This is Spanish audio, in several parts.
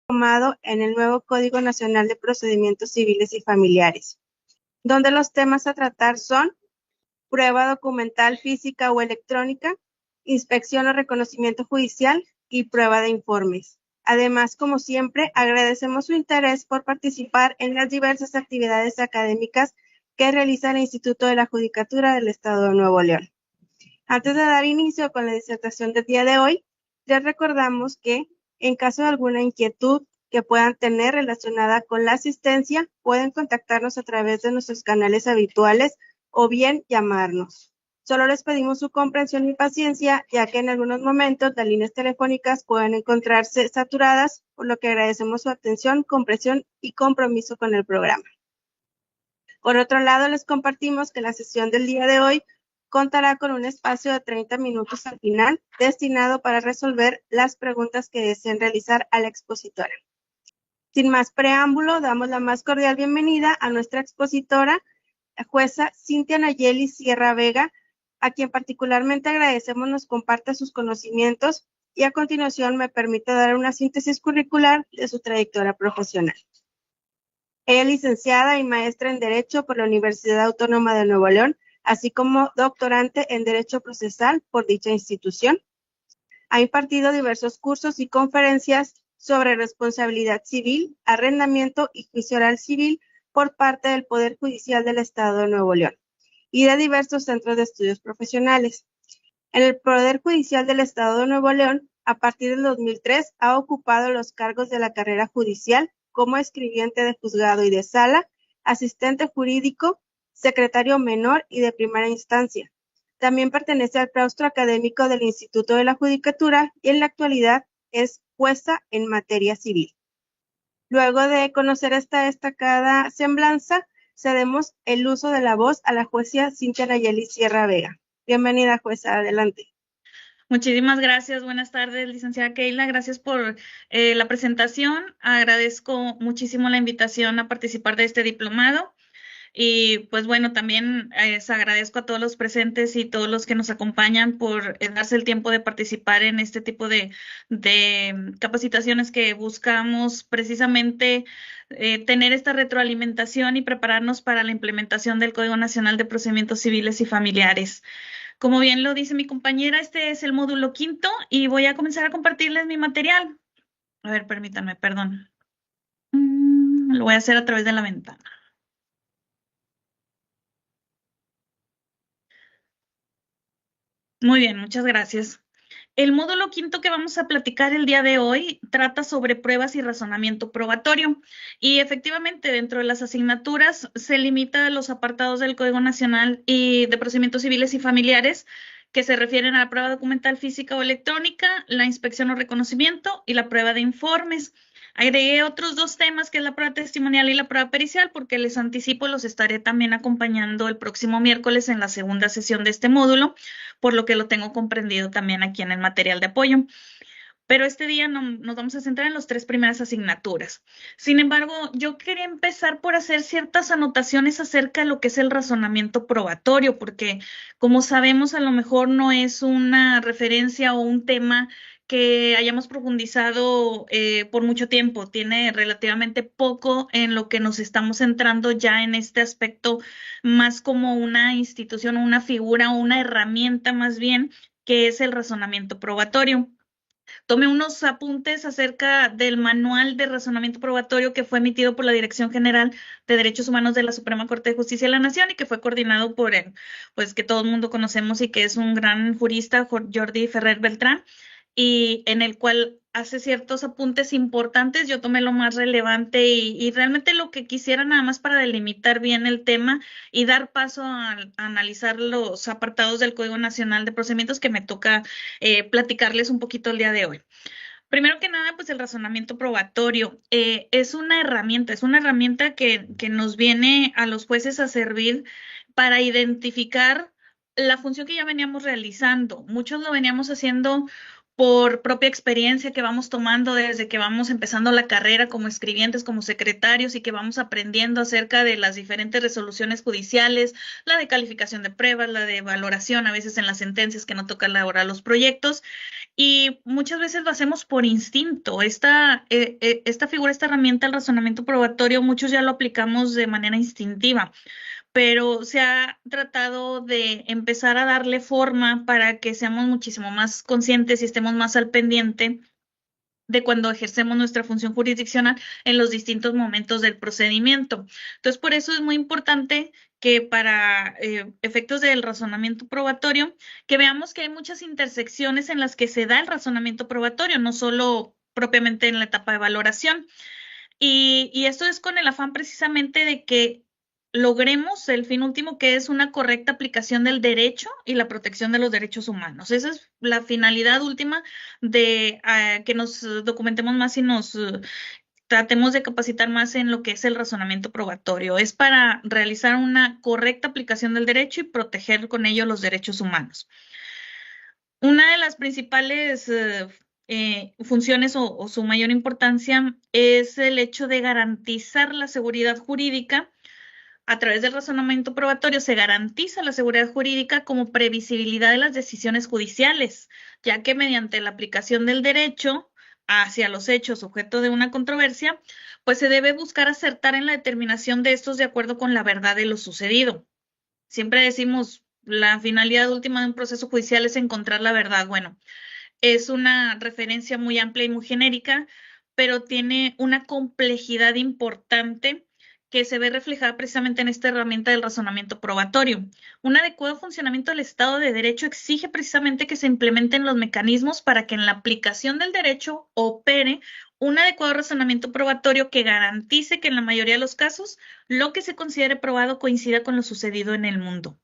tomado en el nuevo Código Nacional de Procedimientos Civiles y Familiares, donde los temas a tratar son prueba documental física o electrónica, inspección o reconocimiento judicial y prueba de informes. Además, como siempre, agradecemos su interés por participar en las diversas actividades académicas que realiza el Instituto de la Judicatura del Estado de Nuevo León. Antes de dar inicio con la disertación del día de hoy, les recordamos que, en caso de alguna inquietud que puedan tener relacionada con la asistencia, pueden contactarnos a través de nuestros canales habituales o bien llamarnos. Solo les pedimos su comprensión y paciencia, ya que en algunos momentos las líneas telefónicas pueden encontrarse saturadas, por lo que agradecemos su atención, comprensión y compromiso con el programa. Por otro lado, les compartimos que la sesión del día de hoy contará con un espacio de 30 minutos al final, destinado para resolver las preguntas que deseen realizar a la expositora. Sin más preámbulo, damos la más cordial bienvenida a nuestra expositora, la jueza Cintia Nayeli Sierra Vega, a quien particularmente agradecemos nos comparta sus conocimientos y a continuación me permite dar una síntesis curricular de su trayectoria profesional. Ella es licenciada y maestra en Derecho por la Universidad Autónoma de Nuevo León, así como doctorante en Derecho Procesal por dicha institución. Ha impartido diversos cursos y conferencias sobre responsabilidad civil, arrendamiento y juicio oral civil por parte del Poder Judicial del Estado de Nuevo León y de diversos centros de estudios profesionales. En el Poder Judicial del Estado de Nuevo León, a partir del 2003, ha ocupado los cargos de la carrera judicial como escribiente de juzgado y de sala, asistente jurídico, secretario menor y de primera instancia. También pertenece al claustro académico del Instituto de la Judicatura y en la actualidad es jueza en materia civil. Luego de conocer esta destacada semblanza, cedemos el uso de la voz a la jueza Cintia Nayeli Sierra Vega. Bienvenida, jueza, adelante. Muchísimas gracias. Buenas tardes, licenciada Keila. Gracias por la presentación. Agradezco muchísimo la invitación a participar de este diplomado. Y pues bueno, también les agradezco a todos los presentes y todos los que nos acompañan por darse el tiempo de participar en este tipo de capacitaciones que buscamos precisamente tener esta retroalimentación y prepararnos para la implementación del Código Nacional de Procedimientos Civiles y Familiares. Como bien lo dice mi compañera, este es el módulo 5 y voy a comenzar a compartirles mi material. A ver, permítanme, perdón. Lo voy a hacer a través de la ventana. Muy bien, muchas gracias. El módulo 5 que vamos a platicar el día de hoy trata sobre pruebas y razonamiento probatorio. Y efectivamente, dentro de las asignaturas se limita a los apartados del Código Nacional y de Procedimientos Civiles y Familiares que se refieren a la prueba documental física o electrónica, la inspección o reconocimiento y la prueba de informes. Agregué otros dos temas, que es la prueba testimonial y la prueba pericial, porque les anticipo, los estaré también acompañando el próximo miércoles en la segunda sesión de este módulo, por lo que lo tengo comprendido también aquí en el material de apoyo. Pero este día nos vamos a centrar en las tres primeras asignaturas. Sin embargo, yo quería empezar por hacer ciertas anotaciones acerca de lo que es el razonamiento probatorio, porque como sabemos, a lo mejor no es una referencia o un tema que hayamos profundizado por mucho tiempo. Tiene relativamente poco en lo que nos estamos centrando ya en este aspecto, más como una institución, una figura, una herramienta más bien, que es el razonamiento probatorio. Tomé unos apuntes acerca del manual de razonamiento probatorio que fue emitido por la Dirección General de Derechos Humanos de la Suprema Corte de Justicia de la Nación y que fue coordinado por él, pues que todo el mundo conocemos y que es un gran jurista, Jordi Ferrer Beltrán, y en el cual hace ciertos apuntes importantes. Yo tomé lo más relevante y realmente lo que quisiera, nada más para delimitar bien el tema y dar paso a analizar los apartados del Código Nacional de Procedimientos que me toca platicarles un poquito el día de hoy. Primero que nada, pues el razonamiento probatorio es una herramienta que nos viene a los jueces a servir para identificar la función que ya veníamos realizando. Muchos lo veníamos haciendo por propia experiencia que vamos tomando desde que vamos empezando la carrera como escribientes, como secretarios, y que vamos aprendiendo acerca de las diferentes resoluciones judiciales, la de calificación de pruebas, la de valoración, a veces en las sentencias que no toca elaborar los proyectos. Y muchas veces lo hacemos por instinto. Esta figura, esta herramienta, el razonamiento probatorio, muchos ya lo aplicamos de manera instintiva, pero se ha tratado de empezar a darle forma para que seamos muchísimo más conscientes y estemos más al pendiente de cuando ejercemos nuestra función jurisdiccional en los distintos momentos del procedimiento. Entonces, por eso es muy importante que para efectos del razonamiento probatorio, que veamos que hay muchas intersecciones en las que se da el razonamiento probatorio, no solo propiamente en la etapa de valoración. Y esto es con el afán precisamente de que logremos el fin último, que es una correcta aplicación del derecho y la protección de los derechos humanos. Esa es la finalidad última de que nos documentemos más y nos tratemos de capacitar más en lo que es el razonamiento probatorio. Es para realizar una correcta aplicación del derecho y proteger con ello los derechos humanos. Una de las principales funciones o su mayor importancia es el hecho de garantizar la seguridad jurídica. A través del razonamiento probatorio se garantiza la seguridad jurídica como previsibilidad de las decisiones judiciales, ya que mediante la aplicación del derecho hacia los hechos objeto de una controversia, pues se debe buscar acertar en la determinación de estos de acuerdo con la verdad de lo sucedido. Siempre decimos, la finalidad última de un proceso judicial es encontrar la verdad. Bueno, es una referencia muy amplia y muy genérica, pero tiene una complejidad importante que se ve reflejada precisamente en esta herramienta del razonamiento probatorio. Un adecuado funcionamiento del Estado de Derecho exige precisamente que se implementen los mecanismos para que en la aplicación del derecho opere un adecuado razonamiento probatorio que garantice que en la mayoría de los casos lo que se considere probado coincida con lo sucedido en el mundo.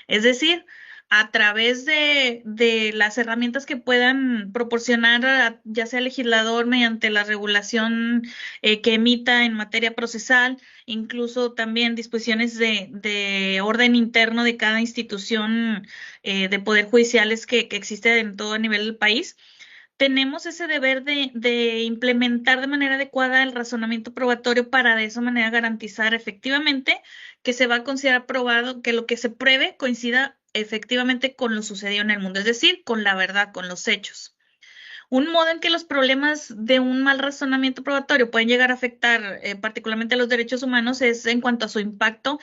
Es decir, a través de las herramientas que puedan proporcionar, ya sea el legislador mediante la regulación que emita en materia procesal, incluso también disposiciones de orden interno de cada institución de poder judiciales que existe en todo a nivel del país, tenemos ese deber de implementar de manera adecuada el razonamiento probatorio para de esa manera garantizar efectivamente que se va a considerar probado, que lo que se pruebe coincida efectivamente con lo sucedido en el mundo, es decir, con la verdad, con los hechos. Un modo en que los problemas de un mal razonamiento probatorio pueden llegar a afectar particularmente a los derechos humanos es en cuanto a su impacto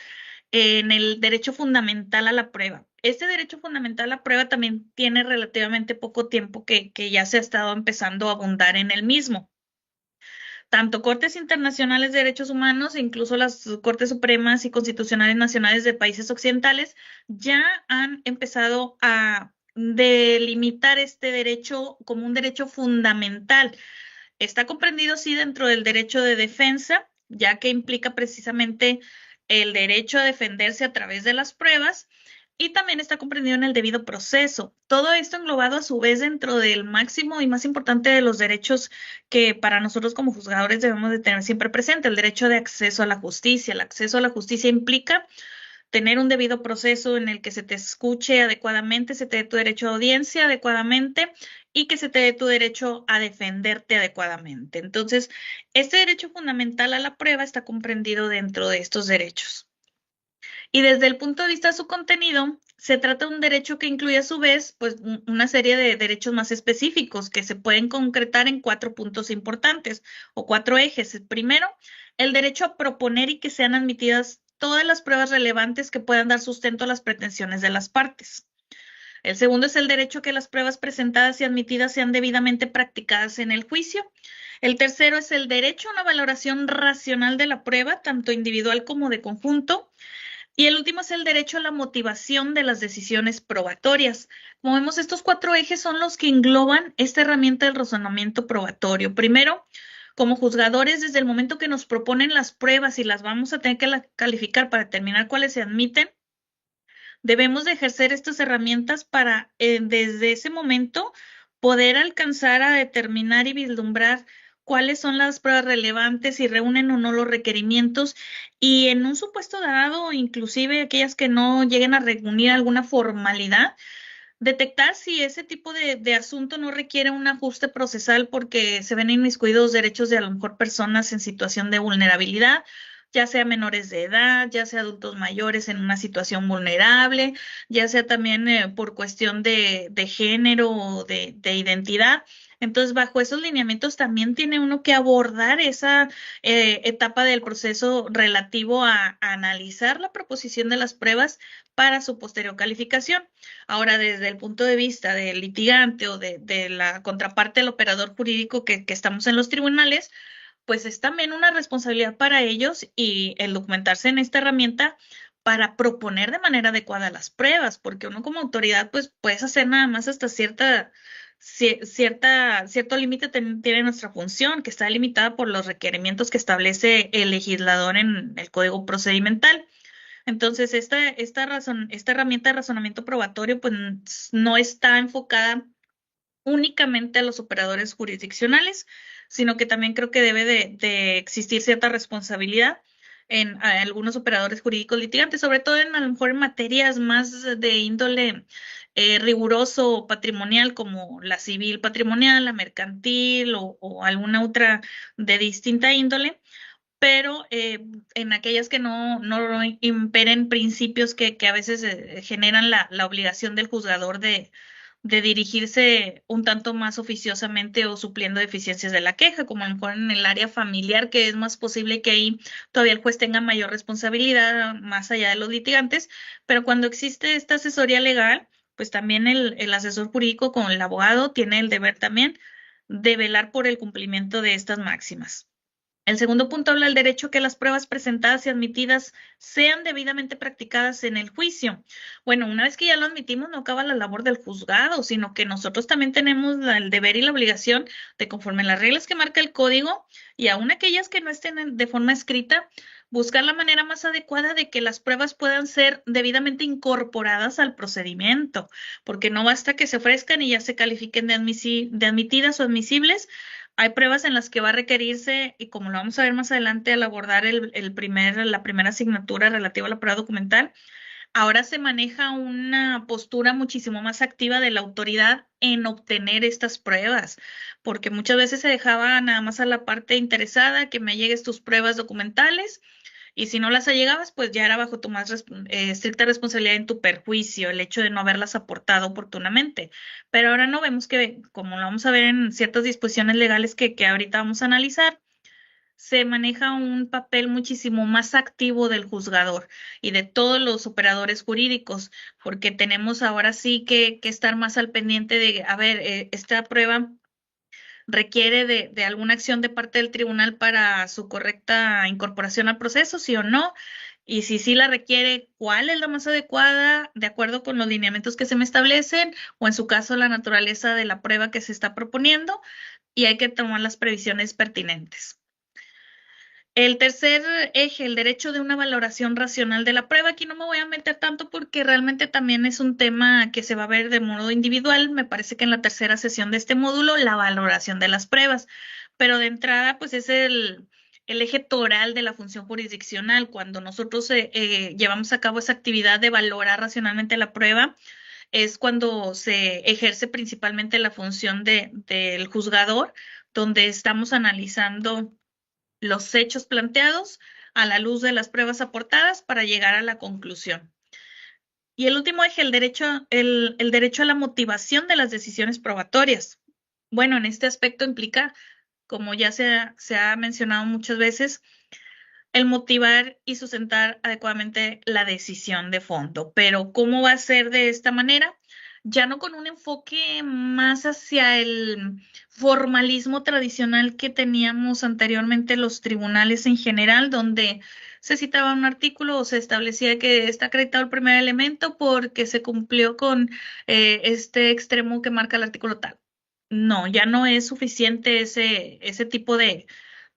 en el derecho fundamental a la prueba. Este derecho fundamental a la prueba también tiene relativamente poco tiempo que ya se ha estado empezando a abundar en el mismo. Tanto Cortes Internacionales de Derechos Humanos e incluso las Cortes Supremas y Constitucionales Nacionales de países occidentales ya han empezado a delimitar este derecho como un derecho fundamental. Está comprendido, sí, dentro del derecho de defensa, ya que implica precisamente el derecho a defenderse a través de las pruebas, y también está comprendido en el debido proceso. Todo esto englobado a su vez dentro del máximo y más importante de los derechos que para nosotros como juzgadores debemos de tener siempre presente, el derecho de acceso a la justicia. El acceso a la justicia implica tener un debido proceso en el que se te escuche adecuadamente, se te dé tu derecho a audiencia adecuadamente y que se te dé tu derecho a defenderte adecuadamente. Entonces, este derecho fundamental a la prueba está comprendido dentro de estos derechos. Y desde el punto de vista de su contenido, se trata de un derecho que incluye a su vez pues, una serie de derechos más específicos que se pueden concretar en 4 puntos importantes o 4 ejes. El primero, el derecho a proponer y que sean admitidas todas las pruebas relevantes que puedan dar sustento a las pretensiones de las partes. El segundo es el derecho a que las pruebas presentadas y admitidas sean debidamente practicadas en el juicio. El tercero es el derecho a una valoración racional de la prueba, tanto individual como de conjunto. Y el último es el derecho a la motivación de las decisiones probatorias. Como vemos, estos 4 ejes son los que engloban esta herramienta del razonamiento probatorio. Primero, como juzgadores, desde el momento que nos proponen las pruebas y las vamos a tener que calificar para determinar cuáles se admiten, debemos de ejercer estas herramientas para, desde ese momento, poder alcanzar a determinar y vislumbrar cuáles son las pruebas relevantes, si reúnen o no los requerimientos, y en un supuesto dado, inclusive aquellas que no lleguen a reunir alguna formalidad, detectar si ese tipo de asunto no requiere un ajuste procesal porque se ven inmiscuidos derechos de a lo mejor personas en situación de vulnerabilidad, ya sea menores de edad, ya sea adultos mayores en una situación vulnerable, ya sea también por cuestión de género o de identidad. Entonces, bajo esos lineamientos también tiene uno que abordar esa etapa del proceso relativo a analizar la proposición de las pruebas para su posterior calificación. Ahora, desde el punto de vista del litigante o de la contraparte del operador jurídico que estamos en los tribunales, pues es también una responsabilidad para ellos y el documentarse en esta herramienta para proponer de manera adecuada las pruebas, porque uno como autoridad pues puedes hacer nada más hasta cierto límite tiene nuestra función, que está limitada por los requerimientos que establece el legislador en el Código Procedimental. Entonces, esta herramienta de razonamiento probatorio pues no está enfocada únicamente a los operadores jurisdiccionales, sino que también creo que debe de existir cierta responsabilidad en algunos operadores jurídicos litigantes, sobre todo a lo mejor en materias más de índole riguroso o patrimonial, como la civil patrimonial, la mercantil o alguna otra de distinta índole, pero en aquellas que no imperen principios que a veces generan la obligación del juzgador de dirigirse un tanto más oficiosamente o supliendo deficiencias de la queja, como a lo mejor en el área familiar, que es más posible que ahí todavía el juez tenga mayor responsabilidad más allá de los litigantes, pero cuando existe esta asesoría legal, pues también el asesor jurídico con el abogado tiene el deber también de velar por el cumplimiento de estas máximas. El segundo punto habla del derecho a que las pruebas presentadas y admitidas sean debidamente practicadas en el juicio. Bueno, una vez que ya lo admitimos, no acaba la labor del juzgado, sino que nosotros también tenemos el deber y la obligación de, conforme a las reglas que marca el código, y aun aquellas que no estén de forma escrita, buscar la manera más adecuada de que las pruebas puedan ser debidamente incorporadas al procedimiento, porque no basta que se ofrezcan y ya se califiquen de admitidas o admisibles. Hay pruebas en las que va a requerirse, y como lo vamos a ver más adelante al abordar la primera asignatura relativa a la prueba documental, ahora se maneja una postura muchísimo más activa de la autoridad en obtener estas pruebas, porque muchas veces se dejaba nada más a la parte interesada que me llegues tus pruebas documentales y si no las allegabas, pues ya era bajo tu más estricta responsabilidad en tu perjuicio el hecho de no haberlas aportado oportunamente. Pero ahora no vemos que, como lo vamos a ver en ciertas disposiciones legales que ahorita vamos a analizar, se maneja un papel muchísimo más activo del juzgador y de todos los operadores jurídicos, porque tenemos ahora sí que estar más al pendiente de, a ver, esta prueba requiere de alguna acción de parte del tribunal para su correcta incorporación al proceso, sí o no, y si sí la requiere, ¿cuál es la más adecuada de acuerdo con los lineamientos que se me establecen o en su caso la naturaleza de la prueba que se está proponiendo? Y hay que tomar las previsiones pertinentes. El tercer eje, el derecho de una valoración racional de la prueba. Aquí no me voy a meter tanto porque realmente también es un tema que se va a ver de modo individual. Me parece que en la tercera sesión de este módulo, la valoración de las pruebas. Pero de entrada, pues es el eje toral de la función jurisdiccional. Cuando nosotros llevamos a cabo esa actividad de valorar racionalmente la prueba, es cuando se ejerce principalmente la función del juzgador, donde estamos analizando los hechos planteados a la luz de las pruebas aportadas para llegar a la conclusión. Y el último eje, el derecho a la motivación de las decisiones probatorias. Bueno, en este aspecto implica, como ya se ha mencionado muchas veces, el motivar y sustentar adecuadamente la decisión de fondo. Pero ¿cómo va a ser de esta manera? Ya no con un enfoque más hacia el formalismo tradicional que teníamos anteriormente los tribunales en general, donde se citaba un artículo o se establecía que está acreditado el primer elemento porque se cumplió con este extremo que marca el artículo tal. No, ya no es suficiente ese tipo de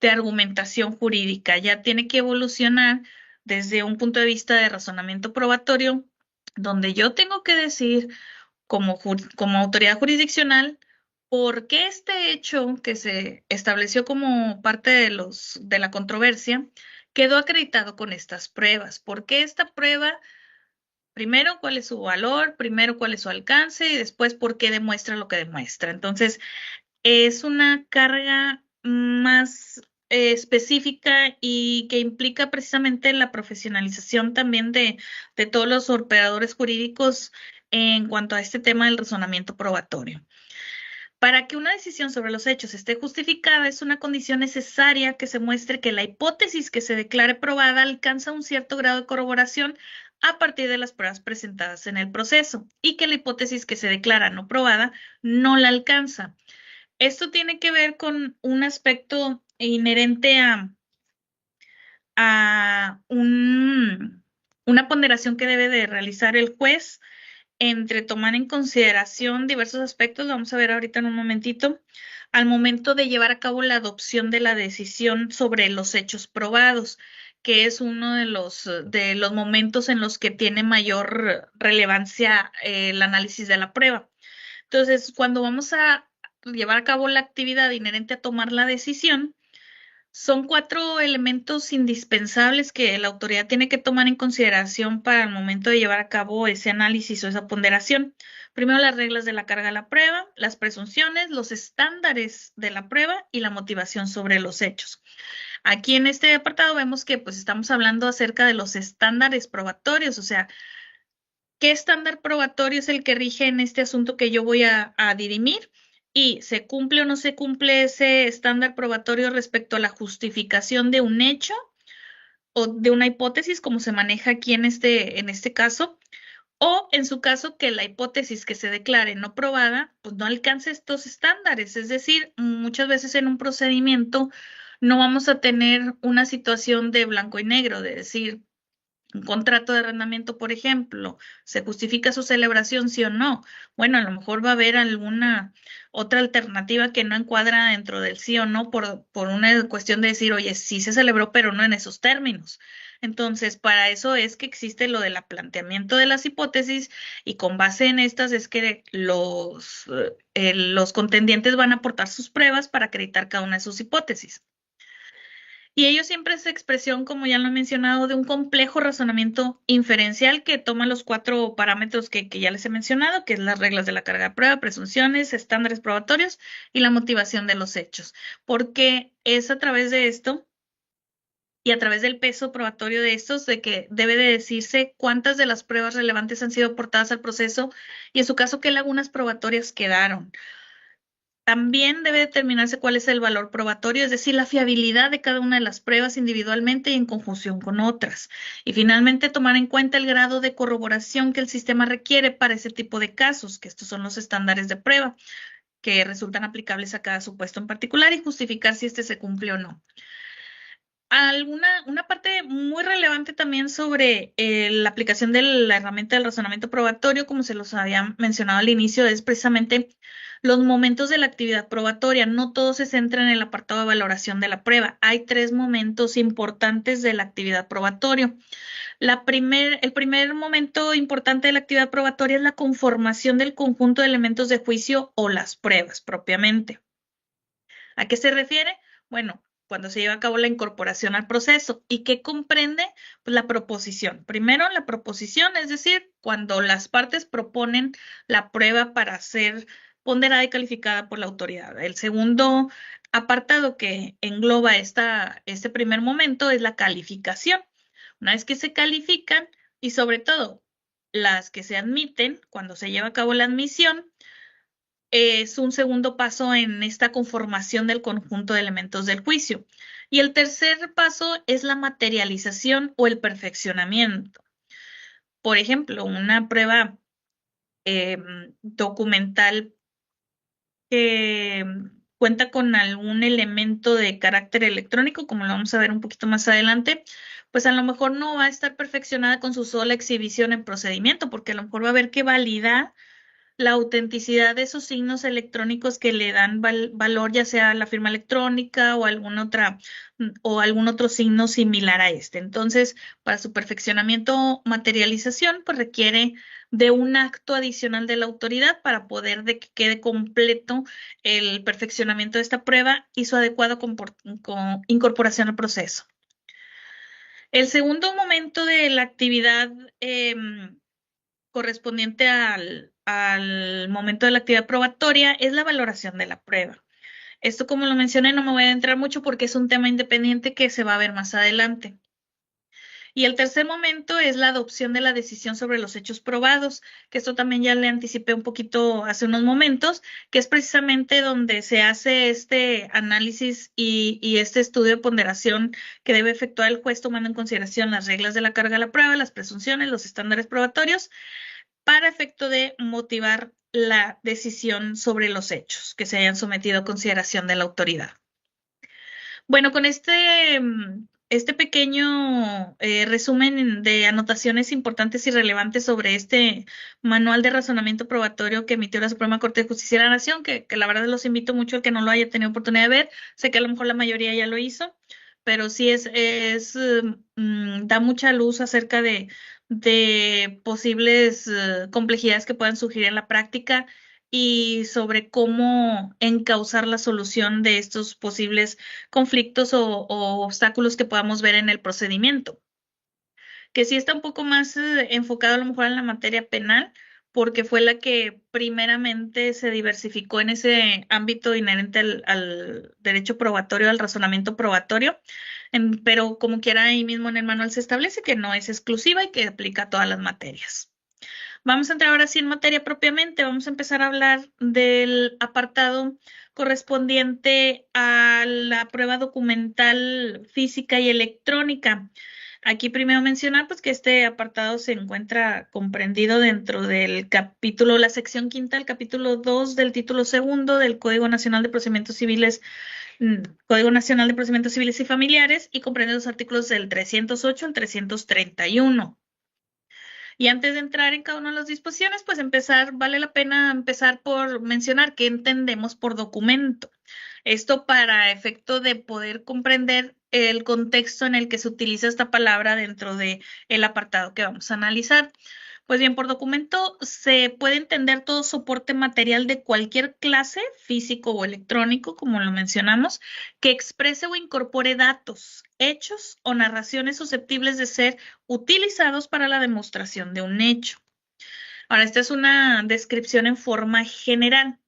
argumentación jurídica, ya tiene que evolucionar desde un punto de vista de razonamiento probatorio, donde yo tengo que decir como autoridad jurisdiccional por qué este hecho que se estableció como parte de la controversia quedó acreditado con estas pruebas, por qué esta prueba, primero cuál es su valor, primero cuál es su alcance y después por qué demuestra lo que demuestra. Entonces, es una carga más específica y que implica precisamente la profesionalización también de todos los operadores jurídicos en cuanto a este tema del razonamiento probatorio. Para que una decisión sobre los hechos esté justificada, es una condición necesaria que se muestre que la hipótesis que se declare probada alcanza un cierto grado de corroboración a partir de las pruebas presentadas en el proceso y que la hipótesis que se declara no probada no la alcanza. Esto tiene que ver con un aspecto inherente a una ponderación que debe de realizar el juez entre tomar en consideración diversos aspectos, vamos a ver ahorita en un momentito, al momento de llevar a cabo la adopción de la decisión sobre los hechos probados, que es uno de los momentos en los que tiene mayor relevancia el análisis de la prueba. Entonces, cuando vamos a llevar a cabo la actividad inherente a tomar la decisión, son 4 elementos indispensables que la autoridad tiene que tomar en consideración para el momento de llevar a cabo ese análisis o esa ponderación. Primero, las reglas de la carga de la prueba, las presunciones, los estándares de la prueba y la motivación sobre los hechos. Aquí en este apartado vemos que pues estamos hablando acerca de los estándares probatorios, o sea, ¿qué estándar probatorio es el que rige en este asunto que yo voy a dirimir? Y se cumple o no se cumple ese estándar probatorio respecto a la justificación de un hecho o de una hipótesis, como se maneja aquí en este caso, o en su caso que la hipótesis que se declare no probada, pues no alcance estos estándares. Es decir, muchas veces en un procedimiento no vamos a tener una situación de blanco y negro, de decir, un contrato de arrendamiento, por ejemplo, ¿se justifica su celebración, sí o no? Bueno, a lo mejor va a haber alguna otra alternativa que no encuadra dentro del sí o no por una cuestión de decir, oye, sí se celebró, pero no en esos términos. Entonces, para eso es que existe lo del planteamiento de las hipótesis y con base en estas es que los contendientes van a aportar sus pruebas para acreditar cada una de sus hipótesis. Y ello siempre es expresión, como ya lo he mencionado, de un complejo razonamiento inferencial que toma los 4 parámetros que ya les he mencionado, que es las reglas de la carga de prueba, presunciones, estándares probatorios y la motivación de los hechos. Porque es a través de esto y a través del peso probatorio de estos de que debe de decirse cuántas de las pruebas relevantes han sido aportadas al proceso y en su caso qué lagunas probatorias quedaron. También debe determinarse cuál es el valor probatorio, es decir, la fiabilidad de cada una de las pruebas individualmente y en conjunción con otras. Y finalmente, tomar en cuenta el grado de corroboración que el sistema requiere para ese tipo de casos, que estos son los estándares de prueba, que resultan aplicables a cada supuesto en particular y justificar si este se cumple o no. Una parte muy relevante también sobre la aplicación de la herramienta del razonamiento probatorio, como se los había mencionado al inicio, es precisamente los momentos de la actividad probatoria. No todo se centra en el apartado de valoración de la prueba. Hay 3 momentos importantes de la actividad probatoria. El primer momento importante de la actividad probatoria es la conformación del conjunto de elementos de juicio o las pruebas propiamente. ¿A qué se refiere? Bueno, cuando se lleva a cabo la incorporación al proceso. ¿Y qué comprende? Pues la proposición. Primero, la proposición, es decir, cuando las partes proponen la prueba para ser ponderada y calificada por la autoridad. El segundo apartado que engloba este primer momento es la calificación. Una vez que se califican y sobre todo las que se admiten, cuando se lleva a cabo la admisión, es un segundo paso en esta conformación del conjunto de elementos del juicio. Y el tercer paso es la materialización o el perfeccionamiento. Por ejemplo, una prueba documental que cuenta con algún elemento de carácter electrónico, como lo vamos a ver un poquito más adelante, pues a lo mejor no va a estar perfeccionada con su sola exhibición en procedimiento, porque a lo mejor va a haber que validar la autenticidad de esos signos electrónicos que le dan valor, ya sea la firma electrónica o o algún otro signo similar a este. Entonces, para su perfeccionamiento o materialización, pues requiere de un acto adicional de la autoridad para poder de que quede completo el perfeccionamiento de esta prueba y su adecuada incorporación al proceso. El segundo momento de la actividad correspondiente al momento de la actividad probatoria es la valoración de la prueba. Esto, como lo mencioné, no me voy a entrar mucho porque es un tema independiente que se va a ver más adelante. Y el tercer momento es la adopción de la decisión sobre los hechos probados, que esto también ya le anticipé un poquito hace unos momentos, que es precisamente donde se hace este análisis y este estudio de ponderación que debe efectuar el juez tomando en consideración las reglas de la carga de la prueba, las presunciones, los estándares probatorios, para efecto de motivar la decisión sobre los hechos que se hayan sometido a consideración de la autoridad. Bueno, con este pequeño resumen de anotaciones importantes y relevantes sobre este manual de razonamiento probatorio que emitió la Suprema Corte de Justicia de la Nación, que la verdad los invito mucho al que no lo haya tenido oportunidad de ver. Sé que a lo mejor la mayoría ya lo hizo, pero sí da mucha luz acerca de posibles complejidades que puedan surgir en la práctica y sobre cómo encauzar la solución de estos posibles conflictos o obstáculos que podamos ver en el procedimiento, que sí está un poco más enfocado a lo mejor en la materia penal, porque fue la que primeramente se diversificó en ese ámbito inherente al derecho probatorio, al razonamiento probatorio, pero como quiera ahí mismo en el manual se establece que no es exclusiva y que aplica a todas las materias. Vamos a entrar ahora sí en materia propiamente. Vamos a empezar a hablar del apartado correspondiente a la prueba documental física y electrónica. Aquí primero mencionar pues que este apartado se encuentra comprendido dentro del capítulo, la sección quinta, el capítulo 2 del título segundo del Código Nacional de Procedimientos Civiles, Código Nacional de Procedimientos Civiles y Familiares, y comprende los artículos del 308 al 331. Y antes de entrar en cada una de las disposiciones, pues vale la pena empezar por mencionar qué entendemos por documento. Esto para efecto de poder comprender el contexto en el que se utiliza esta palabra dentro de el apartado que vamos a analizar. Pues bien, por documento se puede entender todo soporte material de cualquier clase, físico o electrónico, como lo mencionamos, que exprese o incorpore datos, hechos o narraciones susceptibles de ser utilizados para la demostración de un hecho. Ahora, esta es una descripción en forma general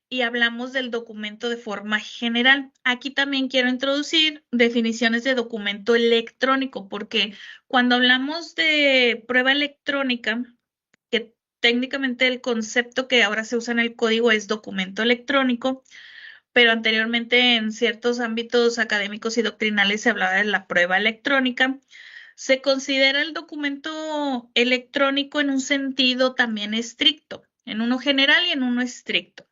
y hablamos del documento de forma general. Aquí también quiero introducir definiciones de documento electrónico, porque cuando hablamos de prueba electrónica, que técnicamente el concepto que ahora se usa en el código es documento electrónico, pero anteriormente en ciertos ámbitos académicos y doctrinales se hablaba de la prueba electrónica. Se considera el documento electrónico en un sentido también estricto, en uno general y en uno estricto.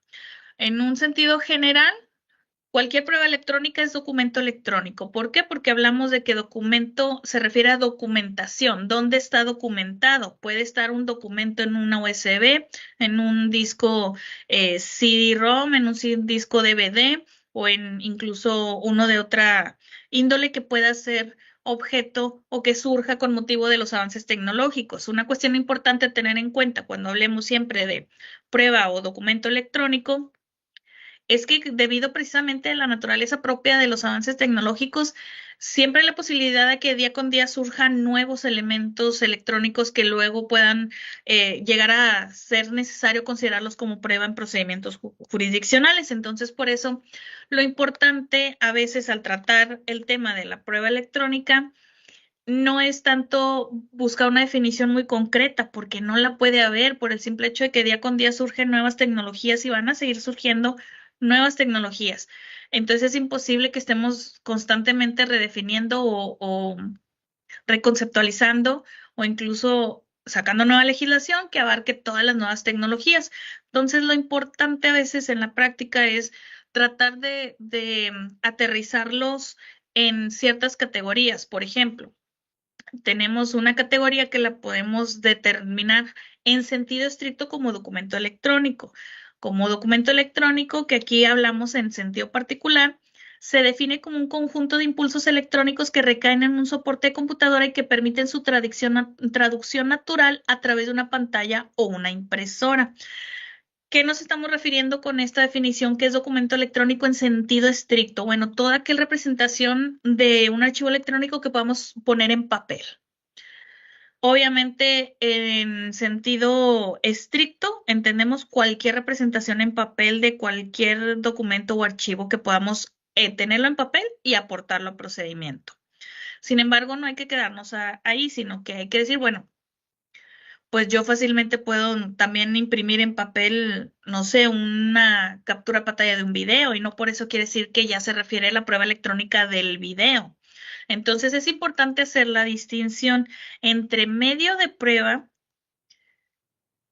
En un sentido general, cualquier prueba electrónica es documento electrónico. ¿Por qué? Porque hablamos de que documento se refiere a documentación. ¿Dónde está documentado? Puede estar un documento en una USB, en un disco CD-ROM, en un disco DVD o en incluso uno de otra índole que pueda ser objeto o que surja con motivo de los avances tecnológicos. Una cuestión importante a tener en cuenta cuando hablemos siempre de prueba o documento electrónico es que debido precisamente a la naturaleza propia de los avances tecnológicos, siempre hay la posibilidad de que día con día surjan nuevos elementos electrónicos que luego puedan llegar a ser necesario considerarlos como prueba en procedimientos jurisdiccionales. Entonces, por eso, lo importante a veces al tratar el tema de la prueba electrónica no es tanto buscar una definición muy concreta, porque no la puede haber por el simple hecho de que día con día surgen nuevas tecnologías y van a seguir surgiendo nuevas tecnologías. Entonces es imposible que estemos constantemente redefiniendo o reconceptualizando o incluso sacando nueva legislación que abarque todas las nuevas tecnologías. Entonces lo importante a veces en la práctica es tratar de aterrizarlos en ciertas categorías. Por ejemplo, tenemos una categoría que la podemos determinar en sentido estricto como documento electrónico. Como documento electrónico, que aquí hablamos en sentido particular, se define como un conjunto de impulsos electrónicos que recaen en un soporte de computadora y que permiten su traducción natural a través de una pantalla o una impresora. ¿Qué nos estamos refiriendo con esta definición que es documento electrónico en sentido estricto? Bueno, toda aquella representación de un archivo electrónico que podamos poner en papel. Obviamente, en sentido estricto, entendemos cualquier representación en papel de cualquier documento o archivo que podamos tenerlo en papel y aportarlo al procedimiento. Sin embargo, no hay que quedarnos ahí, sino que hay que decir, bueno, pues yo fácilmente puedo también imprimir en papel, no sé, una captura pantalla de un video y no por eso quiere decir que ya se refiere a la prueba electrónica del video. Entonces es importante hacer la distinción entre medio de prueba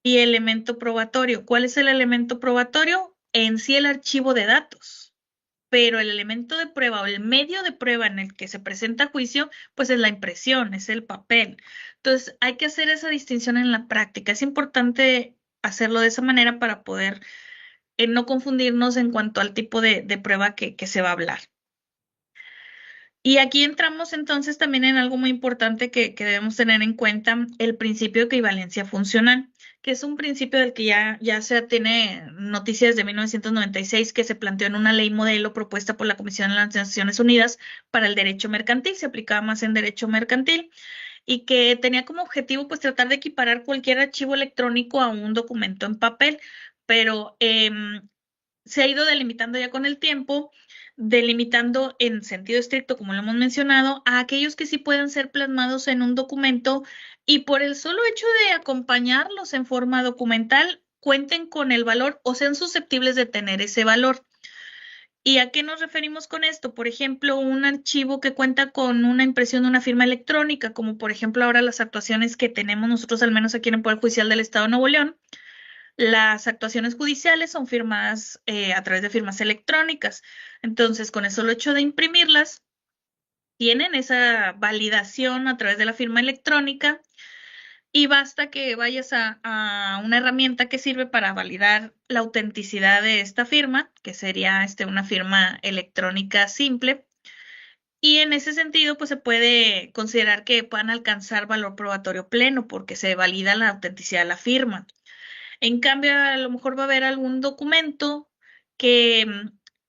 y elemento probatorio. ¿Cuál es el elemento probatorio? En sí el archivo de datos. Pero el elemento de prueba o el medio de prueba en el que se presenta a juicio, pues es la impresión, es el papel. Entonces, hay que hacer esa distinción en la práctica. Es importante hacerlo de esa manera para poder no confundirnos en cuanto al tipo de prueba que se va a hablar. Y aquí entramos entonces también en algo muy importante que debemos tener en cuenta, el principio de equivalencia funcional, que es un principio del que ya se tiene noticias de 1996 que se planteó en una ley modelo propuesta por la Comisión de las Naciones Unidas para el Derecho Mercantil, se aplicaba más en derecho mercantil y que tenía como objetivo pues tratar de equiparar cualquier archivo electrónico a un documento en papel, pero se ha ido delimitando ya con el tiempo, delimitando en sentido estricto, como lo hemos mencionado, a aquellos que sí pueden ser plasmados en un documento y por el solo hecho de acompañarlos en forma documental, cuenten con el valor o sean susceptibles de tener ese valor. ¿Y a qué nos referimos con esto? Por ejemplo, un archivo que cuenta con una impresión de una firma electrónica, como por ejemplo ahora las actuaciones que tenemos nosotros, al menos aquí en el Poder Judicial del Estado de Nuevo León. Las actuaciones judiciales son firmadas a través de firmas electrónicas. Entonces, con el solo hecho de imprimirlas, tienen esa validación a través de la firma electrónica y basta que vayas a una herramienta que sirve para validar la autenticidad de esta firma, que sería una firma electrónica simple. Y en ese sentido, pues se puede considerar que puedan alcanzar valor probatorio pleno porque se valida la autenticidad de la firma. En cambio, a lo mejor va a haber algún documento que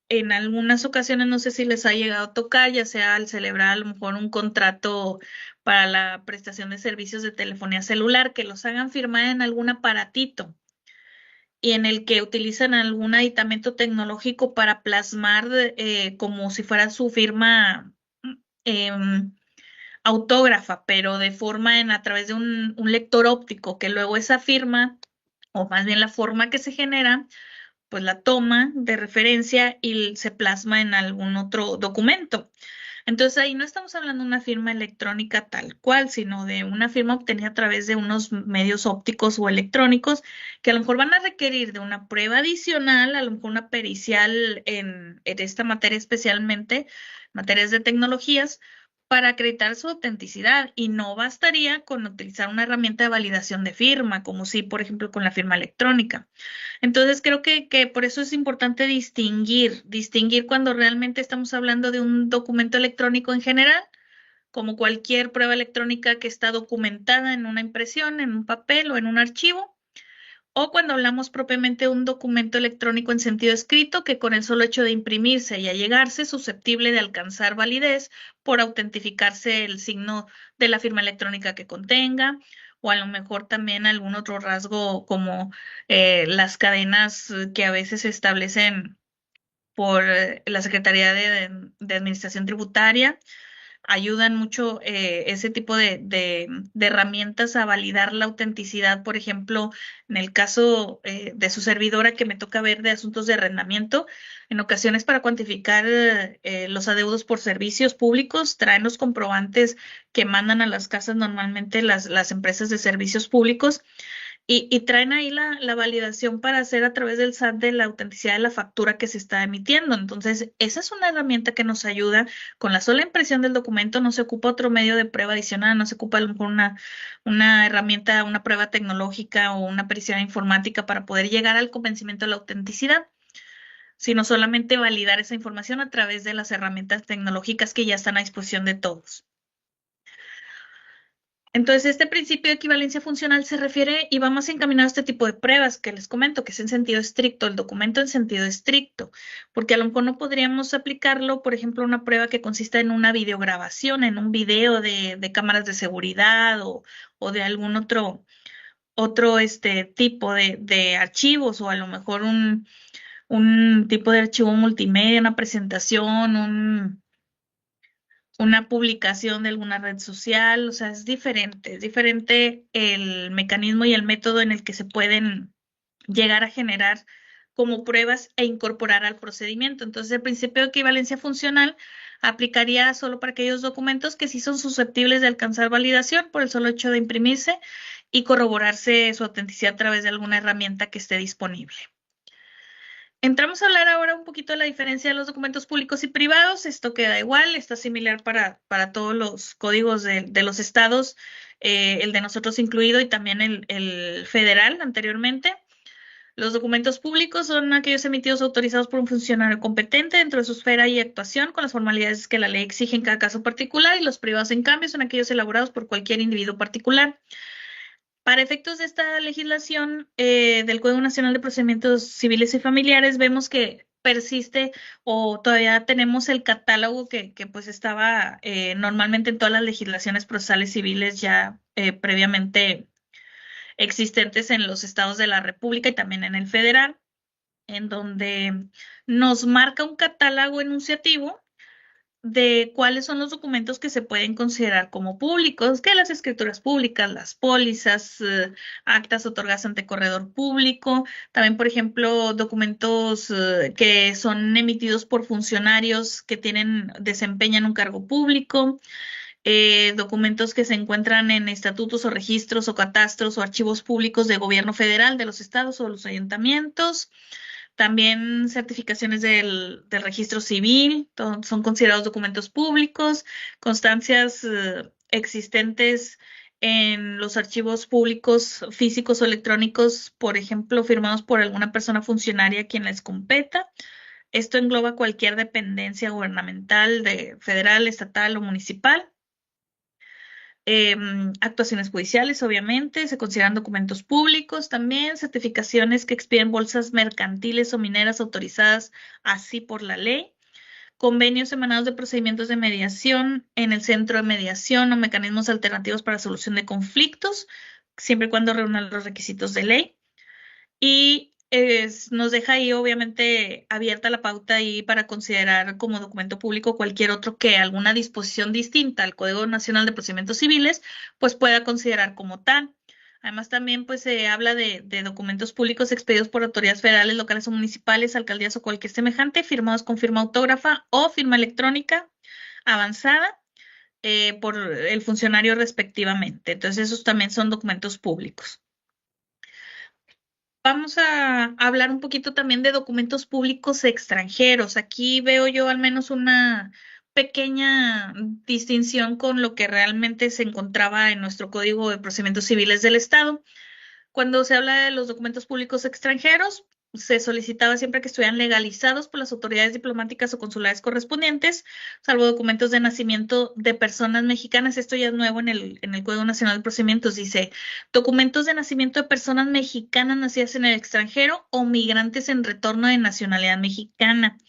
en algunas ocasiones no sé si les ha llegado a tocar, ya sea al celebrar a lo mejor un contrato para la prestación de servicios de telefonía celular, que los hagan firmar en algún aparatito y en el que utilizan algún aditamento tecnológico para plasmar como si fuera su firma em, autógrafa, pero de forma a través de un lector óptico, que luego esa firma o más bien la forma que se genera, pues la toma de referencia y se plasma en algún otro documento. Entonces ahí no estamos hablando de una firma electrónica tal cual, sino de una firma obtenida a través de unos medios ópticos o electrónicos que a lo mejor van a requerir de una prueba adicional, a lo mejor una pericial en esta materia especialmente, materias de tecnologías, para acreditar su autenticidad y no bastaría con utilizar una herramienta de validación de firma, como si, por ejemplo, con la firma electrónica. Entonces, creo que por eso es importante distinguir cuando realmente estamos hablando de un documento electrónico en general, como cualquier prueba electrónica que está documentada en una impresión, en un papel o en un archivo, o cuando hablamos propiamente de un documento electrónico en sentido escrito que con el solo hecho de imprimirse y allegarse es susceptible de alcanzar validez por autentificarse el signo de la firma electrónica que contenga, o a lo mejor también algún otro rasgo como las cadenas que a veces se establecen por la Secretaría de Administración Tributaria ayudan mucho ese tipo de herramientas a validar la autenticidad. Por ejemplo, en el caso de su servidora que me toca ver de asuntos de arrendamiento, en ocasiones para cuantificar los adeudos por servicios públicos, traen los comprobantes que mandan a las casas normalmente las empresas de servicios públicos y traen ahí la validación para hacer a través del SAT de la autenticidad de la factura que se está emitiendo. Entonces, esa es una herramienta que nos ayuda. Con la sola impresión del documento no se ocupa otro medio de prueba adicional, no se ocupa a lo mejor una herramienta, una prueba tecnológica o una pericia informática para poder llegar al convencimiento de la autenticidad, sino solamente validar esa información a través de las herramientas tecnológicas que ya están a disposición de todos. Entonces, este principio de equivalencia funcional se refiere y va más encaminado a este tipo de pruebas que les comento, que es en sentido estricto, el documento en sentido estricto, porque a lo mejor no podríamos aplicarlo, por ejemplo, a una prueba que consista en una videograbación, en un video de cámaras de seguridad o de algún otro tipo de archivos, o a lo mejor un tipo de archivo multimedia, una presentación, una publicación de alguna red social. O sea, es diferente el mecanismo y el método en el que se pueden llegar a generar como pruebas e incorporar al procedimiento. Entonces, el principio de equivalencia funcional aplicaría solo para aquellos documentos que sí son susceptibles de alcanzar validación por el solo hecho de imprimirse y corroborarse su autenticidad a través de alguna herramienta que esté disponible. Entramos a hablar ahora un poquito de la diferencia de los documentos públicos y privados. Esto queda igual, está similar para todos los códigos de los estados, el de nosotros incluido y también el federal anteriormente. Los documentos públicos son aquellos emitidos o autorizados por un funcionario competente dentro de su esfera y actuación con las formalidades que la ley exige en cada caso particular, y los privados, en cambio, son aquellos elaborados por cualquier individuo particular. Para efectos de esta legislación del Código Nacional de Procedimientos Civiles y Familiares, vemos que persiste o todavía tenemos el catálogo que pues estaba normalmente en todas las legislaciones procesales civiles ya previamente existentes en los estados de la República y también en el federal, en donde nos marca un catálogo enunciativo de cuáles son los documentos que se pueden considerar como públicos, que las escrituras públicas, las pólizas, actas otorgadas ante corredor público, también, por ejemplo, documentos que son emitidos por funcionarios que desempeñan un cargo público, documentos que se encuentran en estatutos o registros o catastros o archivos públicos de gobierno federal, de los estados o de los ayuntamientos. También certificaciones del registro civil, son considerados documentos públicos, constancias existentes en los archivos públicos físicos o electrónicos, por ejemplo, firmados por alguna persona funcionaria a quien les competa. Esto engloba cualquier dependencia gubernamental, de federal, estatal o municipal. Actuaciones judiciales, obviamente, se consideran documentos públicos también, certificaciones que expiden bolsas mercantiles o mineras autorizadas así por la ley, convenios emanados de procedimientos de mediación en el centro de mediación o mecanismos alternativos para solución de conflictos, siempre y cuando reúnan los requisitos de ley. Y nos deja ahí obviamente abierta la pauta ahí para considerar como documento público cualquier otro que alguna disposición distinta al Código Nacional de Procedimientos Civiles pues pueda considerar como tal. Además también pues se habla de documentos públicos expedidos por autoridades federales, locales o municipales, alcaldías o cualquier semejante, firmados con firma autógrafa o firma electrónica avanzada por el funcionario respectivamente. Entonces esos también son documentos públicos. Vamos a hablar un poquito también de documentos públicos extranjeros. Aquí veo yo al menos una pequeña distinción con lo que realmente se encontraba en nuestro Código de Procedimientos Civiles del Estado. Cuando se habla de los documentos públicos extranjeros, se solicitaba siempre que estuvieran legalizados por las autoridades diplomáticas o consulares correspondientes, salvo documentos de nacimiento de personas mexicanas. Esto ya es nuevo en el Código Nacional de Procedimientos. Dice, documentos de nacimiento de personas mexicanas nacidas en el extranjero o migrantes en retorno de nacionalidad mexicana.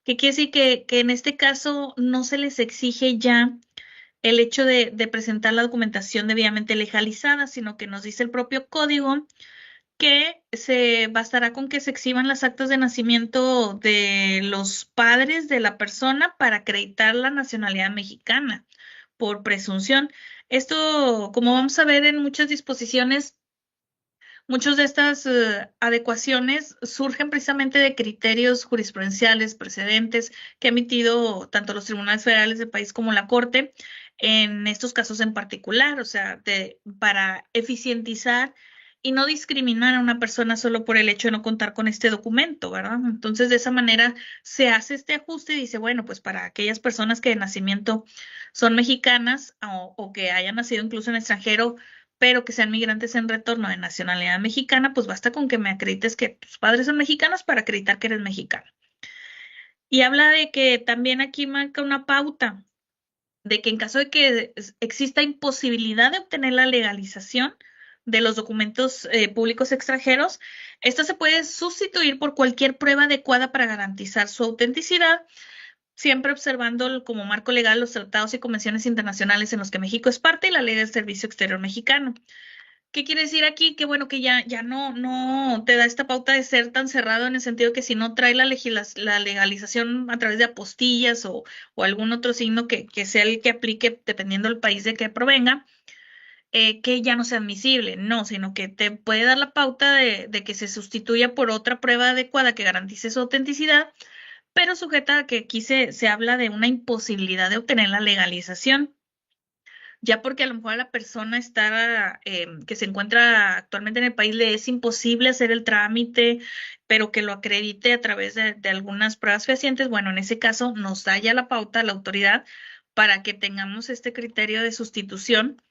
¿Qué quiere decir? Que en este caso no se les exige ya el hecho de presentar la documentación debidamente legalizada, sino que nos dice el propio código que se bastará con que se exhiban las actas de nacimiento de los padres de la persona para acreditar la nacionalidad mexicana por presunción. Esto, como vamos a ver en muchas disposiciones, muchas de estas adecuaciones surgen precisamente de criterios jurisprudenciales precedentes que ha emitido tanto los tribunales federales del país como la Corte en estos casos en particular, o sea, para eficientizar y no discriminar a una persona solo por el hecho de no contar con este documento, ¿verdad? Entonces, de esa manera se hace este ajuste y dice, bueno, pues para aquellas personas que de nacimiento son mexicanas o que hayan nacido incluso en extranjero, pero que sean migrantes en retorno de nacionalidad mexicana, pues basta con que me acredites que tus padres son mexicanos para acreditar que eres mexicano. Y habla de que también aquí marca una pauta de que en caso de que exista imposibilidad de obtener la legalización de los documentos públicos extranjeros, esta se puede sustituir por cualquier prueba adecuada para garantizar su autenticidad, siempre observando como marco legal los tratados y convenciones internacionales en los que México es parte y la ley del Servicio Exterior Mexicano. ¿Qué quiere decir aquí? Que bueno, que ya no te da esta pauta de ser tan cerrado en el sentido que si no trae la legalización a través de apostillas o algún otro signo que sea el que aplique dependiendo del país de que provenga, que ya no sea admisible, no, sino que te puede dar la pauta de que se sustituya por otra prueba adecuada que garantice su autenticidad, pero sujeta a que aquí se habla de una imposibilidad de obtener la legalización, ya porque a lo mejor a la persona que se encuentra actualmente en el país le es imposible hacer el trámite, pero que lo acredite a través de algunas pruebas fehacientes. Bueno, en ese caso nos da ya la pauta la autoridad para que tengamos este criterio de sustitución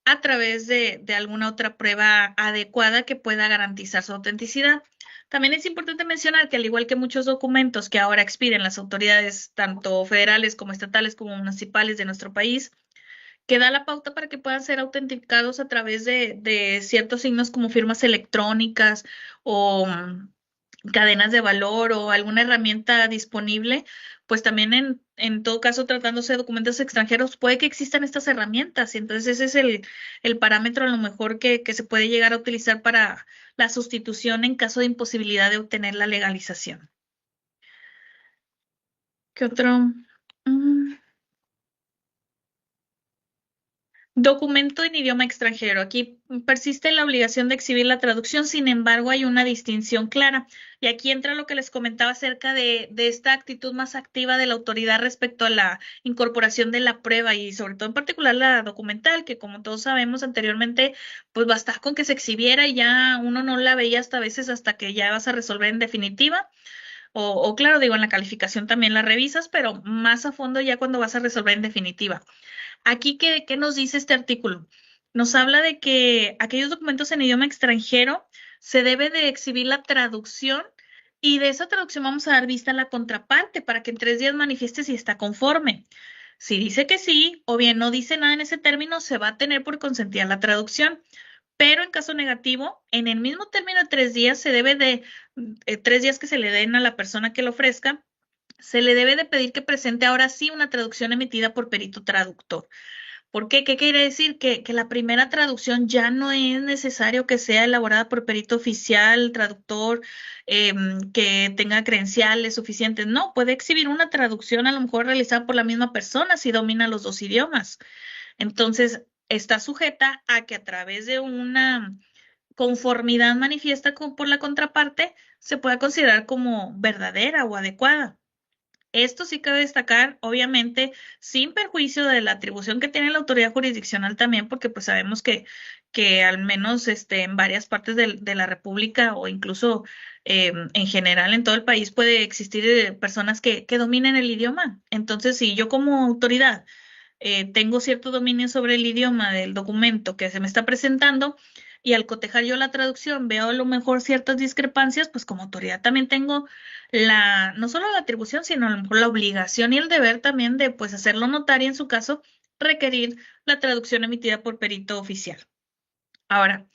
a través de alguna otra prueba adecuada que pueda garantizar su autenticidad. También es importante mencionar que al igual que muchos documentos que ahora expiden las autoridades, tanto federales como estatales como municipales de nuestro país, que da la pauta para que puedan ser autenticados a través de ciertos signos como firmas electrónicas o cadenas de valor o alguna herramienta disponible, pues también en todo caso, tratándose de documentos extranjeros, puede que existan estas herramientas. Y entonces ese es el parámetro a lo mejor que se puede llegar a utilizar para la sustitución en caso de imposibilidad de obtener la legalización. ¿Qué otro? Mm. Documento en idioma extranjero. Aquí persiste la obligación de exhibir la traducción, sin embargo, hay una distinción clara. Y aquí entra lo que les comentaba acerca de esta actitud más activa de la autoridad respecto a la incorporación de la prueba y sobre todo en particular la documental, que como todos sabemos anteriormente, pues basta con que se exhibiera y ya uno no la veía hasta veces hasta que ya vas a resolver en definitiva. O claro, digo, en la calificación también la revisas, pero más a fondo ya cuando vas a resolver en definitiva. Aquí, ¿qué nos dice este artículo? Nos habla de que aquellos documentos en idioma extranjero se debe de exhibir la traducción y de esa traducción vamos a dar vista a la contraparte para que en 3 días manifieste si está conforme. Si dice que sí o bien no dice nada en ese término, se va a tener por consentida la traducción. Pero en caso negativo, en el mismo término de 3 días, se debe de 3 días que se le den a la persona que lo ofrezca, se le debe de pedir que presente ahora sí una traducción emitida por perito traductor. ¿Por qué? ¿Qué quiere decir? Que la primera traducción ya no es necesario que sea elaborada por perito oficial, traductor, que tenga credenciales suficientes. No, puede exhibir una traducción a lo mejor realizada por la misma persona si domina los 2 idiomas. Entonces, está sujeta a que a través de una conformidad manifiesta por la contraparte se pueda considerar como verdadera o adecuada. Esto sí cabe destacar, obviamente, sin perjuicio de la atribución que tiene la autoridad jurisdiccional también, porque pues sabemos que al menos en varias partes de la República o incluso en general en todo el país puede existir personas que dominen el idioma. Entonces, si yo como autoridad tengo cierto dominio sobre el idioma del documento que se me está presentando y al cotejar yo la traducción veo a lo mejor ciertas discrepancias, pues como autoridad también tengo no solo la atribución, sino a lo mejor la obligación y el deber también de pues hacerlo notar y en su caso requerir la traducción emitida por perito oficial. Ahora,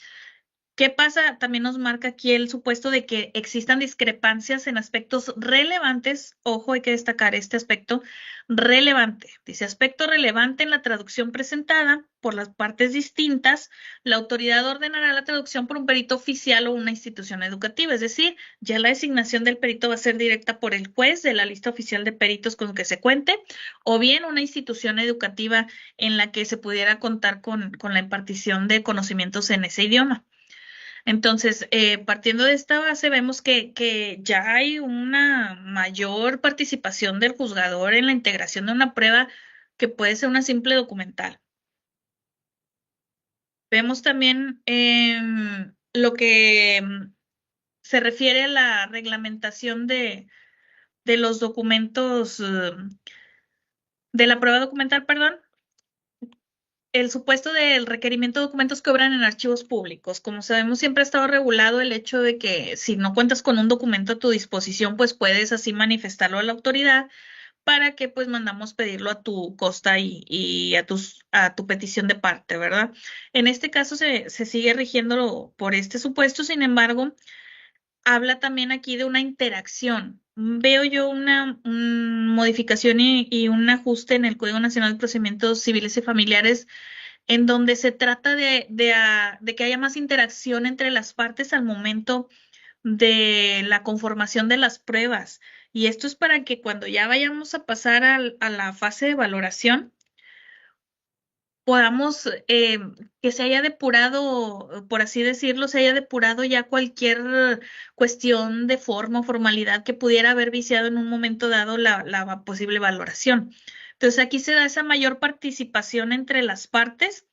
¿qué pasa? También nos marca aquí el supuesto de que existan discrepancias en aspectos relevantes. Ojo, hay que destacar este aspecto relevante. Dice aspecto relevante en la traducción presentada por las partes distintas. La autoridad ordenará la traducción por un perito oficial o una institución educativa. Es decir, ya la designación del perito va a ser directa por el juez de la lista oficial de peritos con que se cuente, o bien una institución educativa en la que se pudiera contar con la impartición de conocimientos en ese idioma. Entonces, partiendo de esta base, vemos que ya hay una mayor participación del juzgador en la integración de una prueba que puede ser una simple documental. Vemos también lo que se refiere a la reglamentación de los documentos, de la prueba documental, perdón. El supuesto del requerimiento de documentos que obran en archivos públicos. Como sabemos, siempre ha estado regulado el hecho de que si no cuentas con un documento a tu disposición, pues puedes así manifestarlo a la autoridad, para que pues mandamos pedirlo a tu costa y a tu petición de parte, ¿verdad? En este caso se sigue rigiendo por este supuesto, sin embargo, habla también aquí de una interacción. Veo yo una modificación y un ajuste en el Código Nacional de Procedimientos Civiles y Familiares en donde se trata de que haya más interacción entre las partes al momento de la conformación de las pruebas. Y esto es para que cuando ya vayamos a pasar a la fase de valoración, podamos que se haya depurado, por así decirlo, se haya depurado ya cualquier cuestión de forma o formalidad que pudiera haber viciado en un momento dado la posible valoración. Entonces aquí se da esa mayor participación entre las partes,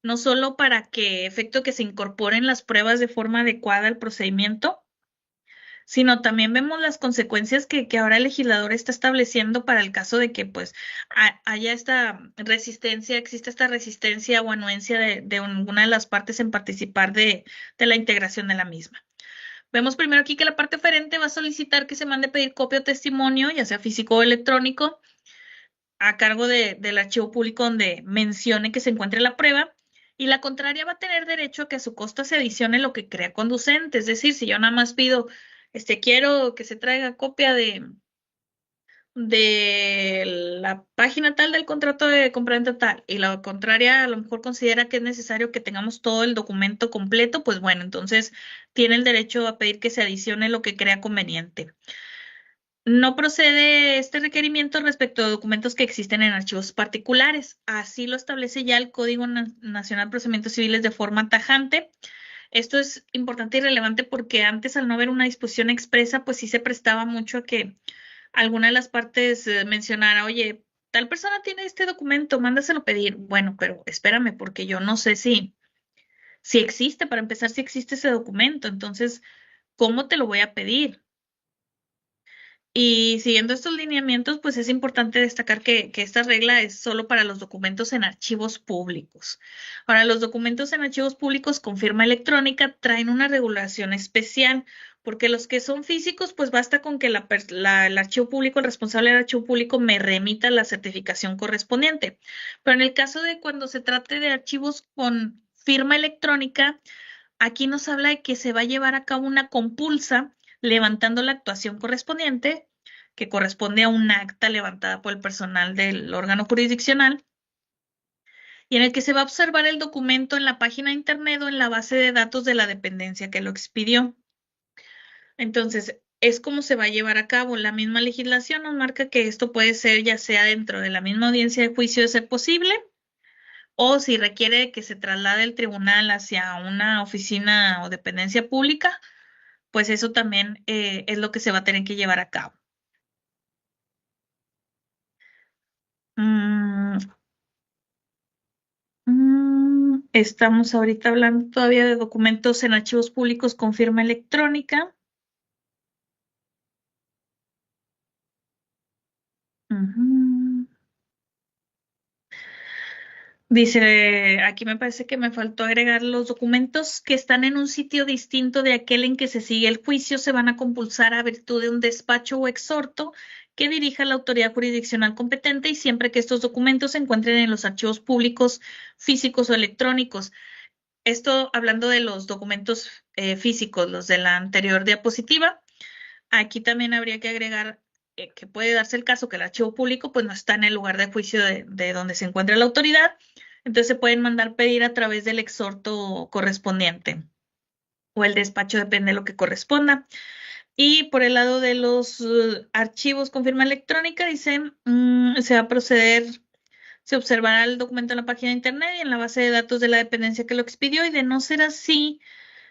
no solo para que efecto que se incorporen las pruebas de forma adecuada al procedimiento, sino también vemos las consecuencias que ahora el legislador está estableciendo para el caso de que pues haya esta resistencia, existe esta resistencia o anuencia de una de las partes en participar de la integración de la misma. Vemos primero aquí que la parte oferente va a solicitar que se mande pedir copia o testimonio, ya sea físico o electrónico, a cargo del archivo público donde mencione que se encuentre la prueba. Y la contraria va a tener derecho a que a su costa se adicione lo que crea conducente. Es decir, si yo nada más pido, quiero que se traiga copia de la página tal del contrato de compraventa tal, y la contraria a lo mejor considera que es necesario que tengamos todo el documento completo, pues bueno, entonces tiene el derecho a pedir que se adicione lo que crea conveniente. No procede este requerimiento respecto de documentos que existen en archivos particulares. Así lo establece ya el Código Nacional de Procedimientos Civiles de forma tajante. Esto es importante y relevante porque antes, al no haber una disposición expresa, pues sí se prestaba mucho a que alguna de las partes mencionara, oye, tal persona tiene este documento, mándaselo pedir. Bueno, pero espérame, porque yo no sé si existe, para empezar, si existe ese documento. Entonces, ¿cómo te lo voy a pedir? Y siguiendo estos lineamientos, pues es importante destacar que esta regla es solo para los documentos en archivos públicos. Ahora, los documentos en archivos públicos con firma electrónica traen una regulación especial, porque los que son físicos, pues basta con que el archivo público, el responsable del archivo público me remita la certificación correspondiente. Pero en el caso de cuando se trate de archivos con firma electrónica, aquí nos habla de que se va a llevar a cabo una compulsa levantando la actuación correspondiente, que corresponde a un acta levantada por el personal del órgano jurisdiccional, y en el que se va a observar el documento en la página de internet o en la base de datos de la dependencia que lo expidió. Entonces, es como se va a llevar a cabo. La misma legislación nos marca que esto puede ser ya sea dentro de la misma audiencia de juicio de ser posible, o si requiere que se traslade el tribunal hacia una oficina o dependencia pública, pues eso también es lo que se va a tener que llevar a cabo. Mm, estamos ahorita hablando todavía de documentos en archivos públicos con firma electrónica. Ujú. Dice, aquí me parece que me faltó agregar los documentos que están en un sitio distinto de aquel en que se sigue el juicio, se van a compulsar a virtud de un despacho o exhorto que dirija la autoridad jurisdiccional competente y siempre que estos documentos se encuentren en los archivos públicos, físicos o electrónicos. Esto hablando de los documentos físicos, los de la anterior diapositiva. Aquí también habría que agregar que puede darse el caso que el archivo público pues no está en el lugar de juicio de donde se encuentra la autoridad, entonces se pueden mandar pedir a través del exhorto correspondiente o el despacho, depende de lo que corresponda. Y por el lado de los archivos con firma electrónica, dice, se va a proceder, se observará el documento en la página de internet y en la base de datos de la dependencia que lo expidió, y de no ser así,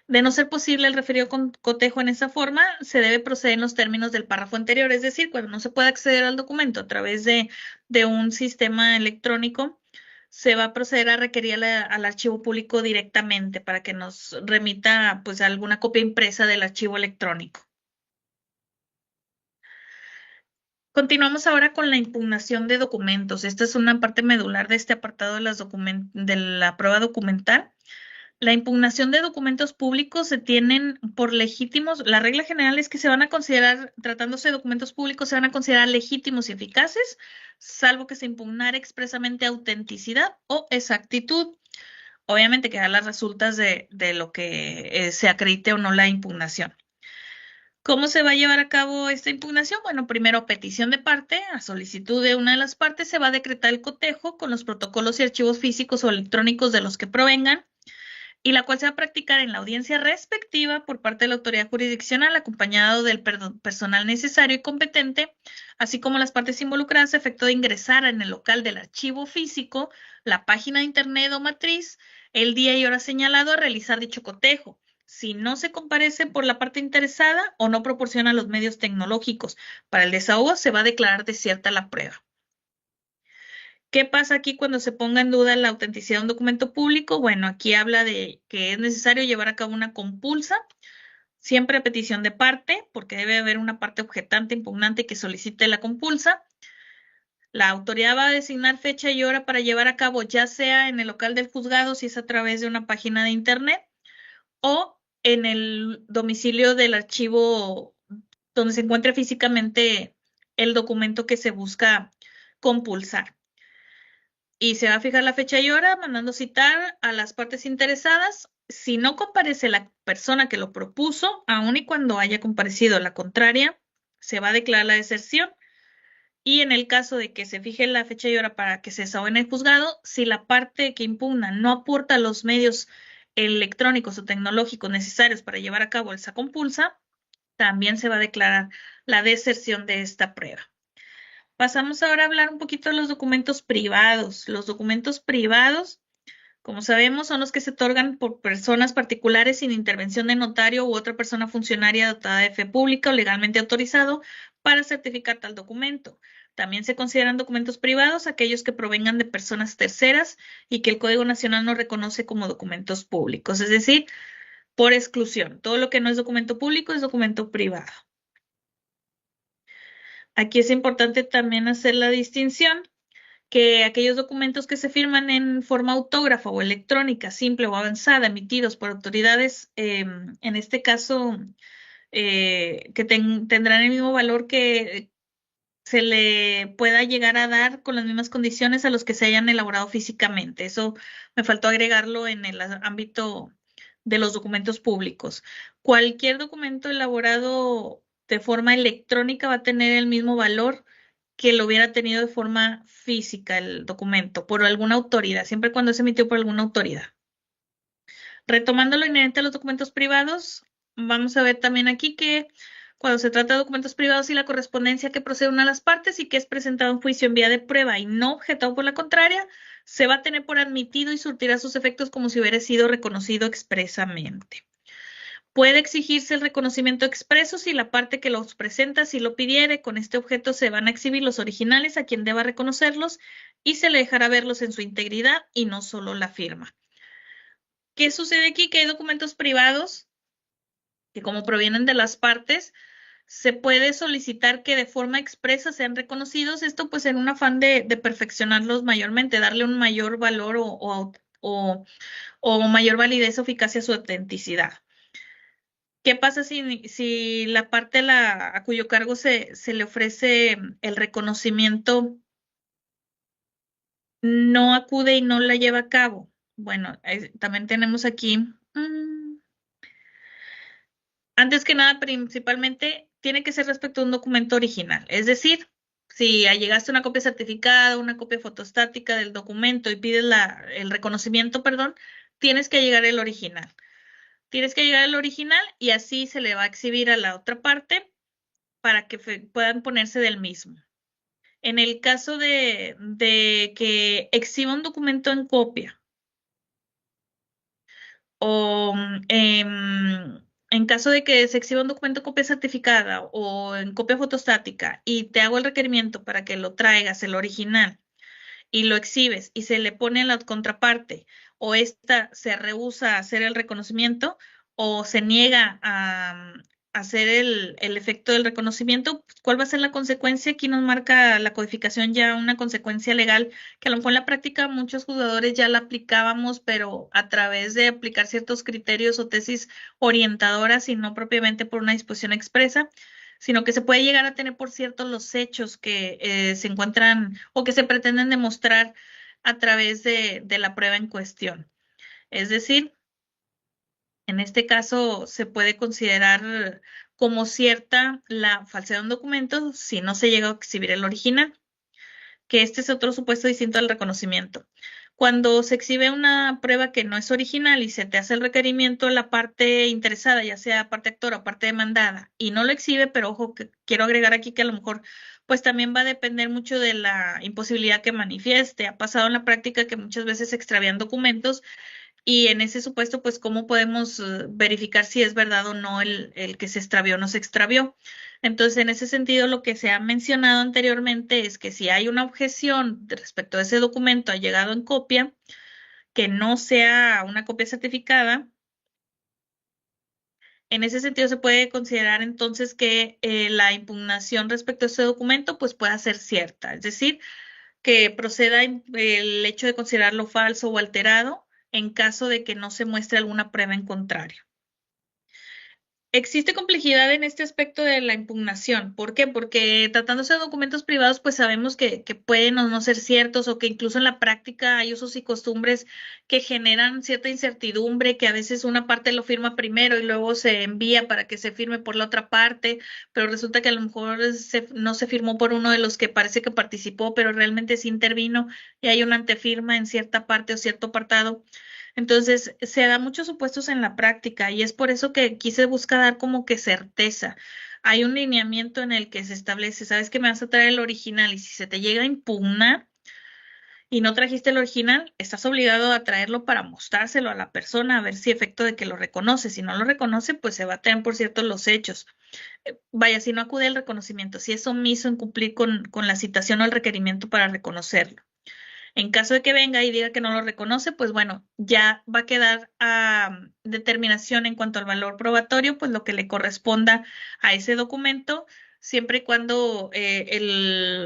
de no ser posible el referido cotejo en esa forma, se debe proceder en los términos del párrafo anterior, es decir, cuando no se puede acceder al documento a través de un sistema electrónico, se va a proceder a requerir al archivo público directamente para que nos remita pues alguna copia impresa del archivo electrónico. Continuamos ahora con la impugnación de documentos. Esta es una parte medular de este apartado de la prueba documental. La impugnación de documentos públicos se tienen por legítimos. La regla general es que se van a considerar, tratándose de documentos públicos, se van a considerar legítimos y eficaces, salvo que se impugnara expresamente autenticidad o exactitud. Obviamente quedan las resultas de lo que se acredite o no la impugnación. ¿Cómo se va a llevar a cabo esta impugnación? Bueno, primero, a petición de parte, a solicitud de una de las partes, se va a decretar el cotejo con los protocolos y archivos físicos o electrónicos de los que provengan, y la cual se va a practicar en la audiencia respectiva por parte de la autoridad jurisdiccional, acompañado del personal necesario y competente, así como las partes involucradas, a efecto de ingresar en el local del archivo físico, la página de internet o matriz, el día y hora señalado a realizar dicho cotejo. Si no se comparece por la parte interesada o no proporciona los medios tecnológicos para el desahogo, se va a declarar desierta la prueba. ¿Qué pasa aquí cuando se ponga en duda la autenticidad de un documento público? Bueno, aquí habla de que es necesario llevar a cabo una compulsa, siempre a petición de parte, porque debe haber una parte objetante, impugnante que solicite la compulsa. La autoridad va a designar fecha y hora para llevar a cabo, ya sea en el local del juzgado, si es a través de una página de internet, o en el domicilio del archivo donde se encuentre físicamente el documento que se busca compulsar. Y se va a fijar la fecha y hora, mandando citar a las partes interesadas. Si no comparece la persona que lo propuso, aun y cuando haya comparecido la contraria, se va a declarar la deserción. Y en el caso de que se fije la fecha y hora para que se desahogue en el juzgado, si la parte que impugna no aporta los medios electrónicos o tecnológicos necesarios para llevar a cabo esa compulsa, también se va a declarar la deserción de esta prueba. Pasamos ahora a hablar un poquito de los documentos privados. Los documentos privados, como sabemos, son los que se otorgan por personas particulares sin intervención de notario u otra persona funcionaria dotada de fe pública o legalmente autorizado para certificar tal documento. También se consideran documentos privados aquellos que provengan de personas terceras y que el Código Nacional no reconoce como documentos públicos, es decir, por exclusión. Todo lo que no es documento público es documento privado. Aquí es importante también hacer la distinción que aquellos documentos que se firman en forma autógrafa o electrónica, simple o avanzada, emitidos por autoridades, en este caso, que tendrán el mismo valor que se le pueda llegar a dar con las mismas condiciones a los que se hayan elaborado físicamente. Eso me faltó agregarlo en el ámbito de los documentos públicos. Cualquier documento elaborado de forma electrónica va a tener el mismo valor que lo hubiera tenido de forma física el documento, por alguna autoridad, siempre cuando se emitió por alguna autoridad. Retomando lo inherente a los documentos privados, vamos a ver también aquí que cuando se trata de documentos privados y la correspondencia que procede una de las partes y que es presentado en juicio en vía de prueba y no objetado por la contraria, se va a tener por admitido y surtirá sus efectos como si hubiera sido reconocido expresamente. Puede exigirse el reconocimiento expreso si la parte que los presenta si lo pidiere. Con este objeto se van a exhibir los originales a quien deba reconocerlos y se le dejará verlos en su integridad y no solo la firma. ¿Qué sucede aquí? Que hay documentos privados que, como provienen de las partes, se puede solicitar que de forma expresa sean reconocidos. Esto pues en un afán de perfeccionarlos mayormente, darle un mayor valor o mayor validez o eficacia a su autenticidad. ¿Qué pasa si la parte a cuyo cargo se le ofrece el reconocimiento no acude y no la lleva a cabo? Bueno, también tenemos aquí, antes que nada, principalmente, tiene que ser respecto a un documento original. Es decir, si llegaste una copia certificada, una copia fotostática del documento y pides el reconocimiento, perdón, tienes que llegar el original. Tienes que llegar al original y así se le va a exhibir a la otra parte para que puedan ponerse del mismo. En el caso de que exhiba un documento en copia o en caso de que se exhiba un documento en copia certificada o en copia fotostática y te hago el requerimiento para que lo traigas, el original, y lo exhibes y se le pone a la contraparte o esta se rehúsa a hacer el reconocimiento o se niega hacer el efecto del reconocimiento, ¿cuál va a ser la consecuencia? Aquí nos marca la codificación ya una consecuencia legal que a lo mejor en la práctica muchos jugadores ya la aplicábamos, pero a través de aplicar ciertos criterios o tesis orientadoras y no propiamente por una disposición expresa, sino que se puede llegar a tener por cierto los hechos que se encuentran o que se pretenden demostrar a través de la prueba en cuestión. Es decir, en este caso, se puede considerar como cierta la falsedad de un documento si no se llega a exhibir el original, que este es otro supuesto distinto al reconocimiento. Cuando se exhibe una prueba que no es original y se te hace el requerimiento, la parte interesada, ya sea parte actora o parte demandada, y no lo exhibe, pero ojo, que quiero agregar aquí que a lo mejor pues también va a depender mucho de la imposibilidad que manifieste. Ha pasado en la práctica que muchas veces se extravían documentos y en ese supuesto, pues, ¿cómo podemos verificar si es verdad o no el que se extravió o no se extravió? Entonces, en ese sentido, lo que se ha mencionado anteriormente es que si hay una objeción respecto a ese documento ha llegado en copia, que no sea una copia certificada, en ese sentido se puede considerar entonces que la impugnación respecto a ese documento pues pueda ser cierta, es decir, que proceda el hecho de considerarlo falso o alterado en caso de que no se muestre alguna prueba en contrario. Existe complejidad en este aspecto de la impugnación. ¿Por qué? Porque tratándose de documentos privados, pues sabemos que pueden o no ser ciertos o que incluso en la práctica hay usos y costumbres que generan cierta incertidumbre, que a veces una parte lo firma primero y luego se envía para que se firme por la otra parte, pero resulta que a lo mejor no se firmó por uno de los que parece que participó, pero realmente sí intervino y hay una antefirma en cierta parte o cierto apartado. Entonces, se da muchos supuestos en la práctica y es por eso que quise buscar dar como que certeza. Hay un lineamiento en el que se establece, sabes que me vas a traer el original y si se te llega a impugnar y no trajiste el original, estás obligado a traerlo para mostrárselo a la persona a ver si efecto de que lo reconoce. Si no lo reconoce, pues se va a tener por cierto los hechos. Vaya, si no acude al reconocimiento, si es omiso en cumplir con la citación o el requerimiento para reconocerlo. En caso de que venga y diga que no lo reconoce, pues bueno, ya va a quedar a determinación en cuanto al valor probatorio, pues lo que le corresponda a ese documento, siempre y cuando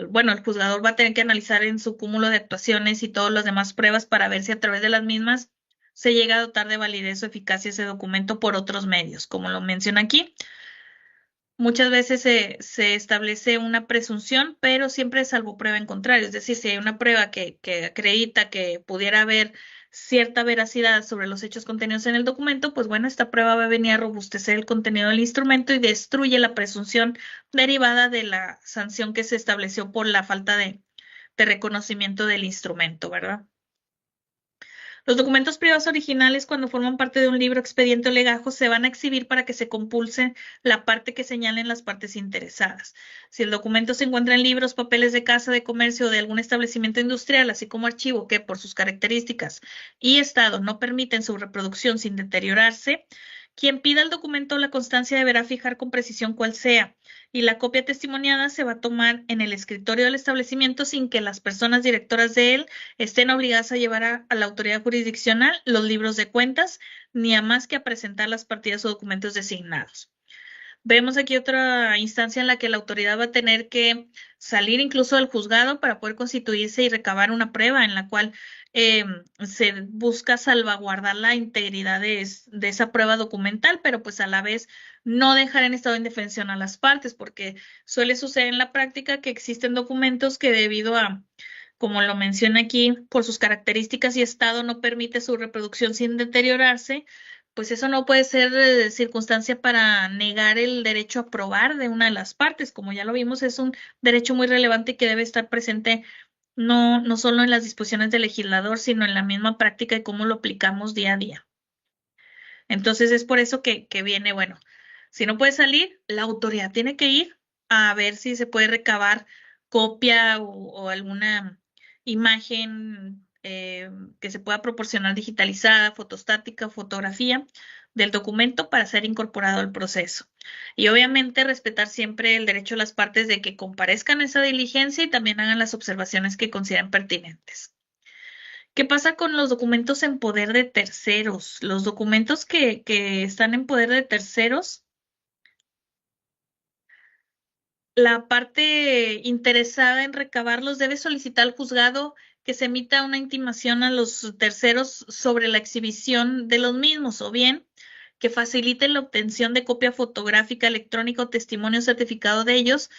bueno, el juzgador va a tener que analizar en su cúmulo de actuaciones y todas las demás pruebas para ver si a través de las mismas se llega a dotar de validez o eficacia ese documento por otros medios, como lo menciona aquí. Muchas veces se establece una presunción, pero siempre es salvo prueba en contrario. Es decir, si hay una prueba que acredita que pudiera haber cierta veracidad sobre los hechos contenidos en el documento, pues bueno, esta prueba va a venir a robustecer el contenido del instrumento y destruye la presunción derivada de la sanción que se estableció por la falta de reconocimiento del instrumento, ¿verdad? Los documentos privados originales, cuando forman parte de un libro, expediente o legajo, se van a exhibir para que se compulse la parte que señalen las partes interesadas. Si el documento se encuentra en libros, papeles de casa, de comercio o de algún establecimiento industrial, así como archivo que, por sus características y estado, no permiten su reproducción sin deteriorarse, quien pida el documento o la constancia deberá fijar con precisión cuál sea, y la copia testimoniada se va a tomar en el escritorio del establecimiento sin que las personas directoras de él estén obligadas a llevar a la autoridad jurisdiccional los libros de cuentas, ni a más que a presentar las partidas o documentos designados. Vemos aquí otra instancia en la que la autoridad va a tener que salir incluso del juzgado para poder constituirse y recabar una prueba en la cual se busca salvaguardar la integridad de esa prueba documental, pero pues a la vez no dejar en estado de indefensión a las partes, porque suele suceder en la práctica que existen documentos que debido a, como lo menciona aquí, por sus características y estado no permite su reproducción sin deteriorarse, pues eso no puede ser circunstancia para negar el derecho a probar de una de las partes. Como ya lo vimos, es un derecho muy relevante que debe estar presente no solo en las disposiciones del legislador, sino en la misma práctica y cómo lo aplicamos día a día. Entonces es por eso que viene, bueno, si no puede salir, la autoridad tiene que ir a ver si se puede recabar copia o alguna imagen que se pueda proporcionar digitalizada, fotostática, fotografía del documento para ser incorporado al proceso. Y obviamente respetar siempre el derecho de las partes de que comparezcan a esa diligencia y también hagan las observaciones que consideren pertinentes. ¿Qué pasa con los documentos en poder de terceros? Los documentos que están en poder de terceros la parte interesada en recabarlos debe solicitar al juzgado que se emita una intimación a los terceros sobre la exhibición de los mismos, o bien que facilite la obtención de copia fotográfica, electrónica o testimonio certificado de ellos,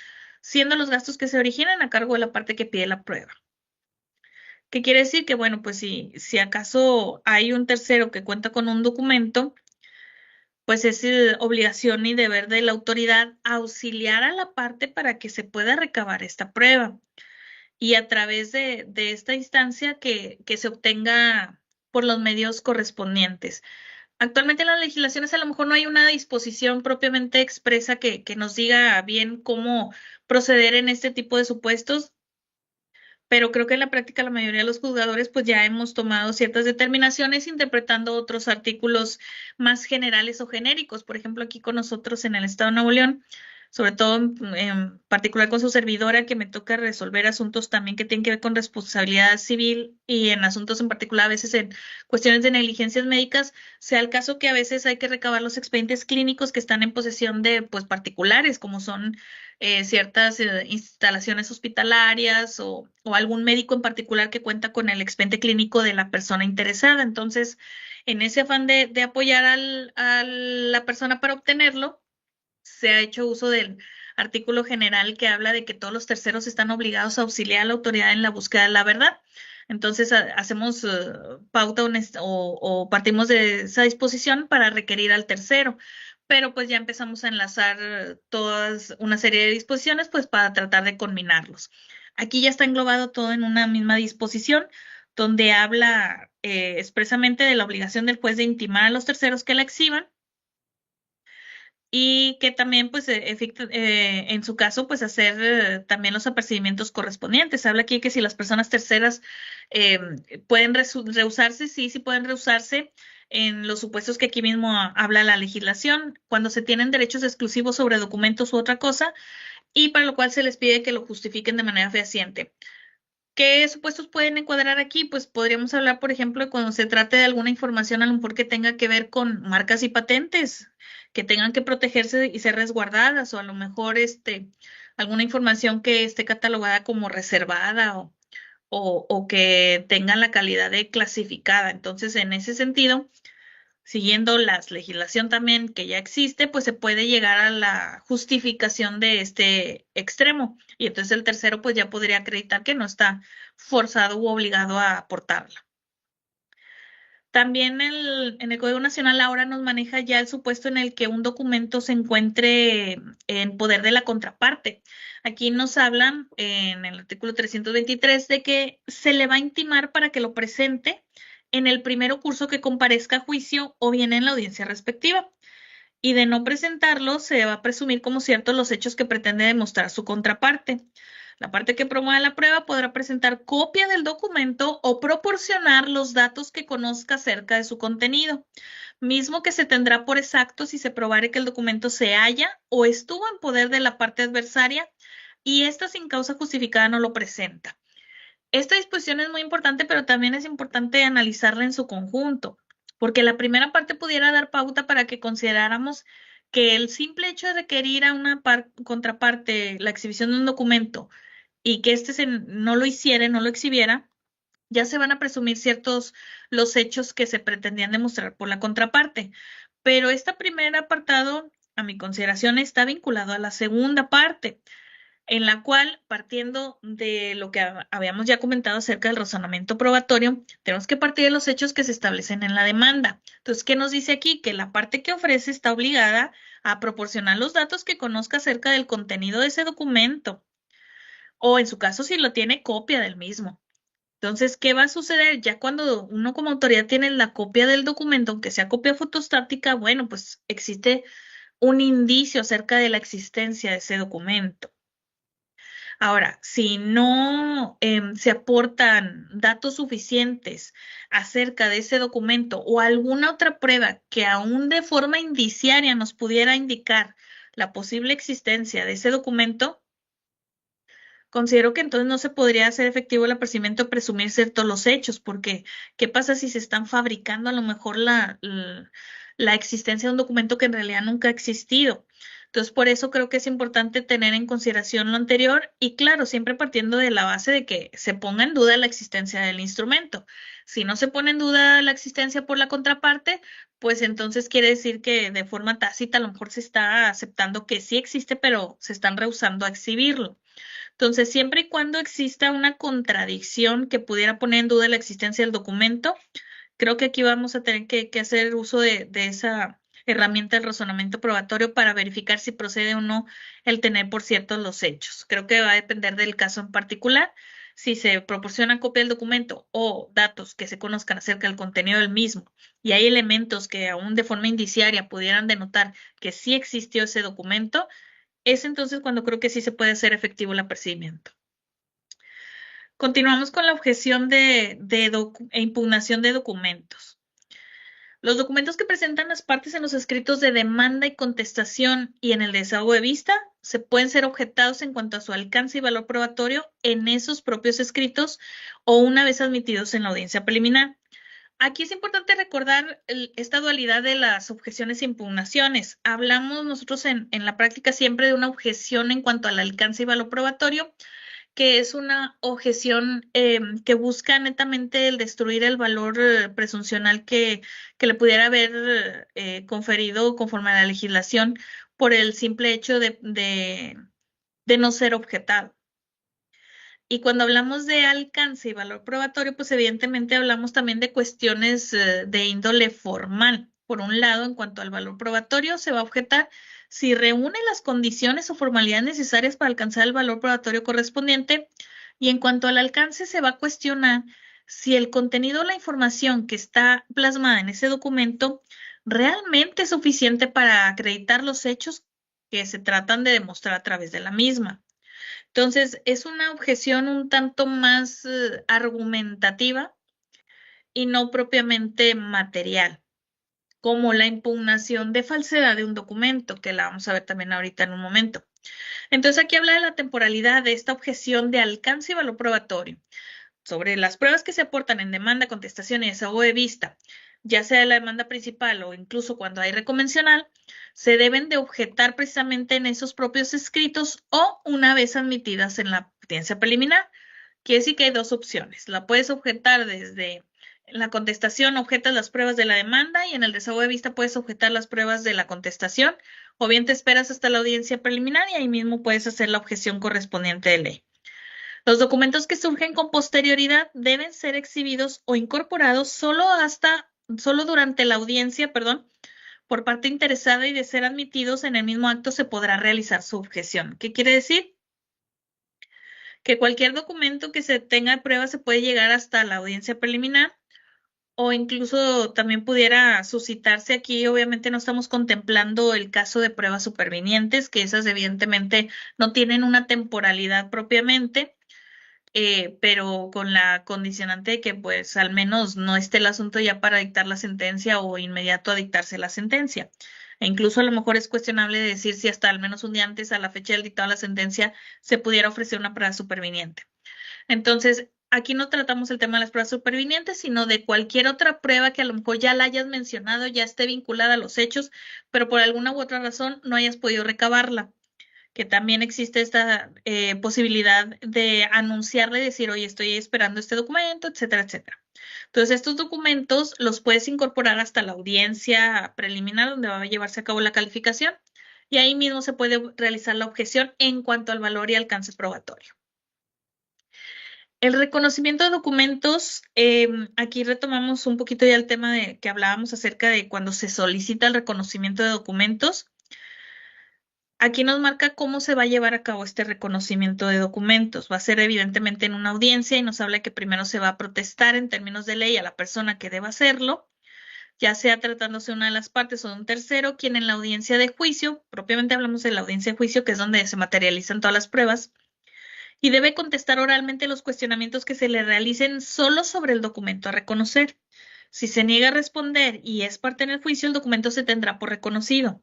siendo los gastos que se originan a cargo de la parte que pide la prueba. ¿Qué quiere decir? Que, bueno, pues si acaso hay un tercero que cuenta con un documento, pues es obligación y deber de la autoridad auxiliar a la parte para que se pueda recabar esta prueba y a través de esta instancia que se obtenga por los medios correspondientes. Actualmente en las legislaciones a lo mejor no hay una disposición propiamente expresa que nos diga bien cómo proceder en este tipo de supuestos, pero creo que en la práctica la mayoría de los juzgadores pues ya hemos tomado ciertas determinaciones interpretando otros artículos más generales o genéricos. Por ejemplo, aquí con nosotros en el Estado de Nuevo León, sobre todo en particular con su servidora, que me toca resolver asuntos también que tienen que ver con responsabilidad civil y en asuntos en particular a veces en cuestiones de negligencias médicas, sea el caso que a veces hay que recabar los expedientes clínicos que están en posesión de pues particulares, como son ciertas instalaciones hospitalarias o algún médico en particular que cuenta con el expediente clínico de la persona interesada. Entonces, en ese afán de apoyar a la persona para obtenerlo, se ha hecho uso del artículo general que habla de que todos los terceros están obligados a auxiliar a la autoridad en la búsqueda de la verdad. Entonces, hacemos pauta o partimos de esa disposición para requerir al tercero, pero pues ya empezamos a enlazar todas una serie de disposiciones pues para tratar de combinarlos. Aquí ya está englobado todo en una misma disposición donde habla expresamente de la obligación del juez de intimar a los terceros que la exhiban y que también, pues, en su caso, pues, hacer también los apercibimientos correspondientes. Habla aquí que si las personas terceras eh, pueden rehusarse, sí pueden rehusarse en los supuestos que aquí mismo habla la legislación, cuando se tienen derechos exclusivos sobre documentos u otra cosa, y para lo cual se les pide que lo justifiquen de manera fehaciente. ¿Qué supuestos pueden encuadrar aquí? Pues podríamos hablar, por ejemplo, de cuando se trate de alguna información a lo mejor que tenga que ver con marcas y patentes, que tengan que protegerse y ser resguardadas, o a lo mejor alguna información que esté catalogada como reservada o que tenga la calidad de clasificada. Entonces, en ese sentido, siguiendo la legislación también que ya existe, pues se puede llegar a la justificación de este extremo. Y entonces el tercero pues ya podría acreditar que no está forzado u obligado a aportarla. También en el Código Nacional ahora nos maneja ya el supuesto en el que un documento se encuentre en poder de la contraparte. Aquí nos hablan en el artículo 323 de que se le va a intimar para que lo presente en el primer curso que comparezca a juicio o bien en la audiencia respectiva. Y de no presentarlo, se va a presumir como ciertos los hechos que pretende demostrar su contraparte. La parte que promueva la prueba podrá presentar copia del documento o proporcionar los datos que conozca acerca de su contenido, mismo que se tendrá por exacto si se probare que el documento se halla o estuvo en poder de la parte adversaria y ésta sin causa justificada no lo presenta. Esta disposición es muy importante, pero también es importante analizarla en su conjunto, porque la primera parte pudiera dar pauta para que consideráramos que el simple hecho de requerir a una contraparte la exhibición de un documento y que no lo hiciera, no lo exhibiera, ya se van a presumir ciertos los hechos que se pretendían demostrar por la contraparte. Pero este primer apartado, a mi consideración, está vinculado a la segunda parte, en la cual, partiendo de lo que habíamos ya comentado acerca del razonamiento probatorio, tenemos que partir de los hechos que se establecen en la demanda. Entonces, ¿qué nos dice aquí? Que la parte que ofrece está obligada a proporcionar los datos que conozca acerca del contenido de ese documento, o en su caso, si lo tiene, copia del mismo. Entonces, ¿qué va a suceder? Ya cuando uno como autoridad tiene la copia del documento, aunque sea copia fotostática, bueno, pues existe un indicio acerca de la existencia de ese documento. Ahora, si no se aportan datos suficientes acerca de ese documento o alguna otra prueba que aún de forma indiciaria nos pudiera indicar la posible existencia de ese documento, considero que entonces no se podría hacer efectivo el apercibimiento o presumir ciertos los hechos, porque ¿qué pasa si se están fabricando a lo mejor la existencia de un documento que en realidad nunca ha existido? Entonces, por eso creo que es importante tener en consideración lo anterior y claro, siempre partiendo de la base de que se ponga en duda la existencia del instrumento. Si no se pone en duda la existencia por la contraparte, pues entonces quiere decir que de forma tácita a lo mejor se está aceptando que sí existe, pero se están rehusando a exhibirlo. Entonces, siempre y cuando exista una contradicción que pudiera poner en duda la existencia del documento, creo que aquí vamos a tener que hacer uso de esa herramienta del razonamiento probatorio para verificar si procede o no el tener por ciertos los hechos. Creo que va a depender del caso en particular. Si se proporciona copia del documento o datos que se conozcan acerca del contenido del mismo y hay elementos que aún de forma indiciaria pudieran denotar que sí existió ese documento, es entonces cuando creo que sí se puede hacer efectivo el apercibimiento. Continuamos con la objeción e impugnación de documentos. Los documentos que presentan las partes en los escritos de demanda y contestación y en el desahogo de vista se pueden ser objetados en cuanto a su alcance y valor probatorio en esos propios escritos o una vez admitidos en la audiencia preliminar. Aquí es importante recordar esta dualidad de las objeciones e impugnaciones. Hablamos nosotros en la práctica siempre de una objeción en cuanto al alcance y valor probatorio, que es una objeción que busca netamente el destruir el valor presuncional que le pudiera haber conferido conforme a la legislación por el simple hecho de no ser objetado. Y cuando hablamos de alcance y valor probatorio, pues evidentemente hablamos también de cuestiones de índole formal. Por un lado, en cuanto al valor probatorio, se va a objetar si reúne las condiciones o formalidades necesarias para alcanzar el valor probatorio correspondiente. Y en cuanto al alcance, se va a cuestionar si el contenido o la información que está plasmada en ese documento realmente es suficiente para acreditar los hechos que se tratan de demostrar a través de la misma. Entonces, es una objeción un tanto más argumentativa y no propiamente material, como la impugnación de falsedad de un documento, que la vamos a ver también ahorita en un momento. Entonces, aquí habla de la temporalidad de esta objeción de alcance y valor probatorio. Sobre las pruebas que se aportan en demanda, contestación y desahogo de vista, ya sea la demanda principal o incluso cuando hay reconvencional, se deben de objetar precisamente en esos propios escritos o una vez admitidas en la audiencia preliminar. Quiere decir que hay dos opciones. La puedes objetar desde la contestación, objetas las pruebas de la demanda y en el desahogo de vista puedes objetar las pruebas de la contestación o bien te esperas hasta la audiencia preliminar y ahí mismo puedes hacer la objeción correspondiente de ley. Los documentos que surgen con posterioridad deben ser exhibidos o incorporados solo durante la audiencia, por parte interesada y de ser admitidos en el mismo acto se podrá realizar su objeción. ¿Qué quiere decir? Que cualquier documento que se tenga de prueba se puede llegar hasta la audiencia preliminar o incluso también pudiera suscitarse aquí. Obviamente no estamos contemplando el caso de pruebas supervinientes, que esas evidentemente no tienen una temporalidad propiamente. Pero con la condicionante de que pues al menos no esté el asunto ya para dictar la sentencia o inmediato a dictarse la sentencia. E incluso a lo mejor es cuestionable decir si hasta al menos un día antes a la fecha del dictado de la sentencia se pudiera ofrecer una prueba superviniente. Entonces, aquí no tratamos el tema de las pruebas supervinientes, sino de cualquier otra prueba que a lo mejor ya la hayas mencionado, ya esté vinculada a los hechos, pero por alguna u otra razón no hayas podido recabarla, que también existe esta posibilidad de anunciarle, decir, oye, estoy esperando este documento, etcétera, etcétera. Entonces, estos documentos los puedes incorporar hasta la audiencia preliminar donde va a llevarse a cabo la calificación y ahí mismo se puede realizar la objeción en cuanto al valor y alcance probatorio. El reconocimiento de documentos, aquí retomamos un poquito ya el tema de que hablábamos acerca de cuando se solicita el reconocimiento de documentos. Aquí nos marca cómo se va a llevar a cabo este reconocimiento de documentos. Va a ser evidentemente en una audiencia y nos habla que primero se va a protestar en términos de ley a la persona que deba hacerlo, ya sea tratándose de una de las partes o de un tercero, quien en la audiencia de juicio, propiamente hablamos de la audiencia de juicio, que es donde se materializan todas las pruebas, y debe contestar oralmente los cuestionamientos que se le realicen solo sobre el documento a reconocer. Si se niega a responder y es parte en el juicio, el documento se tendrá por reconocido.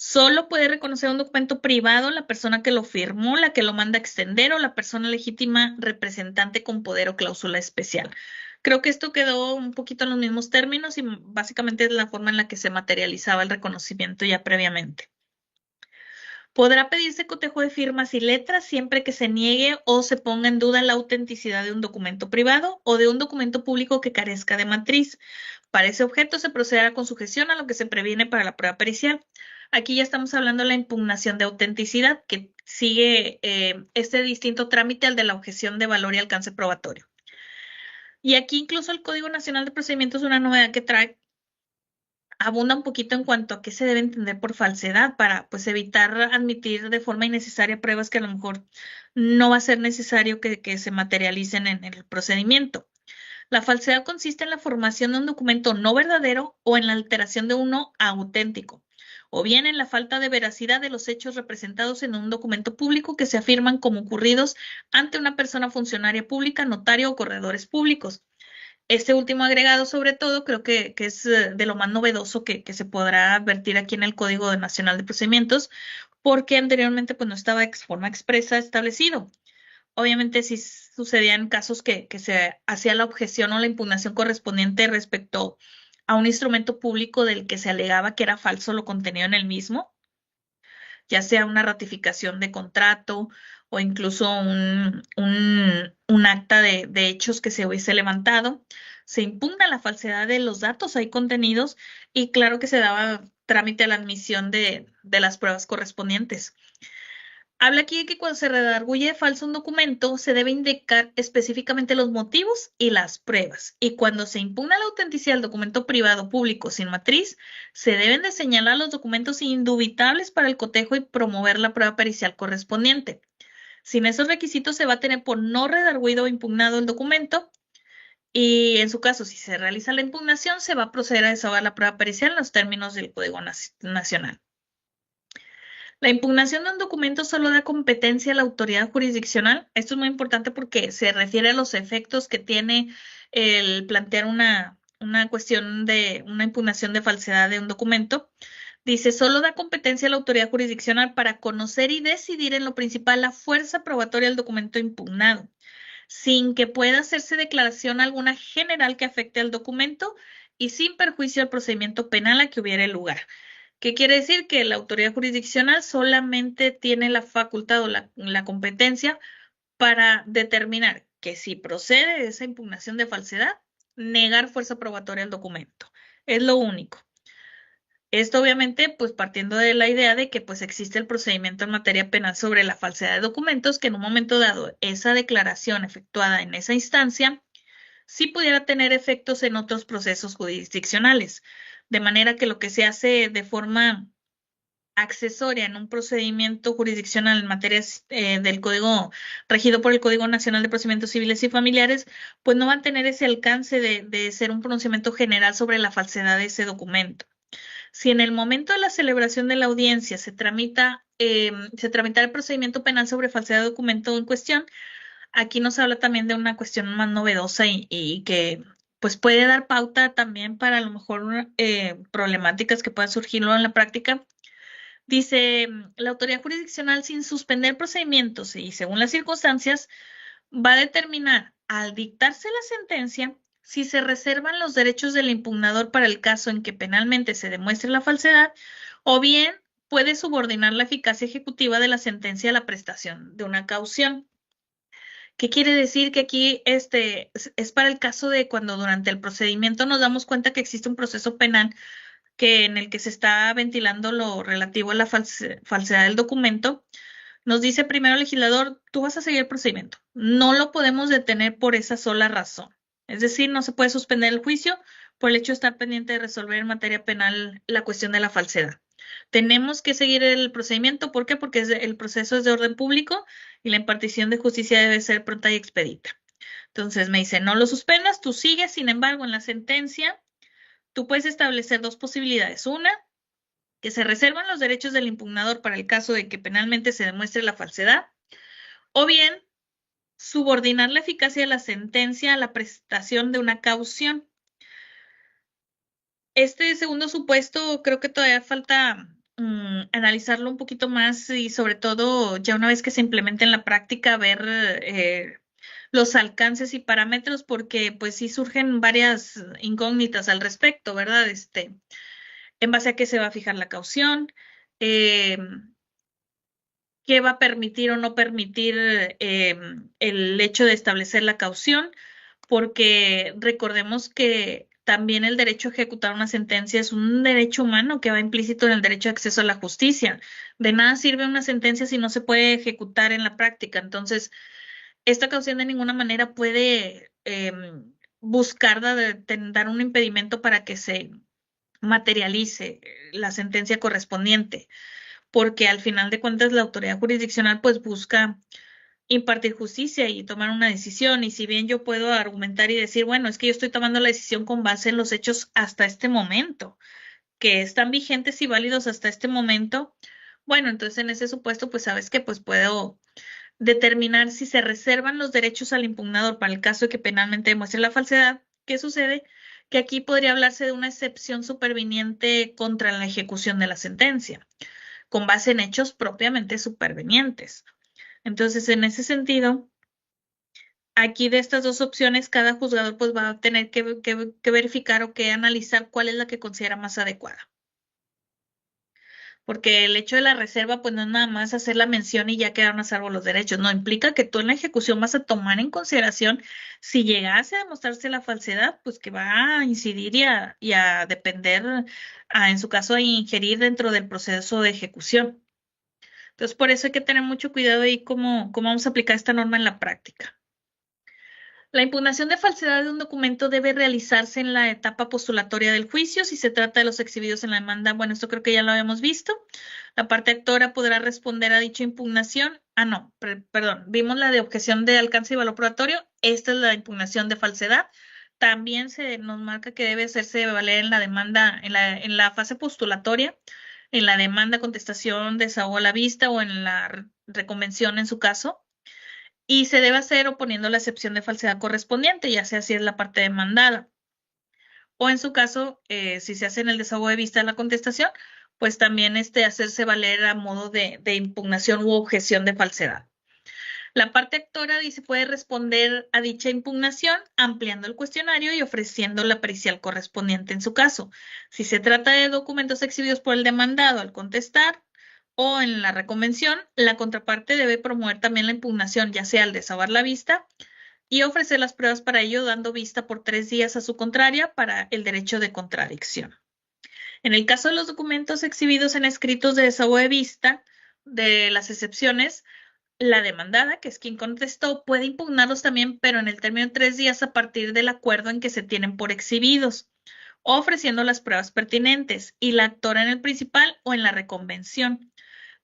Solo puede reconocer un documento privado la persona que lo firmó, la que lo manda a extender o la persona legítima representante con poder o cláusula especial. Creo que esto quedó un poquito en los mismos términos y básicamente es la forma en la que se materializaba el reconocimiento ya previamente. Podrá pedirse cotejo de firmas y letras siempre que se niegue o se ponga en duda la autenticidad de un documento privado o de un documento público que carezca de matriz. Para ese objeto se procederá con sujeción a lo que se previene para la prueba pericial. Aquí ya estamos hablando de la impugnación de autenticidad, que sigue este distinto trámite al de la objeción de valor y alcance probatorio. Y aquí incluso el Código Nacional de Procedimientos, una novedad que trae, abunda un poquito en cuanto a qué se debe entender por falsedad para pues evitar admitir de forma innecesaria pruebas que a lo mejor no va a ser necesario que se materialicen en el procedimiento. La falsedad consiste en la formación de un documento no verdadero o en la alteración de uno auténtico, o bien en la falta de veracidad de los hechos representados en un documento público que se afirman como ocurridos ante una persona funcionaria pública, notario o corredores públicos. Este último agregado, sobre todo, creo que es de lo más novedoso que se podrá advertir aquí en el Código Nacional de Procedimientos, porque anteriormente pues, no estaba de forma expresa establecido. Obviamente, si sucedían casos que se hacía la objeción o la impugnación correspondiente respecto a un instrumento público del que se alegaba que era falso lo contenido en el mismo, ya sea una ratificación de contrato o incluso un acta de hechos que se hubiese levantado. Se impugna la falsedad de los datos ahí contenidos y claro que se daba trámite a la admisión de las pruebas correspondientes. Habla aquí de que cuando se redarguye falso un documento, se debe indicar específicamente los motivos y las pruebas. Y cuando se impugna la autenticidad del documento privado o público sin matriz, se deben de señalar los documentos indubitables para el cotejo y promover la prueba pericial correspondiente. Sin esos requisitos, se va a tener por no redarguido o impugnado el documento. Y en su caso, si se realiza la impugnación, se va a proceder a desahogar la prueba pericial en los términos del Código Nacional. La impugnación de un documento solo da competencia a la autoridad jurisdiccional. Esto es muy importante porque se refiere a los efectos que tiene el plantear una cuestión de una impugnación de falsedad de un documento. Dice, solo da competencia a la autoridad jurisdiccional para conocer y decidir en lo principal la fuerza probatoria del documento impugnado, sin que pueda hacerse declaración alguna general que afecte al documento y sin perjuicio al procedimiento penal a que hubiere lugar. ¿Qué quiere decir? Que la autoridad jurisdiccional solamente tiene la facultad o la competencia para determinar que si procede esa impugnación de falsedad, negar fuerza probatoria al documento. Es lo único. Esto obviamente, pues partiendo de la idea de que pues existe el procedimiento en materia penal sobre la falsedad de documentos, que en un momento dado esa declaración efectuada en esa instancia sí pudiera tener efectos en otros procesos jurisdiccionales. De manera que lo que se hace de forma accesoria en un procedimiento jurisdiccional en materia del Código, regido por el Código Nacional de Procedimientos Civiles y Familiares, pues no va a tener ese alcance de ser un pronunciamiento general sobre la falsedad de ese documento. Si en el momento de la celebración de la audiencia se tramita el procedimiento penal sobre falsedad de documento en cuestión, aquí nos habla también de una cuestión más novedosa y que pues puede dar pauta también para a lo mejor problemáticas que puedan surgir luego en la práctica. Dice, la autoridad jurisdiccional sin suspender procedimientos y según las circunstancias va a determinar al dictarse la sentencia si se reservan los derechos del impugnador para el caso en que penalmente se demuestre la falsedad o bien puede subordinar la eficacia ejecutiva de la sentencia a la prestación de una caución. ¿Qué quiere decir? Que aquí es para el caso de cuando durante el procedimiento nos damos cuenta que existe un proceso penal en el que se está ventilando lo relativo a la falsedad del documento. Nos dice primero el legislador, tú vas a seguir el procedimiento. No lo podemos detener por esa sola razón. Es decir, no se puede suspender el juicio por el hecho de estar pendiente de resolver en materia penal la cuestión de la falsedad. Tenemos que seguir el procedimiento. ¿Por qué? Porque el proceso es de orden público y la impartición de justicia debe ser pronta y expedita. Entonces me dice, no lo suspendas, tú sigues, sin embargo, en la sentencia, tú puedes establecer dos posibilidades. Una, que se reservan los derechos del impugnador para el caso de que penalmente se demuestre la falsedad, o bien subordinar la eficacia de la sentencia a la prestación de una caución. Este segundo supuesto creo que todavía falta analizarlo un poquito más y sobre todo ya una vez que se implemente en la práctica ver los alcances y parámetros porque pues sí surgen varias incógnitas al respecto, ¿verdad? En base a qué se va a fijar la caución, qué va a permitir o no permitir el hecho de establecer la caución, porque recordemos que también el derecho a ejecutar una sentencia es un derecho humano que va implícito en el derecho de acceso a la justicia. De nada sirve una sentencia si no se puede ejecutar en la práctica. Entonces, esta caución de ninguna manera puede buscar dar un impedimento para que se materialice la sentencia correspondiente, porque al final de cuentas la autoridad jurisdiccional pues busca impartir justicia y tomar una decisión. Y si bien yo puedo argumentar y decir, bueno, es que yo estoy tomando la decisión con base en los hechos hasta este momento, que están vigentes y válidos hasta este momento, bueno, entonces en ese supuesto, pues sabes que pues puedo determinar si se reservan los derechos al impugnador para el caso de que penalmente demuestre la falsedad. ¿Qué sucede? Que aquí podría hablarse de una excepción superviniente contra la ejecución de la sentencia, con base en hechos propiamente supervinientes. Entonces, en ese sentido, aquí de estas dos opciones, cada juzgador pues va a tener que verificar o que analizar cuál es la que considera más adecuada. Porque el hecho de la reserva, pues no es nada más hacer la mención y ya quedaron a salvo los derechos, no, implica que tú en la ejecución vas a tomar en consideración si llegase a demostrarse la falsedad, pues que va a incidir y a depender, en su caso, a ingerir dentro del proceso de ejecución. Entonces, por eso hay que tener mucho cuidado ahí cómo vamos a aplicar esta norma en la práctica. La impugnación de falsedad de un documento debe realizarse en la etapa postulatoria del juicio. Si se trata de los exhibidos en la demanda, bueno, esto creo que ya lo habíamos visto. La parte actora podrá responder a dicha impugnación. No, perdón, vimos la de objeción de alcance y valor probatorio. Esta es la impugnación de falsedad. También se nos marca que debe hacerse valer en la demanda, en la fase postulatoria, en la demanda, contestación, desahogo a la vista o en la reconvención en su caso, y se debe hacer oponiendo la excepción de falsedad correspondiente, ya sea si es la parte demandada. O en su caso, si se hace en el desahogo de vista de la contestación, pues también hacerse valer a modo de impugnación u objeción de falsedad. La parte actora dice puede responder a dicha impugnación ampliando el cuestionario y ofreciendo la pericial correspondiente en su caso. Si se trata de documentos exhibidos por el demandado al contestar o en la reconvención, la contraparte debe promover también la impugnación, ya sea al desahogar la vista y ofrecer las pruebas para ello, dando vista por 3 días a su contraria para el derecho de contradicción. En el caso de los documentos exhibidos en escritos de desahogo de vista, de las excepciones, la demandada, que es quien contestó, puede impugnarlos también, pero en el término de 3 días a partir del acuerdo en que se tienen por exhibidos, ofreciendo las pruebas pertinentes, y la actora en el principal o en la reconvención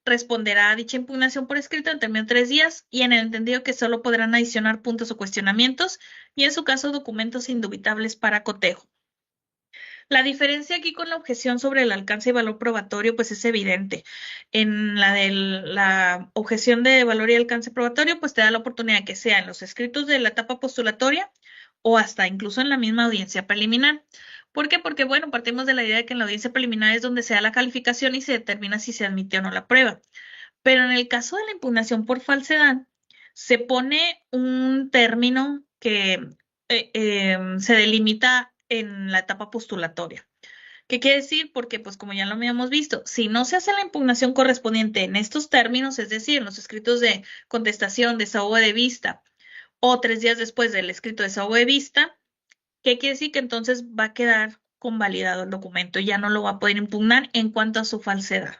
responderá a dicha impugnación por escrito en término de 3 días y en el entendido que solo podrán adicionar puntos o cuestionamientos y en su caso documentos indubitables para cotejo. La diferencia aquí con la objeción sobre el alcance y valor probatorio, pues es evidente. En la de la objeción de valor y alcance probatorio, pues te da la oportunidad que sea en los escritos de la etapa postulatoria o hasta incluso en la misma audiencia preliminar. ¿Por qué? Porque, bueno, partimos de la idea de que en la audiencia preliminar es donde se da la calificación y se determina si se admite o no la prueba. Pero en el caso de la impugnación por falsedad, se pone un término que se delimita en la etapa postulatoria. ¿Qué quiere decir? Porque, pues, como ya lo habíamos visto, si no se hace la impugnación correspondiente en estos términos, es decir, en los escritos de contestación, desahogo de vista, o 3 días después del escrito de desahogo de vista, ¿qué quiere decir? Que entonces va a quedar convalidado el documento y ya no lo va a poder impugnar en cuanto a su falsedad.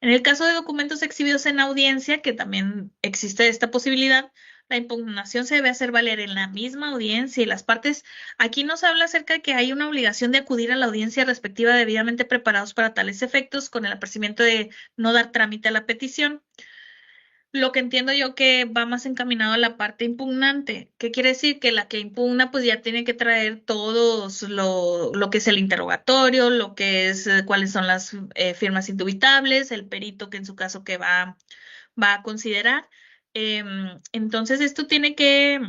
En el caso de documentos exhibidos en audiencia, que también existe esta posibilidad, la impugnación se debe hacer valer en la misma audiencia y las partes, aquí nos habla acerca de que hay una obligación de acudir a la audiencia respectiva debidamente preparados para tales efectos, con el apercibimiento de no dar trámite a la petición. Lo que entiendo yo que va más encaminado a la parte impugnante. ¿Qué quiere decir? Que la que impugna pues ya tiene que traer todos lo que es el interrogatorio, lo que es cuáles son las firmas indubitables, el perito que en su caso que va a considerar. Entonces esto tiene que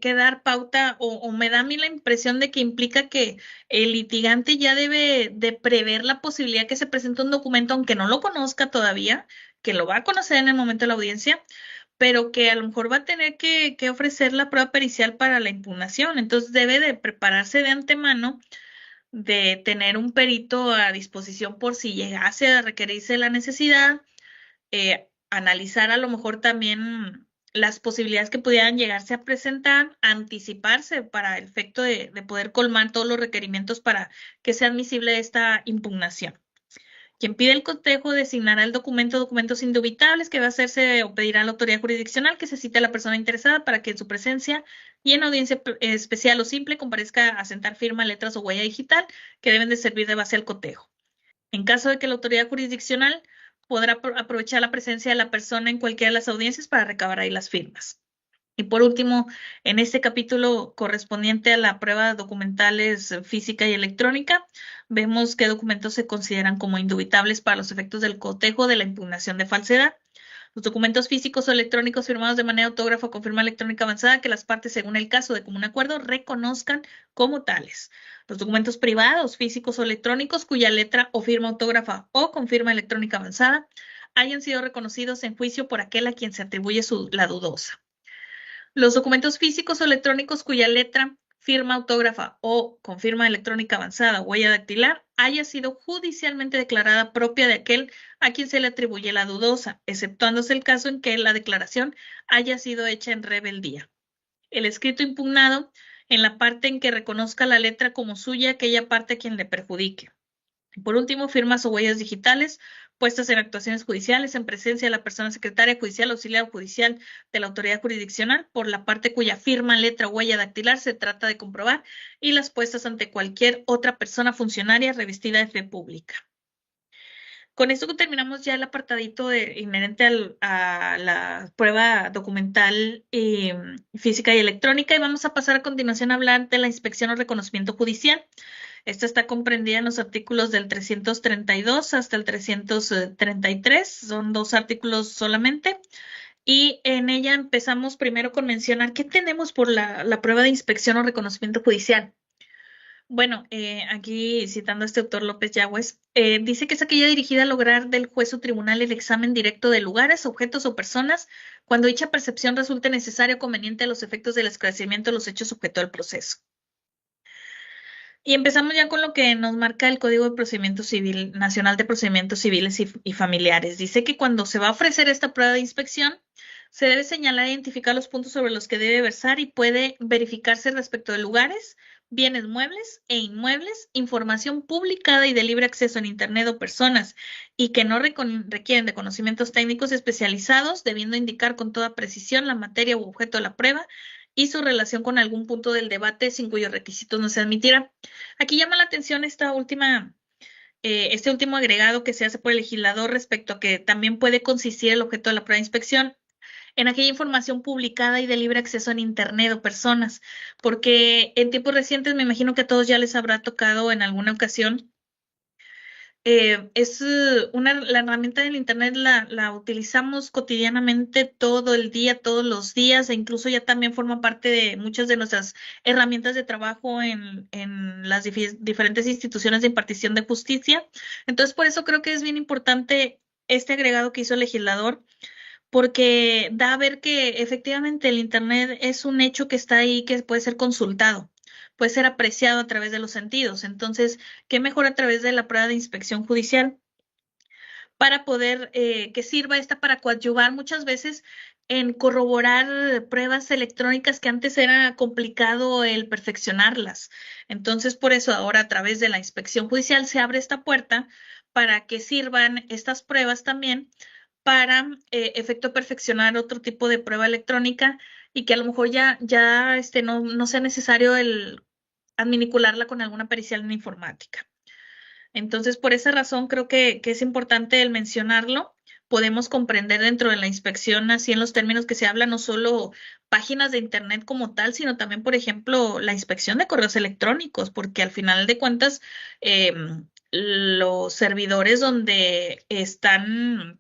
dar pauta o me da a mí la impresión de que implica que el litigante ya debe de prever la posibilidad que se presente un documento, aunque no lo conozca todavía, que lo va a conocer en el momento de la audiencia, pero que a lo mejor va a tener que ofrecer la prueba pericial para la impugnación. Entonces debe de prepararse de antemano de tener un perito a disposición por si llegase a requerirse la necesidad, analizar a lo mejor también las posibilidades que pudieran llegarse a presentar, anticiparse para el efecto de poder colmar todos los requerimientos para que sea admisible esta impugnación. Quien pide el cotejo designará el documento o documentos indubitables que va a hacerse o pedirá a la autoridad jurisdiccional que se cite a la persona interesada para que en su presencia y en audiencia especial o simple comparezca a sentar firma, letras o huella digital que deben de servir de base al cotejo. En caso de que la autoridad jurisdiccional podrá aprovechar la presencia de la persona en cualquiera de las audiencias para recabar ahí las firmas. Y por último, en este capítulo correspondiente a la prueba documentales física y electrónica, vemos qué documentos se consideran como indubitables para los efectos del cotejo de la impugnación de falsedad. Los documentos físicos o electrónicos firmados de manera autógrafa o con firma electrónica avanzada que las partes, según el caso de común acuerdo, reconozcan como tales. Los documentos privados, físicos o electrónicos cuya letra o firma autógrafa o con firma electrónica avanzada hayan sido reconocidos en juicio por aquel a quien se atribuye la dudosa. Los documentos físicos o electrónicos cuya letra, firma autógrafa o con firma electrónica avanzada o huella dactilar haya sido judicialmente declarada propia de aquel a quien se le atribuye la dudosa, exceptuándose el caso en que la declaración haya sido hecha en rebeldía. El escrito impugnado en la parte en que reconozca la letra como suya aquella parte a quien le perjudique. Por último, firmas o huellas digitales puestas en actuaciones judiciales en presencia de la persona secretaria judicial, auxiliar o judicial de la autoridad jurisdiccional por la parte cuya firma, letra o huella dactilar se trata de comprobar y las puestas ante cualquier otra persona funcionaria revestida de fe pública. Con esto terminamos ya el apartadito inherente a la prueba documental física y electrónica y vamos a pasar a continuación a hablar de la inspección o reconocimiento judicial. Esta está comprendida en los artículos del 332 hasta el 333, son 2 artículos solamente. Y en ella empezamos primero con mencionar qué tenemos por la prueba de inspección o reconocimiento judicial. Bueno, aquí citando a este autor López Yagüez, dice que es aquella dirigida a lograr del juez o tribunal el examen directo de lugares, objetos o personas cuando dicha percepción resulte necesaria o conveniente a los efectos del esclarecimiento de los hechos objeto del proceso. Y empezamos ya con lo que nos marca el Código de Procedimiento Civil, Nacional de Procedimientos Civiles y Familiares. Dice que cuando se va a ofrecer esta prueba de inspección, se debe señalar e identificar los puntos sobre los que debe versar y puede verificarse respecto de lugares, bienes muebles e inmuebles, información publicada y de libre acceso en Internet o personas y que no requieren de conocimientos técnicos especializados, debiendo indicar con toda precisión la materia u objeto de la prueba y su relación con algún punto del debate sin cuyos requisitos no se admitirá. Aquí llama la atención este último agregado que se hace por el legislador respecto a que también puede consistir el objeto de la prueba de inspección en aquella información publicada y de libre acceso en Internet o personas, porque en tiempos recientes me imagino que a todos ya les habrá tocado en alguna ocasión. La herramienta del Internet la utilizamos cotidianamente todo el día, todos los días, e incluso ya también forma parte de muchas de nuestras herramientas de trabajo en las diferentes instituciones de impartición de justicia. Entonces, por eso creo que es bien importante este agregado que hizo el legislador, porque da a ver que efectivamente el Internet es un hecho que está ahí, que puede ser consultado, puede ser apreciado a través de los sentidos. Entonces, ¿qué mejor a través de la prueba de inspección judicial para poder que sirva esta para coadyuvar muchas veces en corroborar pruebas electrónicas que antes era complicado el perfeccionarlas? Entonces, por eso ahora a través de la inspección judicial se abre esta puerta para que sirvan estas pruebas también para efecto perfeccionar otro tipo de prueba electrónica y que a lo mejor ya no sea necesario el adminicularla con alguna pericial en informática. Entonces, por esa razón creo que es importante el mencionarlo. Podemos comprender dentro de la inspección, así en los términos que se habla, no solo páginas de Internet como tal, sino también, por ejemplo, la inspección de correos electrónicos, porque al final de cuentas, los servidores donde están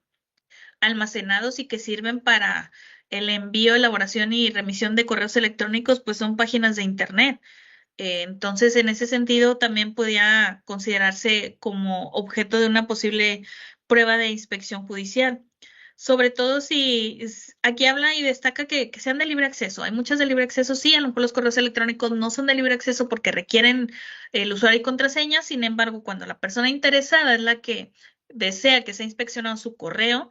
almacenados y que sirven para el envío, elaboración y remisión de correos electrónicos, pues son páginas de Internet. Entonces, en ese sentido, también podía considerarse como objeto de una posible prueba de inspección judicial. sobre todo si aquí habla y destaca que sean de libre acceso. Hay muchas de libre acceso, sí, a lo mejor los correos electrónicos no son de libre acceso porque requieren el usuario y contraseña. Sin embargo, cuando la persona interesada es la que desea que sea inspeccionado su correo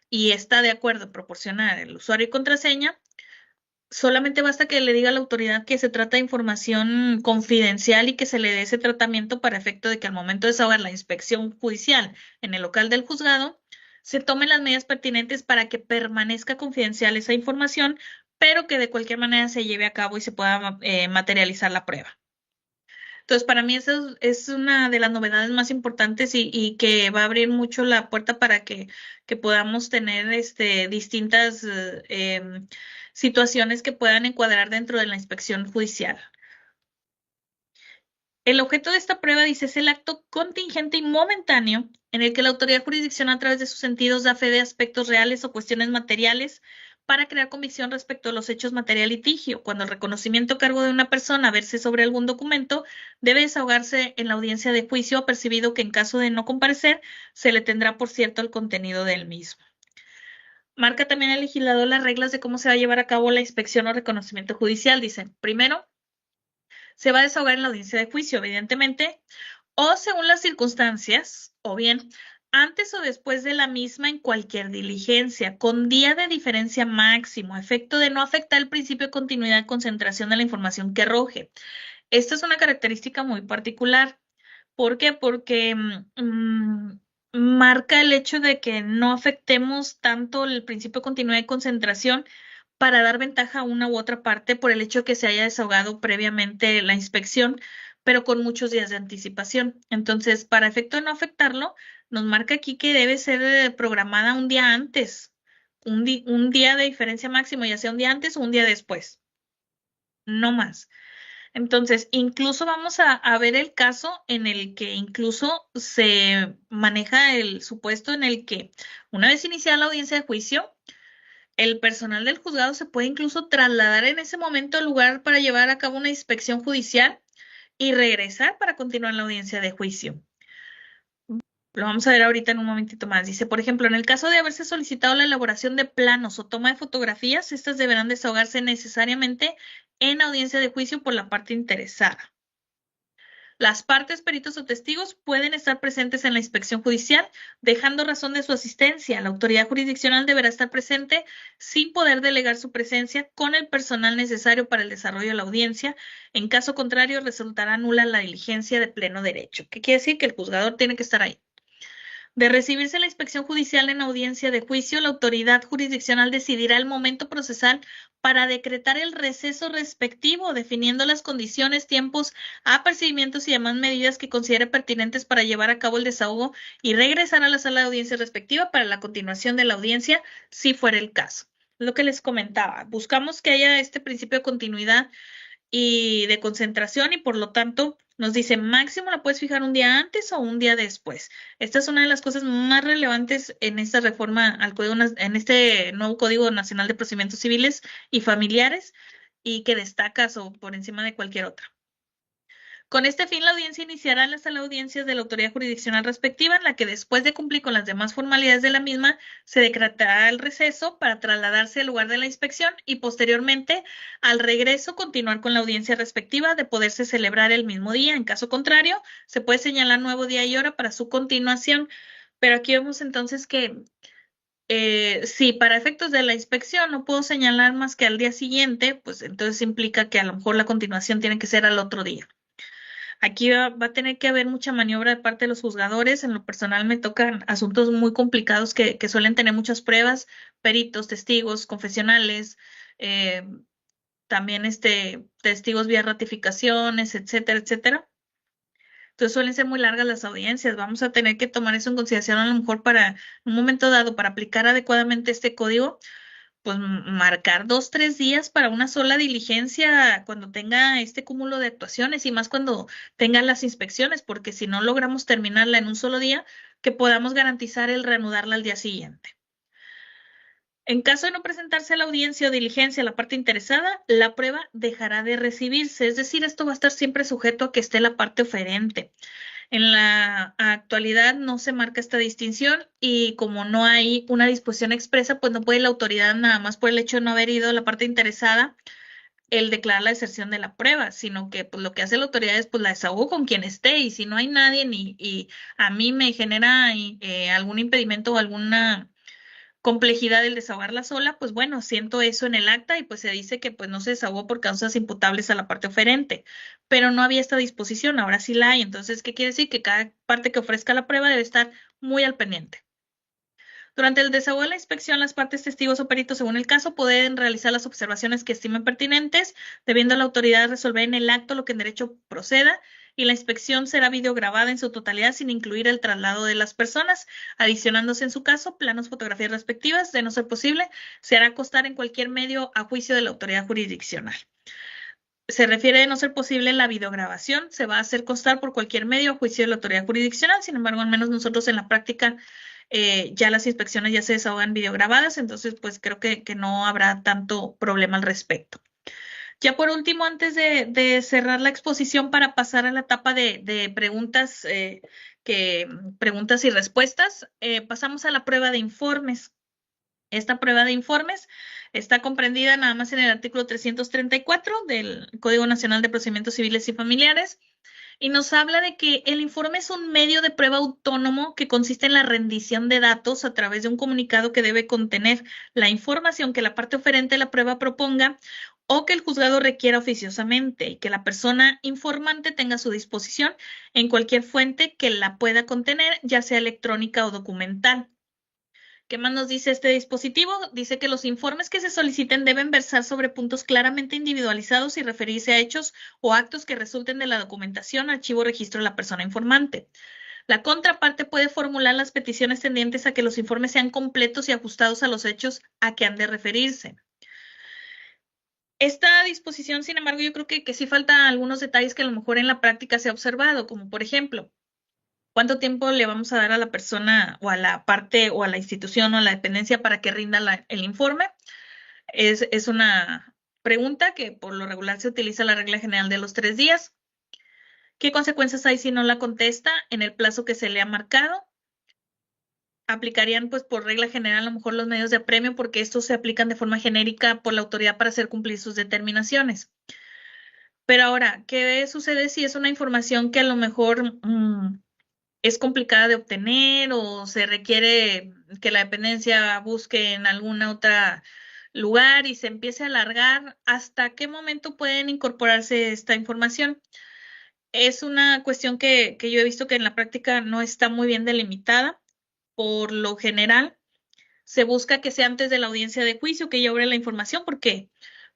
y está de acuerdo en proporcionar el usuario y contraseña, solamente basta que le diga a la autoridad que se trata de información confidencial y que se le dé ese tratamiento para efecto de que al momento de desahogar la inspección judicial en el local del juzgado, se tomen las medidas pertinentes para que permanezca confidencial esa información, pero que de cualquier manera se lleve a cabo y se pueda materializar la prueba. Entonces, para mí eso es una de las novedades más importantes y que va a abrir mucho la puerta para que podamos tener distintas situaciones que puedan encuadrar dentro de la inspección judicial. El objeto de esta prueba, dice, es el acto contingente y momentáneo en el que la autoridad jurisdiccional a través de sus sentidos da fe de aspectos reales o cuestiones materiales para crear convicción respecto a los hechos materia litigio. Cuando el reconocimiento a cargo de una persona verse sobre algún documento, debe desahogarse en la audiencia de juicio, percibido que en caso de no comparecer, se le tendrá por cierto el contenido del mismo. Marca también el legislador las reglas de cómo se va a llevar a cabo la inspección o reconocimiento judicial. Dicen, primero, se va a desahogar en la audiencia de juicio, evidentemente, o según las circunstancias, o bien antes o después de la misma en cualquier diligencia, con día de diferencia máximo, a efecto de no afectar el principio de continuidad y concentración de la información que arroje. Esta es una característica muy particular. ¿Por qué? Porque marca el hecho de que no afectemos tanto el principio de continuidad y concentración para dar ventaja a una u otra parte por el hecho de que se haya desahogado previamente la inspección, pero con muchos días de anticipación. Entonces, para efecto de no afectarlo, nos marca aquí que debe ser programada un día antes, un día de diferencia máximo, ya sea un día antes o un día después, no más. Entonces, incluso vamos a ver el caso en el que incluso se maneja el supuesto en el que una vez iniciada la audiencia de juicio, el personal del juzgado se puede incluso trasladar en ese momento al lugar para llevar a cabo una inspección judicial y regresar para continuar la audiencia de juicio. Lo vamos a ver ahorita en un momentito más. Dice, por ejemplo, en el caso de haberse solicitado la elaboración de planos o toma de fotografías, estas deberán desahogarse necesariamente en audiencia de juicio por la parte interesada. Las partes, peritos o testigos pueden estar presentes en la inspección judicial, dejando razón de su asistencia. La autoridad jurisdiccional deberá estar presente sin poder delegar su presencia con el personal necesario para el desarrollo de la audiencia. En caso contrario, resultará nula la diligencia de pleno derecho. ¿Qué quiere decir? Que el juzgador tiene que estar ahí. De recibirse la inspección judicial en audiencia de juicio, la autoridad jurisdiccional decidirá el momento procesal para decretar el receso respectivo, definiendo las condiciones, tiempos, apercibimientos y demás medidas que considere pertinentes para llevar a cabo el desahogo y regresar a la sala de audiencia respectiva para la continuación de la audiencia, si fuera el caso. Lo que les comentaba, buscamos que haya este principio de continuidad y de concentración y por lo tanto nos dice máximo la puedes fijar un día antes o un día después. Esta es una de las cosas más relevantes en esta reforma al código, en este nuevo Código Nacional de Procedimientos Civiles y Familiares y que destaca por encima de cualquier otra. Con este fin, la audiencia iniciará en la sala de audiencias de la autoridad jurisdiccional respectiva, en la que después de cumplir con las demás formalidades de la misma, se decretará el receso para trasladarse al lugar de la inspección y posteriormente, al regreso, continuar con la audiencia respectiva de poderse celebrar el mismo día. En caso contrario, se puede señalar nuevo día y hora para su continuación. Pero aquí vemos entonces que si para efectos de la inspección no puedo señalar más que al día siguiente, pues entonces implica que a lo mejor la continuación tiene que ser al otro día. Aquí va a tener que haber mucha maniobra de parte de los juzgadores. En lo personal me tocan asuntos muy complicados que suelen tener muchas pruebas, peritos, testigos, confesionales, eh, también testigos vía ratificaciones, etcétera, etcétera. Entonces suelen ser muy largas las audiencias. Vamos a tener que tomar eso en consideración a lo mejor para un momento dado, para aplicar adecuadamente este código, pues marcar 2, 3 días para una sola diligencia cuando tenga este cúmulo de actuaciones y más cuando tenga las inspecciones, porque si no logramos terminarla en un solo día, que podamos garantizar el reanudarla al día siguiente. En caso de no presentarse a la audiencia o diligencia a la parte interesada, la prueba dejará de recibirse, es decir, esto va a estar siempre sujeto a que esté la parte oferente. En la actualidad no se marca esta distinción y como no hay una disposición expresa, pues no puede la autoridad, nada más por el hecho de no haber ido la parte interesada, el declarar la deserción de la prueba, sino que pues lo que hace la autoridad es pues la desahogo con quien esté y si no hay nadie y a mí me genera algún impedimento o alguna complejidad el desahogarla sola, pues bueno, siento eso en el acta y pues se dice que pues no se desahogó por causas imputables a la parte oferente, pero no había esta disposición, ahora sí la hay. Entonces, ¿qué quiere decir? Que cada parte que ofrezca la prueba debe estar muy al pendiente. Durante el desahogo de la inspección, las partes testigos o peritos, según el caso, pueden realizar las observaciones que estimen pertinentes, debiendo la autoridad resolver en el acto lo que en derecho proceda, y la inspección será videograbada en su totalidad sin incluir el traslado de las personas, adicionándose en su caso planos, fotografías respectivas. De no ser posible, se hará constar en cualquier medio a juicio de la autoridad jurisdiccional. Se refiere de no ser posible la videograbación, se va a hacer constar por cualquier medio a juicio de la autoridad jurisdiccional. Sin embargo, al menos nosotros en la práctica ya las inspecciones ya se desahogan videograbadas, entonces pues creo que no habrá tanto problema al respecto. Ya por último, antes de cerrar la exposición para pasar a la etapa de preguntas, preguntas y respuestas, pasamos a la prueba de informes. Esta prueba de informes está comprendida nada más en el artículo 334 del Código Nacional de Procedimientos Civiles y Familiares y nos habla de que el informe es un medio de prueba autónomo que consiste en la rendición de datos a través de un comunicado que debe contener la información que la parte oferente de la prueba proponga o que el juzgado requiera oficiosamente y que la persona informante tenga a su disposición en cualquier fuente que la pueda contener, ya sea electrónica o documental. ¿Qué más nos dice este dispositivo? Dice que los informes que se soliciten deben versar sobre puntos claramente individualizados y referirse a hechos o actos que resulten de la documentación, archivo o registro de la persona informante. La contraparte puede formular las peticiones tendientes a que los informes sean completos y ajustados a los hechos a que han de referirse. Esta disposición, sin embargo, yo creo que sí falta algunos detalles que a lo mejor en la práctica se ha observado, como por ejemplo, ¿cuánto tiempo le vamos a dar a la persona o a la parte o a la institución o a la dependencia para que rinda el informe? Es una pregunta que por lo regular se utiliza la regla general de los 3 días. ¿Qué consecuencias hay si no la contesta en el plazo que se le ha marcado? Aplicarían, pues, por regla general, a lo mejor los medios de apremio, porque estos se aplican de forma genérica por la autoridad para hacer cumplir sus determinaciones. Pero ahora, ¿qué sucede si es una información que a lo mejor es complicada de obtener o se requiere que la dependencia busque en alguna otra lugar y se empiece a alargar? ¿Hasta qué momento pueden incorporarse esta información? Es una cuestión que yo he visto que en la práctica no está muy bien delimitada. Por lo general, se busca que sea antes de la audiencia de juicio que lleve la información. ¿Por qué?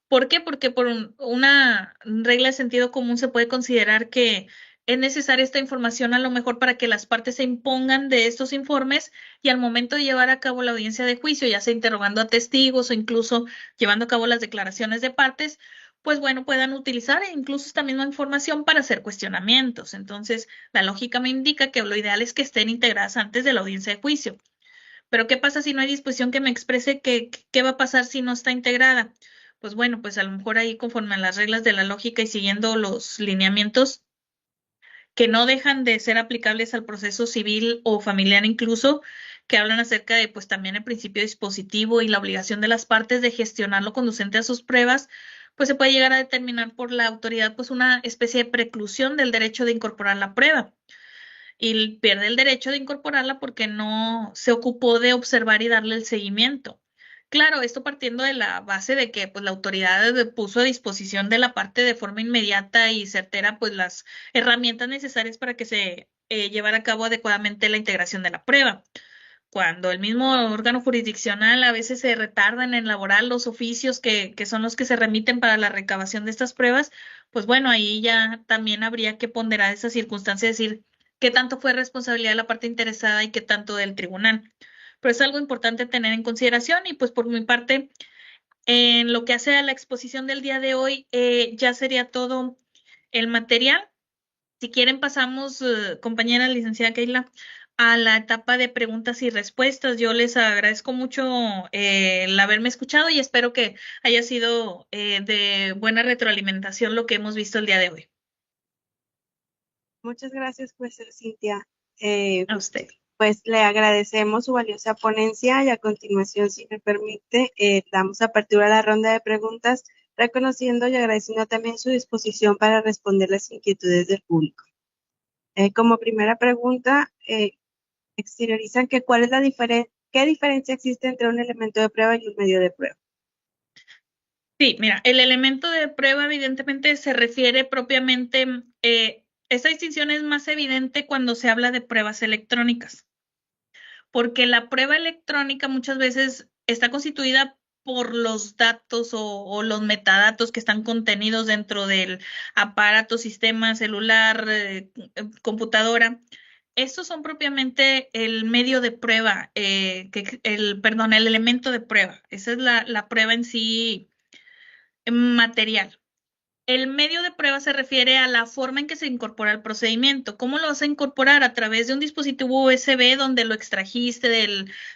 ¿Por qué? Porque por una regla de sentido común se puede considerar que es necesaria esta información a lo mejor para que las partes se impongan de estos informes y al momento de llevar a cabo la audiencia de juicio, ya sea interrogando a testigos o incluso llevando a cabo las declaraciones de partes, pues bueno, puedan utilizar incluso esta misma información para hacer cuestionamientos. Entonces, la lógica me indica que lo ideal es que estén integradas antes de la audiencia de juicio. Pero ¿qué pasa si no hay disposición que me exprese qué va a pasar si no está integrada? Pues bueno, pues a lo mejor ahí conforme a las reglas de la lógica y siguiendo los lineamientos que no dejan de ser aplicables al proceso civil o familiar incluso, que hablan acerca de pues también el principio dispositivo y la obligación de las partes de gestionar lo conducente a sus pruebas, pues se puede llegar a determinar por la autoridad pues una especie de preclusión del derecho de incorporar la prueba y pierde el derecho de incorporarla porque no se ocupó de observar y darle el seguimiento. Claro, esto partiendo de la base de que pues, la autoridad puso a disposición de la parte de forma inmediata y certera pues las herramientas necesarias para que se llevara a cabo adecuadamente la integración de la prueba. Cuando el mismo órgano jurisdiccional a veces se retarda en elaborar los oficios que son los que se remiten para la recabación de estas pruebas, pues bueno, ahí ya también habría que ponderar esa circunstancia, decir qué tanto fue responsabilidad de la parte interesada y qué tanto del tribunal. Pero es algo importante tener en consideración y pues por mi parte, en lo que hace a la exposición del día de hoy, ya sería todo el material. Si quieren, pasamos, compañera licenciada Keila, a la etapa de preguntas y respuestas. Yo les agradezco mucho el haberme escuchado y espero que haya sido de buena retroalimentación lo que hemos visto el día de hoy. Muchas gracias, juez Cintia. A usted. Pues le agradecemos su valiosa ponencia y a continuación, si me permite, damos apertura a la ronda de preguntas, reconociendo y agradeciendo también su disposición para responder las inquietudes del público. Como primera pregunta, exteriorizan que cuál es qué diferencia existe entre un elemento de prueba y un medio de prueba. Sí, mira, el elemento de prueba evidentemente se refiere propiamente, esta distinción es más evidente cuando se habla de pruebas electrónicas, porque la prueba electrónica muchas veces está constituida por los datos o los metadatos que están contenidos dentro del aparato, sistema celular, computadora. Estos son propiamente el medio de prueba, perdón, el elemento de prueba. Esa es la prueba en sí material. El medio de prueba se refiere a la forma en que se incorpora el procedimiento. ¿Cómo lo vas a incorporar? A través de un dispositivo USB donde lo extrajiste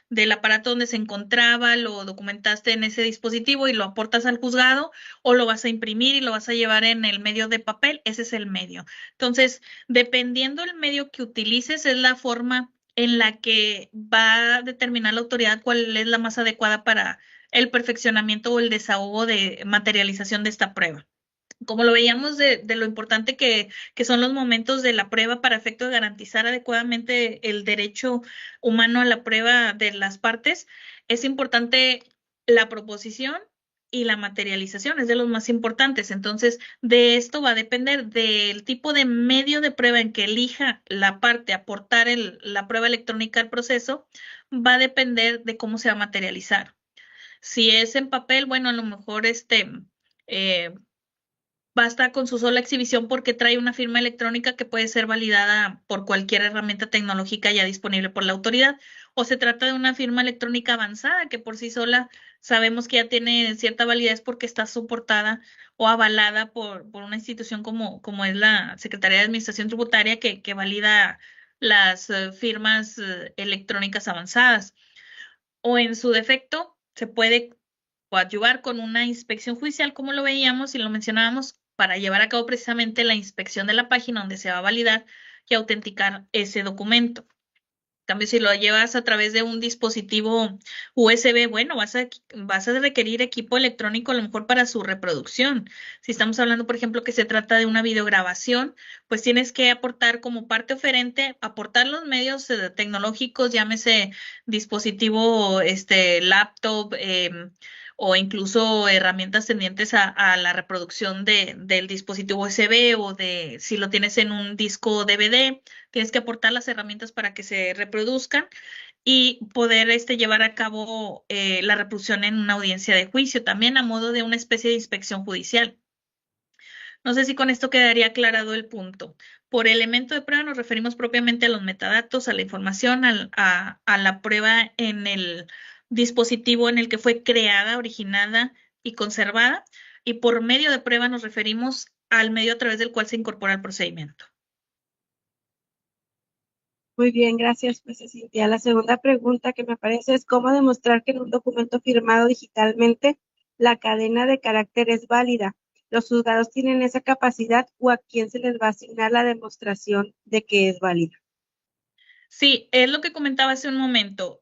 del aparato donde se encontraba, lo documentaste en ese dispositivo y lo aportas al juzgado, o lo vas a imprimir y lo vas a llevar en el medio de papel. Ese es el medio. Entonces, dependiendo del medio que utilices, es la forma en la que va a determinar la autoridad cuál es la más adecuada para el perfeccionamiento o el desahogo de materialización de esta prueba. Como lo veíamos de lo importante que son los momentos de la prueba para efecto de garantizar adecuadamente el derecho humano a la prueba de las partes, es importante la proposición y la materialización, es de los más importantes. Entonces, de esto va a depender del tipo de medio de prueba en que elija la parte aportar la prueba electrónica al proceso, va a depender de cómo se va a materializar. Si es en papel, bueno, a lo mejor eh, basta con su sola exhibición porque trae una firma electrónica que puede ser validada por cualquier herramienta tecnológica ya disponible por la autoridad, o se trata de una firma electrónica avanzada que por sí sola sabemos que ya tiene cierta validez porque está soportada o avalada por una institución como es la Secretaría de Administración Tributaria que valida las firmas electrónicas avanzadas. O en su defecto, se puede coadyuvar con una inspección judicial, como lo veíamos y lo mencionábamos, para llevar a cabo precisamente la inspección de la página donde se va a validar y autenticar ese documento. En cambio, si lo llevas a través de un dispositivo USB, bueno, vas a requerir equipo electrónico a lo mejor para su reproducción. Si estamos hablando, por ejemplo, que se trata de una videograbación, pues tienes que aportar como parte oferente, aportar los medios tecnológicos, llámese dispositivo, laptop, o incluso herramientas tendientes a la reproducción del dispositivo USB o de si lo tienes en un disco DVD, tienes que aportar las herramientas para que se reproduzcan y poder llevar a cabo la reproducción en una audiencia de juicio, también a modo de una especie de inspección judicial. No sé si con esto quedaría aclarado el punto. Por elemento de prueba nos referimos propiamente a los metadatos, a la información, a la prueba en el dispositivo en el que fue creada, originada y conservada. Y por medio de prueba nos referimos al medio a través del cual se incorpora el procedimiento. Muy bien, gracias, pues Cintia. La segunda pregunta que me parece es cómo demostrar que en un documento firmado digitalmente la cadena de carácter es válida. ¿Los juzgados tienen esa capacidad o a quién se les va a asignar la demostración de que es válida? Sí, es lo que comentaba hace un momento.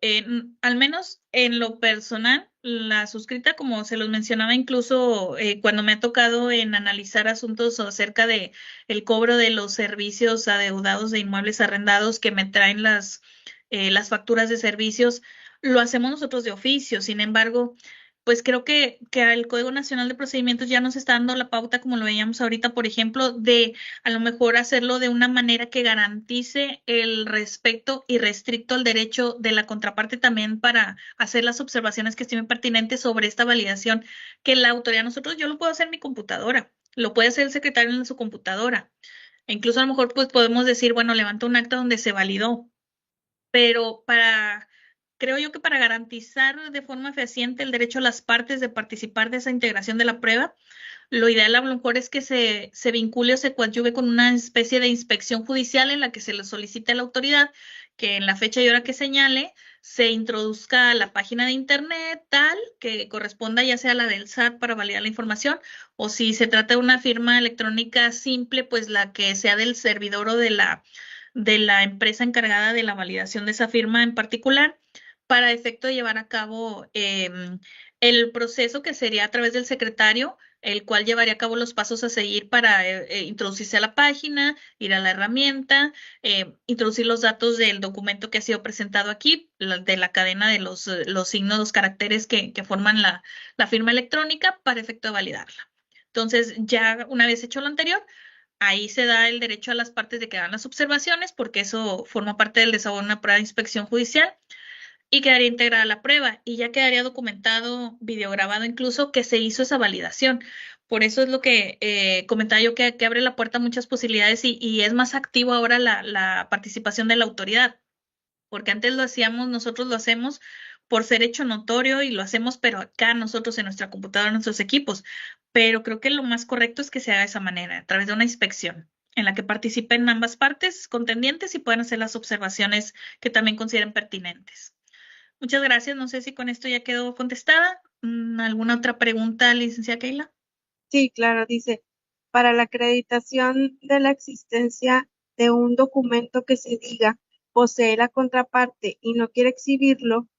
Al menos en lo personal, la suscrita, como se los mencionaba incluso cuando me ha tocado en analizar asuntos acerca de el cobro de los servicios adeudados de inmuebles arrendados que me traen las facturas de servicios, lo hacemos nosotros de oficio. Sin embargo, pues creo que el Código Nacional de Procedimientos ya nos está dando la pauta, como lo veíamos ahorita, por ejemplo, de a lo mejor hacerlo de una manera que garantice el respeto irrestricto al derecho de la contraparte también para hacer las observaciones que estimen pertinentes sobre esta validación que la autoridad, yo lo puedo hacer en mi computadora, lo puede hacer el secretario en su computadora. E incluso a lo mejor pues podemos decir, bueno, levanta un acta donde se validó, pero creo yo que para garantizar de forma fehaciente el derecho a las partes de participar de esa integración de la prueba, lo ideal a lo mejor es que se vincule o se coadyuve con una especie de inspección judicial en la que se le solicite a la autoridad que en la fecha y hora que señale se introduzca a la página de internet tal que corresponda ya sea la del SAT para validar la información, o si se trata de una firma electrónica simple, pues la que sea del servidor o de la empresa encargada de la validación de esa firma en particular, para efecto de llevar a cabo el proceso que sería a través del secretario, el cual llevaría a cabo los pasos a seguir para introducirse a la página, ir a la herramienta, introducir los datos del documento que ha sido presentado aquí, de la cadena de los signos, los caracteres que forman la firma electrónica para efecto de validarla. Entonces, ya una vez hecho lo anterior, ahí se da el derecho a las partes de que hagan las observaciones, porque eso forma parte del desahogo de una prueba de inspección judicial, y quedaría integrada la prueba y ya quedaría documentado, videograbado incluso, que se hizo esa validación. Por eso es lo que comentaba yo, que abre la puerta a muchas posibilidades y es más activo ahora la participación de la autoridad, porque antes lo hacíamos, nosotros lo hacemos por ser hecho notorio y lo hacemos, pero acá nosotros en nuestra computadora, en nuestros equipos. Pero creo que lo más correcto es que se haga de esa manera, a través de una inspección en la que participen ambas partes contendientes y puedan hacer las observaciones que también consideren pertinentes. Muchas gracias. No sé si con esto ya quedó contestada. ¿Alguna otra pregunta, licenciada Keila? Sí, claro, dice, para la acreditación de la existencia de un documento que se diga posee la contraparte y no quiere exhibirlo,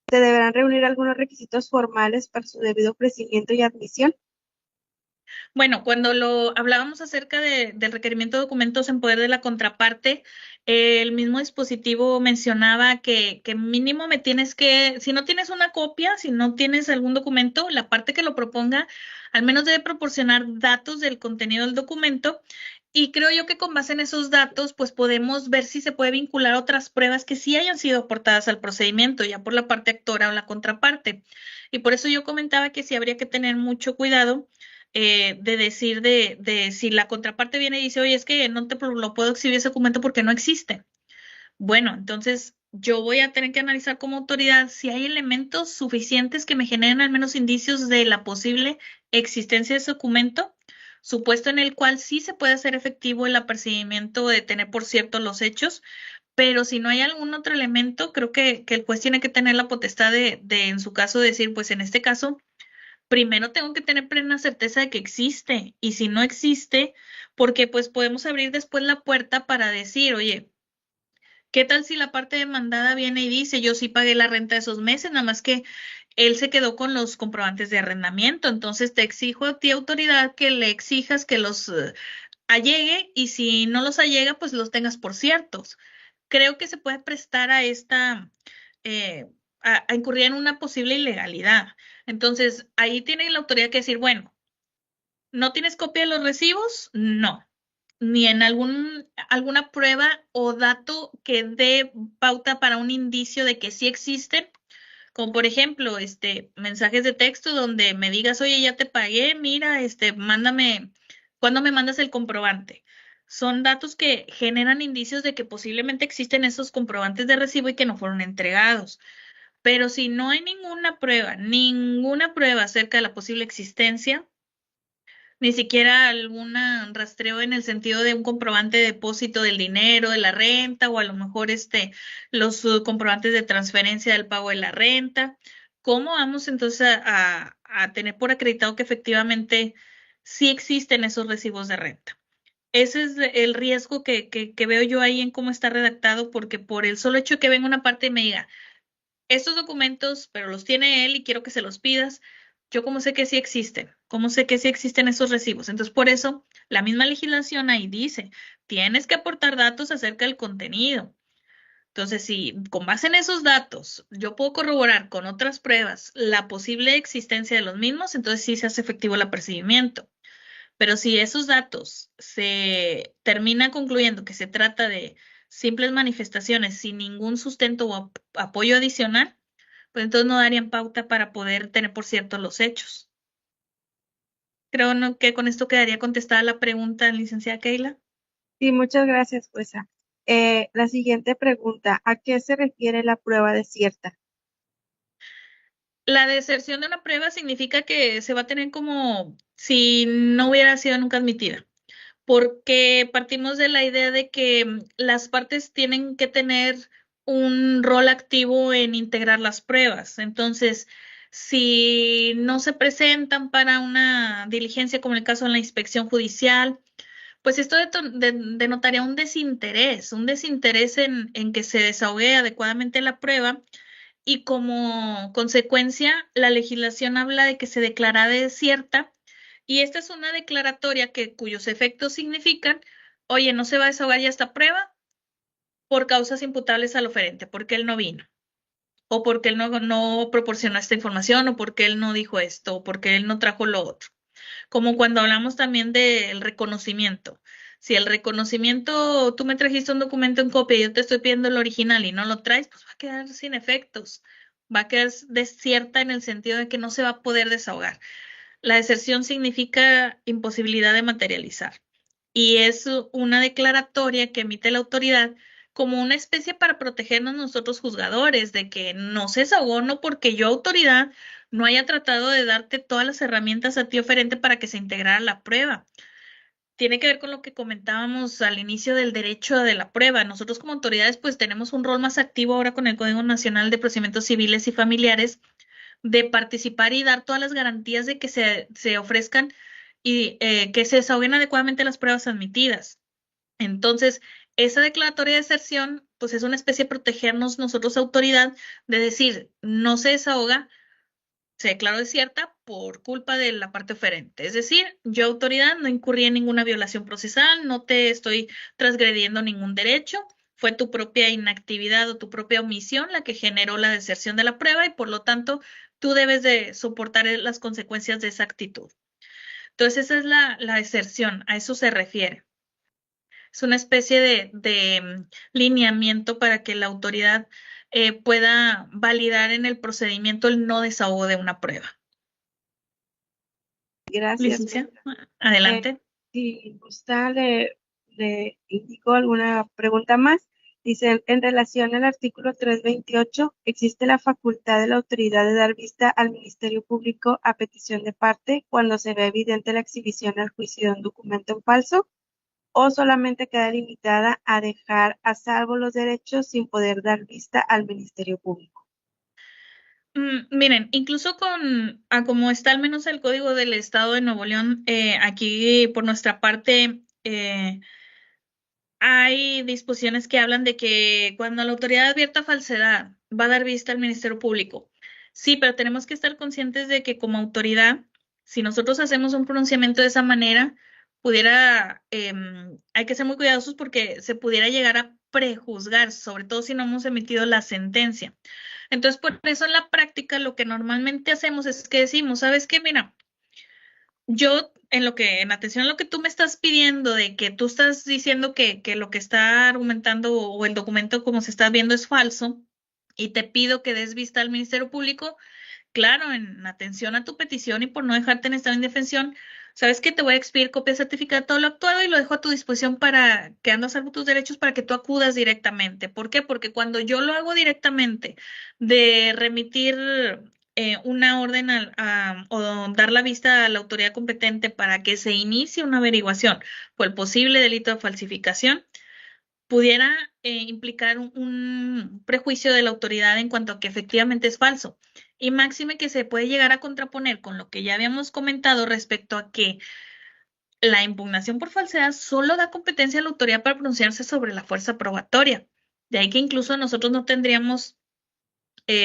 se deberán reunir algunos requisitos formales para su debido ofrecimiento y admisión. Bueno, cuando lo hablábamos acerca del requerimiento de documentos en poder de la contraparte, el mismo dispositivo mencionaba que mínimo me tienes que, si no tienes una copia, si no tienes algún documento, la parte que lo proponga al menos debe proporcionar datos del contenido del documento. Y creo yo que con base en esos datos, pues podemos ver si se puede vincular otras pruebas que sí hayan sido aportadas al procedimiento, ya por la parte actora o la contraparte. Y por eso yo comentaba que sí habría que tener mucho cuidado de decir de si la contraparte viene y dice, oye, es que no te lo puedo exhibir ese documento porque no existe. Bueno, entonces yo voy a tener que analizar como autoridad si hay elementos suficientes que me generen al menos indicios de la posible existencia de ese documento, supuesto en el cual sí se puede hacer efectivo el apercibimiento de tener por cierto los hechos, pero si no hay algún otro elemento, creo que el juez tiene que tener la potestad en su caso, decir, pues en este caso primero tengo que tener plena certeza de que existe, y si no existe, porque pues podemos abrir después la puerta para decir, oye, ¿qué tal si la parte demandada viene y dice, yo sí pagué la renta de esos meses, nada más que él se quedó con los comprobantes de arrendamiento? Entonces te exijo a ti, autoridad, que le exijas que los allegue, y si no los allega, pues los tengas por ciertos. Creo que se puede prestar a esta, eh, a incurrir en una posible ilegalidad. Entonces, ahí tiene la autoridad que decir, bueno, ¿no tienes copia de los recibos? No. Ni en alguna prueba o dato que dé pauta para un indicio de que sí existen, como por ejemplo, mensajes de texto donde me digas, oye, ya te pagué, mira, mándame, ¿cuándo me mandas el comprobante? Son datos que generan indicios de que posiblemente existen esos comprobantes de recibo y que no fueron entregados. Pero si no hay ninguna prueba acerca de la posible existencia, ni siquiera algún rastreo en el sentido de un comprobante de depósito del dinero, de la renta, o a lo mejor los comprobantes de transferencia del pago de la renta. ¿Cómo vamos entonces a tener por acreditado que efectivamente sí existen esos recibos de renta? Ese es el riesgo que veo yo ahí en cómo está redactado, porque por el solo hecho de que venga una parte y me diga, estos documentos, pero los tiene él y quiero que se los pidas, yo cómo sé que sí existen, cómo sé que sí existen esos recibos. Entonces, por eso, la misma legislación ahí dice, tienes que aportar datos acerca del contenido. Entonces, si con base en esos datos yo puedo corroborar con otras pruebas la posible existencia de los mismos, entonces sí se hace efectivo el apercibimiento. Pero si esos datos se termina concluyendo que se trata de simples manifestaciones sin ningún sustento o apoyo adicional, pues entonces no darían pauta para poder tener por cierto los hechos. Creo, ¿no?, que con esto quedaría contestada la pregunta, licenciada Keila. Sí, muchas gracias, jueza. La siguiente pregunta, ¿a qué se refiere la prueba desierta? La deserción de una prueba significa que se va a tener como si no hubiera sido nunca admitida, porque partimos de la idea de que las partes tienen que tener un rol activo en integrar las pruebas. Entonces, si no se presentan para una diligencia, como en el caso de la inspección judicial, pues esto denotaría un desinterés en que se desahogue adecuadamente la prueba y como consecuencia la legislación habla de que se declara desierta y esta es una declaratoria cuyos efectos significan, oye, no se va a desahogar ya esta prueba por causas imputables al oferente, porque él no vino, o porque él no proporcionó esta información, o porque él no dijo esto, o porque él no trajo lo otro. Como cuando hablamos también del reconocimiento. Si el reconocimiento, tú me trajiste un documento en copia y yo te estoy pidiendo el original y no lo traes, pues va a quedar sin efectos. Va a quedar desierta en el sentido de que no se va a poder desahogar. La deserción significa imposibilidad de materializar y es una declaratoria que emite la autoridad como una especie para protegernos nosotros juzgadores de que no se desahogó, no porque yo autoridad no haya tratado de darte todas las herramientas a ti oferente para que se integrara la prueba. Tiene que ver con lo que comentábamos al inicio del derecho de la prueba. Nosotros como autoridades pues tenemos un rol más activo ahora con el Código Nacional de Procedimientos Civiles y Familiares de participar y dar todas las garantías de que se ofrezcan y que se desahoguen adecuadamente las pruebas admitidas. Entonces, esa declaratoria de deserción, pues es una especie de protegernos nosotros autoridad de decir, no se desahoga, se declaró desierta por culpa de la parte oferente. Es decir, yo autoridad no incurrí en ninguna violación procesal, no te estoy transgrediendo ningún derecho, fue tu propia inactividad o tu propia omisión la que generó la deserción de la prueba y por lo tanto tú debes de soportar las consecuencias de esa actitud. Entonces, esa es la deserción, a eso se refiere. Es una especie de lineamiento para que la autoridad pueda validar en el procedimiento el no desahogo de una prueba. Gracias. Licencia, adelante. Si gusta, le indico alguna pregunta más. Dice, en relación al artículo 328, ¿existe la facultad de la autoridad de dar vista al Ministerio Público a petición de parte cuando se ve evidente la exhibición al juicio de un documento en falso? ¿O solamente queda limitada a dejar a salvo los derechos sin poder dar vista al Ministerio Público? Miren, incluso como está al menos el Código del Estado de Nuevo León, aquí por nuestra parte hay disposiciones que hablan de que cuando la autoridad advierta falsedad va a dar vista al Ministerio Público. Sí, pero tenemos que estar conscientes de que como autoridad, si nosotros hacemos un pronunciamiento de esa manera, hay que ser muy cuidadosos porque se pudiera llegar a prejuzgar, sobre todo si no hemos emitido la sentencia. Entonces, por eso en la práctica lo que normalmente hacemos es que decimos, ¿sabes qué? Mira, yo en atención a lo que tú me estás pidiendo, de que tú estás diciendo que lo que está argumentando o el documento como se está viendo es falso, y te pido que des vista al Ministerio Público, claro, en atención a tu petición y por no dejarte en estado de indefensión, sabes que te voy a expedir copia certificada de todo lo actuado y lo dejo a tu disposición para que andas a salvo tus derechos para que tú acudas directamente. ¿Por qué? Porque cuando yo lo hago directamente de remitir una orden o dar la vista a la autoridad competente para que se inicie una averiguación por el posible delito de falsificación, pudiera implicar un prejuicio de la autoridad en cuanto a que efectivamente es falso. Y máxime que se puede llegar a contraponer con lo que ya habíamos comentado respecto a que la impugnación por falsedad solo da competencia a la autoridad para pronunciarse sobre la fuerza probatoria. De ahí que incluso nosotros no tendríamos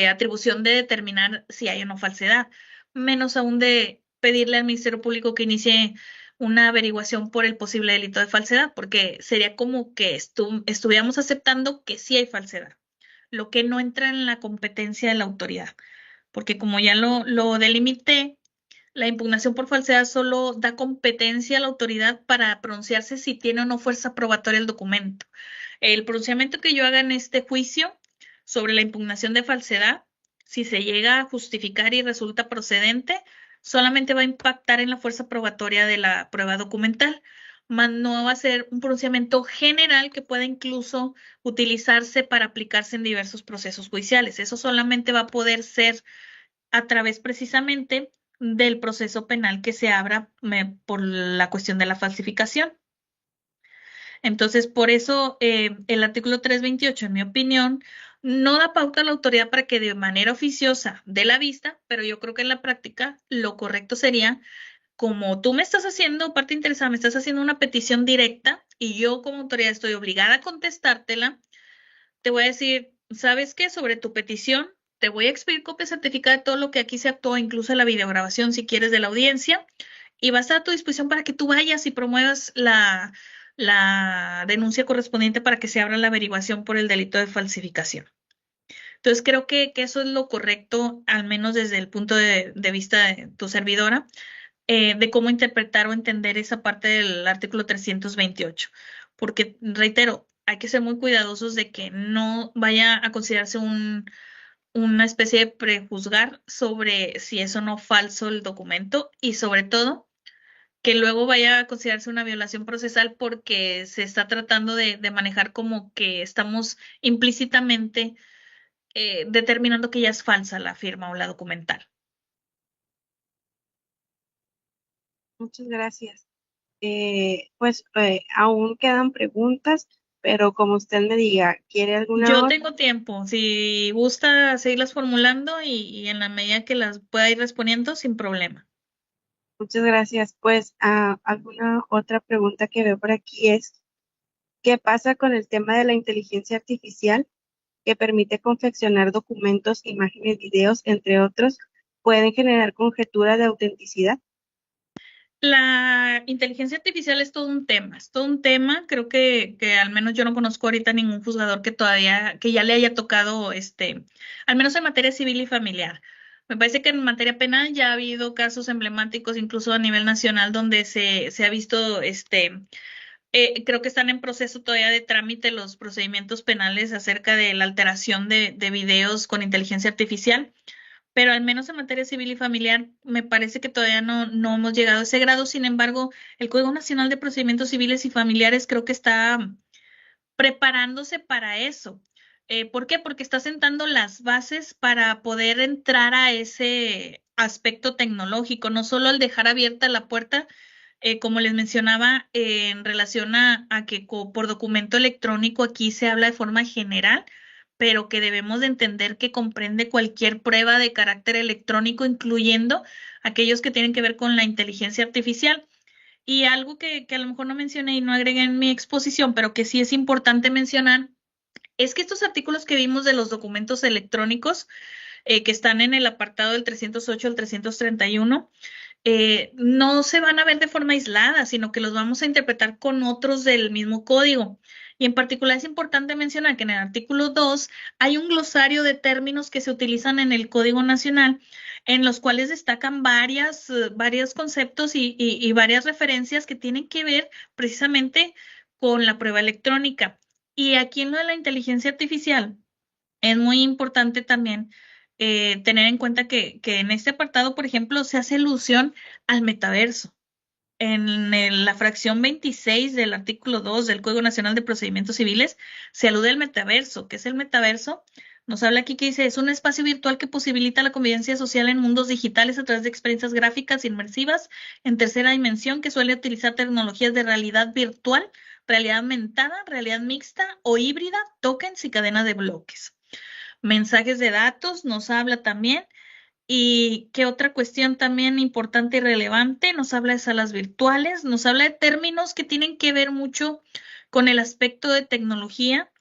atribución de determinar si hay o no falsedad, menos aún de pedirle al Ministerio Público que inicie una averiguación por el posible delito de falsedad, porque sería como que estuviéramos aceptando que sí hay falsedad, lo que no entra en la competencia de la autoridad, porque como ya lo delimité, la impugnación por falsedad solo da competencia a la autoridad para pronunciarse si tiene o no fuerza probatoria el documento. El pronunciamiento que yo haga en este juicio sobre la impugnación de falsedad, si se llega a justificar y resulta procedente, solamente va a impactar en la fuerza probatoria de la prueba documental, mas no va a ser un pronunciamiento general que pueda incluso utilizarse para aplicarse en diversos procesos judiciales. Eso solamente va a poder ser a través precisamente del proceso penal que se abra por la cuestión de la falsificación. Entonces, por eso el artículo 328, en mi opinión, No da pauta a la autoridad para que de manera oficiosa dé la vista, pero yo creo que en la práctica lo correcto sería, como tú me estás haciendo, parte interesada, me estás haciendo una petición directa y yo como autoridad estoy obligada a contestártela, te voy a decir, ¿sabes qué? Sobre tu petición, te voy a expedir copia certificada de todo lo que aquí se actuó, incluso la videograbación, si quieres, de la audiencia, y va a estar a tu disposición para que tú vayas y promuevas la denuncia correspondiente para que se abra la averiguación por el delito de falsificación. Entonces, creo que eso es lo correcto, al menos desde el punto de vista de tu servidora, de cómo interpretar o entender esa parte del artículo 328. Porque, reitero, hay que ser muy cuidadosos de que no vaya a considerarse una especie de prejuzgar sobre si es o no falso el documento y sobre todo que luego vaya a considerarse una violación procesal porque se está tratando de manejar como que estamos implícitamente determinando que ya es falsa la firma o la documental. Muchas gracias. Pues aún quedan preguntas, pero como usted me diga, ¿quiere alguna Yo otra? tengo tiempo, si gusta seguirlas formulando y en la medida que las pueda ir respondiendo, sin problema. Muchas gracias. Pues alguna otra pregunta que veo por aquí es, ¿qué pasa con el tema de la inteligencia artificial que permite confeccionar documentos, imágenes, videos, entre otros? ¿Pueden generar conjetura de autenticidad? La inteligencia artificial es todo un tema. Creo que al menos yo no conozco ahorita ningún juzgador que todavía, que ya le haya tocado, al menos en materia civil y familiar. Me parece que en materia penal ya ha habido casos emblemáticos, incluso a nivel nacional, donde se ha visto, creo que están en proceso todavía de trámite los procedimientos penales acerca de la alteración de videos con inteligencia artificial, pero al menos en materia civil y familiar me parece que todavía no hemos llegado a ese grado. Sin embargo, el Código Nacional de Procedimientos Civiles y Familiares creo que está preparándose para eso. ¿Por qué? Porque está sentando las bases para poder entrar a ese aspecto tecnológico, no solo al dejar abierta la puerta, como les mencionaba, en relación a que por documento electrónico aquí se habla de forma general, pero que debemos de entender que comprende cualquier prueba de carácter electrónico, incluyendo aquellos que tienen que ver con la inteligencia artificial. Y algo que a lo mejor no mencioné y no agregué en mi exposición, pero que sí es importante mencionar, es que estos artículos que vimos de los documentos electrónicos, que están en el apartado del 308 al 331, no se van a ver de forma aislada, sino que los vamos a interpretar con otros del mismo código. Y en particular es importante mencionar que en el artículo 2 hay un glosario de términos que se utilizan en el Código Nacional, en los cuales destacan varios conceptos y varias referencias que tienen que ver precisamente con la prueba electrónica. Y aquí en lo de la inteligencia artificial, es muy importante también tener en cuenta que en este apartado, por ejemplo, se hace alusión al metaverso. La fracción 26 del artículo 2 del Código Nacional de Procedimientos Civiles se alude al metaverso. ¿Qué es el metaverso? Nos habla aquí que dice, es un espacio virtual que posibilita la convivencia social en mundos digitales a través de experiencias gráficas inmersivas en tercera dimensión que suele utilizar tecnologías de realidad virtual, realidad aumentada, realidad mixta o híbrida, tokens y cadenas de bloques. Mensajes de datos nos habla también. ¿Y qué otra cuestión también importante y relevante? Nos habla de salas virtuales, nos habla de términos que tienen que ver mucho con el aspecto de tecnología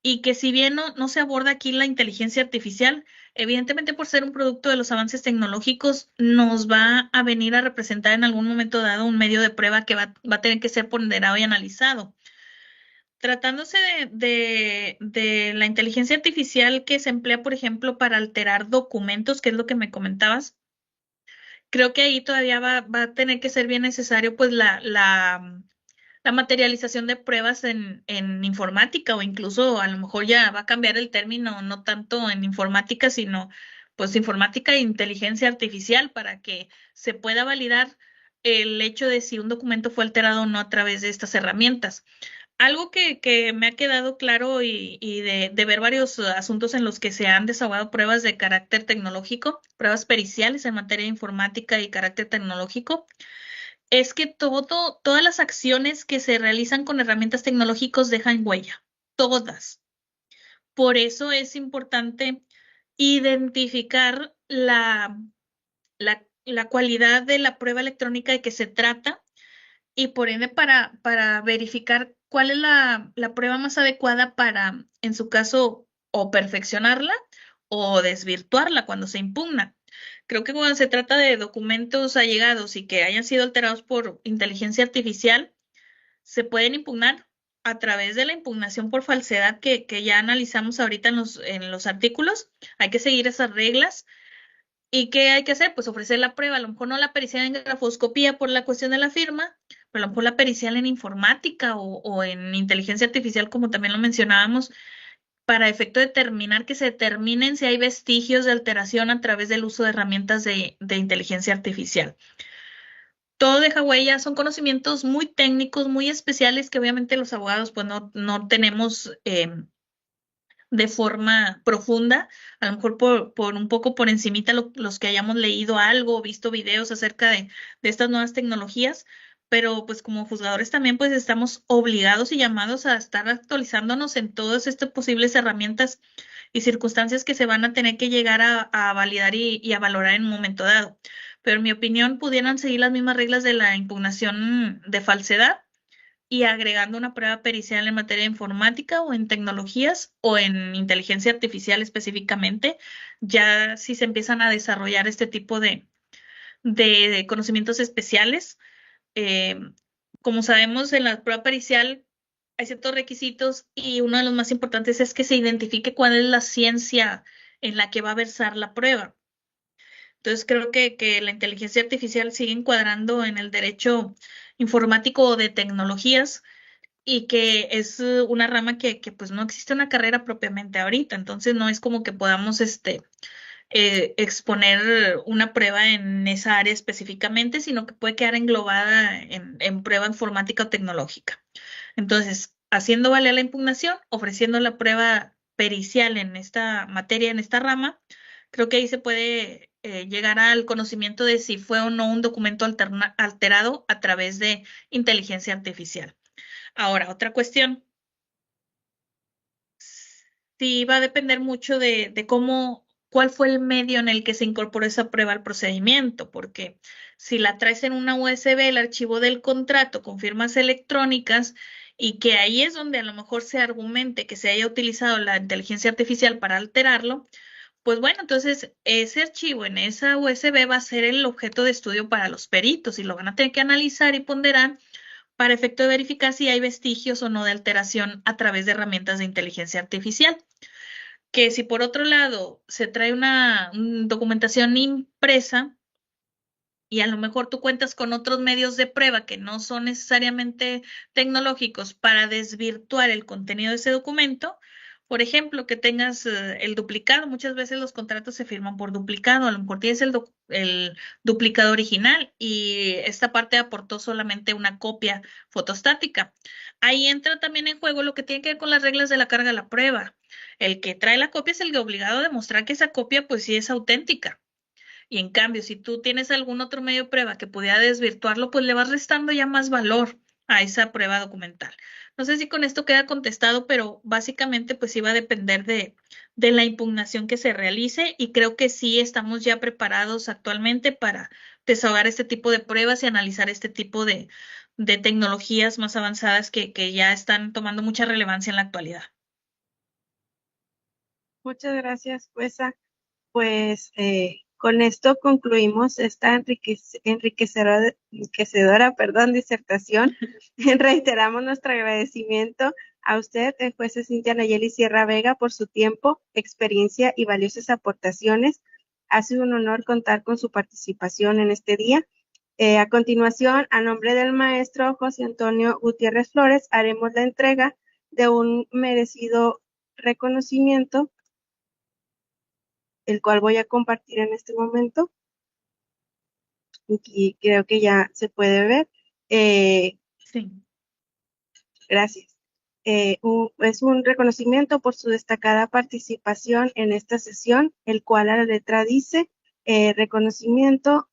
y que si bien no se aborda aquí la inteligencia artificial, evidentemente por ser un producto de los avances tecnológicos, nos va a venir a representar en algún momento dado un medio de prueba que va a tener que ser ponderado y analizado. Tratándose de la inteligencia artificial que se emplea, por ejemplo, para alterar documentos, que es lo que me comentabas, creo que ahí todavía va a tener que ser bien necesario pues la materialización de pruebas en informática o incluso a lo mejor ya va a cambiar el término, no tanto en informática, sino pues informática e inteligencia artificial para que se pueda validar el hecho de si un documento fue alterado o no a través de estas herramientas. Algo que me ha quedado claro y de ver varios asuntos en los que se han desahogado pruebas de carácter tecnológico, pruebas periciales en materia de informática y carácter tecnológico, es que todas las acciones que se realizan con herramientas tecnológicas dejan huella, todas. Por eso es importante identificar la cualidad de la prueba electrónica de que se trata y por ende para verificar cuál es la prueba más adecuada para, en su caso, o perfeccionarla o desvirtuarla cuando se impugna. Creo que cuando se trata de documentos allegados y que hayan sido alterados por inteligencia artificial, se pueden impugnar a través de la impugnación por falsedad que ya analizamos ahorita en los artículos. Hay que seguir esas reglas. ¿Y qué hay que hacer? Pues ofrecer la prueba, a lo mejor no la pericial en grafoscopía por la cuestión de la firma, pero a lo mejor la pericial en informática o en inteligencia artificial, como también lo mencionábamos, para efecto de determinar que se determinen si hay vestigios de alteración a través del uso de herramientas de inteligencia artificial. Todo deja huella, son conocimientos muy técnicos, muy especiales que obviamente los abogados pues no tenemos de forma profunda, a lo mejor por un poco por encimita los que hayamos leído algo, visto videos acerca de estas nuevas tecnologías, pero pues como juzgadores también pues estamos obligados y llamados a estar actualizándonos en todas estas posibles herramientas y circunstancias que se van a tener que llegar a validar y a valorar en un momento dado. Pero en mi opinión pudieran seguir las mismas reglas de la impugnación de falsedad y agregando una prueba pericial en materia de informática o en tecnologías o en inteligencia artificial específicamente, ya si se empiezan a desarrollar este tipo de conocimientos especiales. Eh, Como sabemos, en la prueba pericial hay ciertos requisitos y uno de los más importantes es que se identifique cuál es la ciencia en la que va a versar la prueba. Entonces creo que la inteligencia artificial sigue encuadrando en el derecho informático o de tecnologías y que es una rama que pues no existe una carrera propiamente ahorita, entonces no es como que podamos exponer una prueba en esa área específicamente, sino que puede quedar englobada en prueba informática o tecnológica. Entonces, haciendo valer la impugnación, ofreciendo la prueba pericial en esta materia, en esta rama, creo que ahí se puede llegar al conocimiento de si fue o no un documento alterado a través de inteligencia artificial. Ahora, otra cuestión, sí va a depender mucho de cómo, cuál fue el medio en el que se incorporó esa prueba al procedimiento, porque si la traes en una USB, el archivo del contrato con firmas electrónicas, y que ahí es donde a lo mejor se argumente que se haya utilizado la inteligencia artificial para alterarlo, pues bueno, entonces ese archivo en esa USB va a ser el objeto de estudio para los peritos y lo van a tener que analizar y ponderar para efecto de verificar si hay vestigios o no de alteración a través de herramientas de inteligencia artificial. Que si por otro lado se trae una documentación impresa y a lo mejor tú cuentas con otros medios de prueba que no son necesariamente tecnológicos para desvirtuar el contenido de ese documento. Por ejemplo, que tengas el duplicado. Muchas veces los contratos se firman por duplicado. A lo mejor tienes el duplicado original y esta parte aportó solamente una copia fotostática. Ahí entra también en juego lo que tiene que ver con las reglas de la carga de la prueba. El que trae la copia es el que obligado a demostrar que esa copia pues sí es auténtica. Y en cambio, si tú tienes algún otro medio de prueba que pudiera desvirtuarlo, pues le vas restando ya más valor a esa prueba documental. No sé si con esto queda contestado, pero básicamente pues iba a depender de la impugnación que se realice y creo que sí estamos ya preparados actualmente para desahogar este tipo de pruebas y analizar este tipo de tecnologías más avanzadas que ya están tomando mucha relevancia en la actualidad. Muchas gracias, jueza. Pues con esto concluimos esta enriquecedora, perdón, disertación. Reiteramos nuestro agradecimiento a usted, jueza Cintia Nayeli Sierra Vega, por su tiempo, experiencia y valiosas aportaciones. Ha sido un honor contar con su participación en este día. A continuación, a nombre del maestro José Antonio Gutiérrez Flores, haremos la entrega de un merecido reconocimiento, el cual voy a compartir en este momento. Y creo que ya se puede ver. Sí. Gracias. Es un reconocimiento por su destacada participación en esta sesión, el cual a la letra dice, reconocimiento,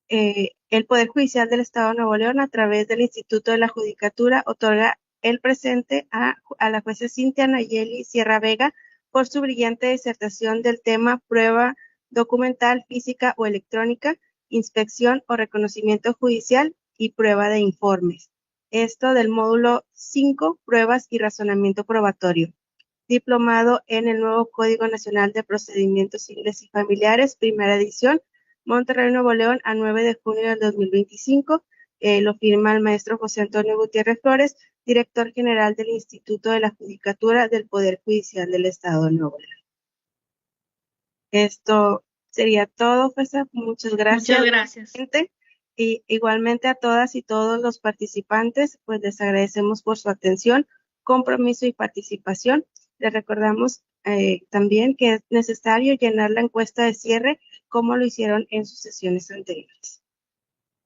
el Poder Judicial del Estado de Nuevo León, a través del Instituto de la Judicatura, otorga el presente a la jueza Cintia Nayeli Sierra Vega por su brillante disertación del tema prueba documental, física o electrónica, inspección o reconocimiento judicial y prueba de informes. Esto del módulo 5, pruebas y razonamiento probatorio. Diplomado en el nuevo Código Nacional de Procedimientos Civiles y Familiares, primera edición, Monterrey, Nuevo León, a 9 de junio del 2025. Lo firma el maestro José Antonio Gutiérrez Flores, director general del Instituto de la Judicatura del Poder Judicial del Estado de Nuevo León. Esto sería todo, Fesa. Muchas gracias. Muchas gracias. Y igualmente a todas y todos los participantes, pues les agradecemos por su atención, compromiso y participación. Les recordamos también que es necesario llenar la encuesta de cierre como lo hicieron en sus sesiones anteriores.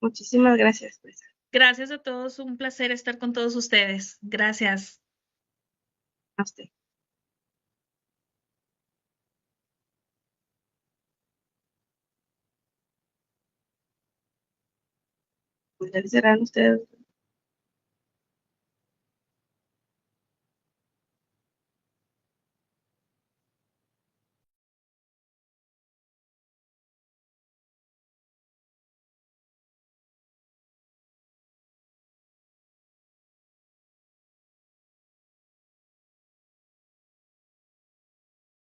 Muchísimas gracias, Fesa. Gracias a todos, un placer estar con todos ustedes. Gracias. A usted. ¿Podrían cerrar ustedes?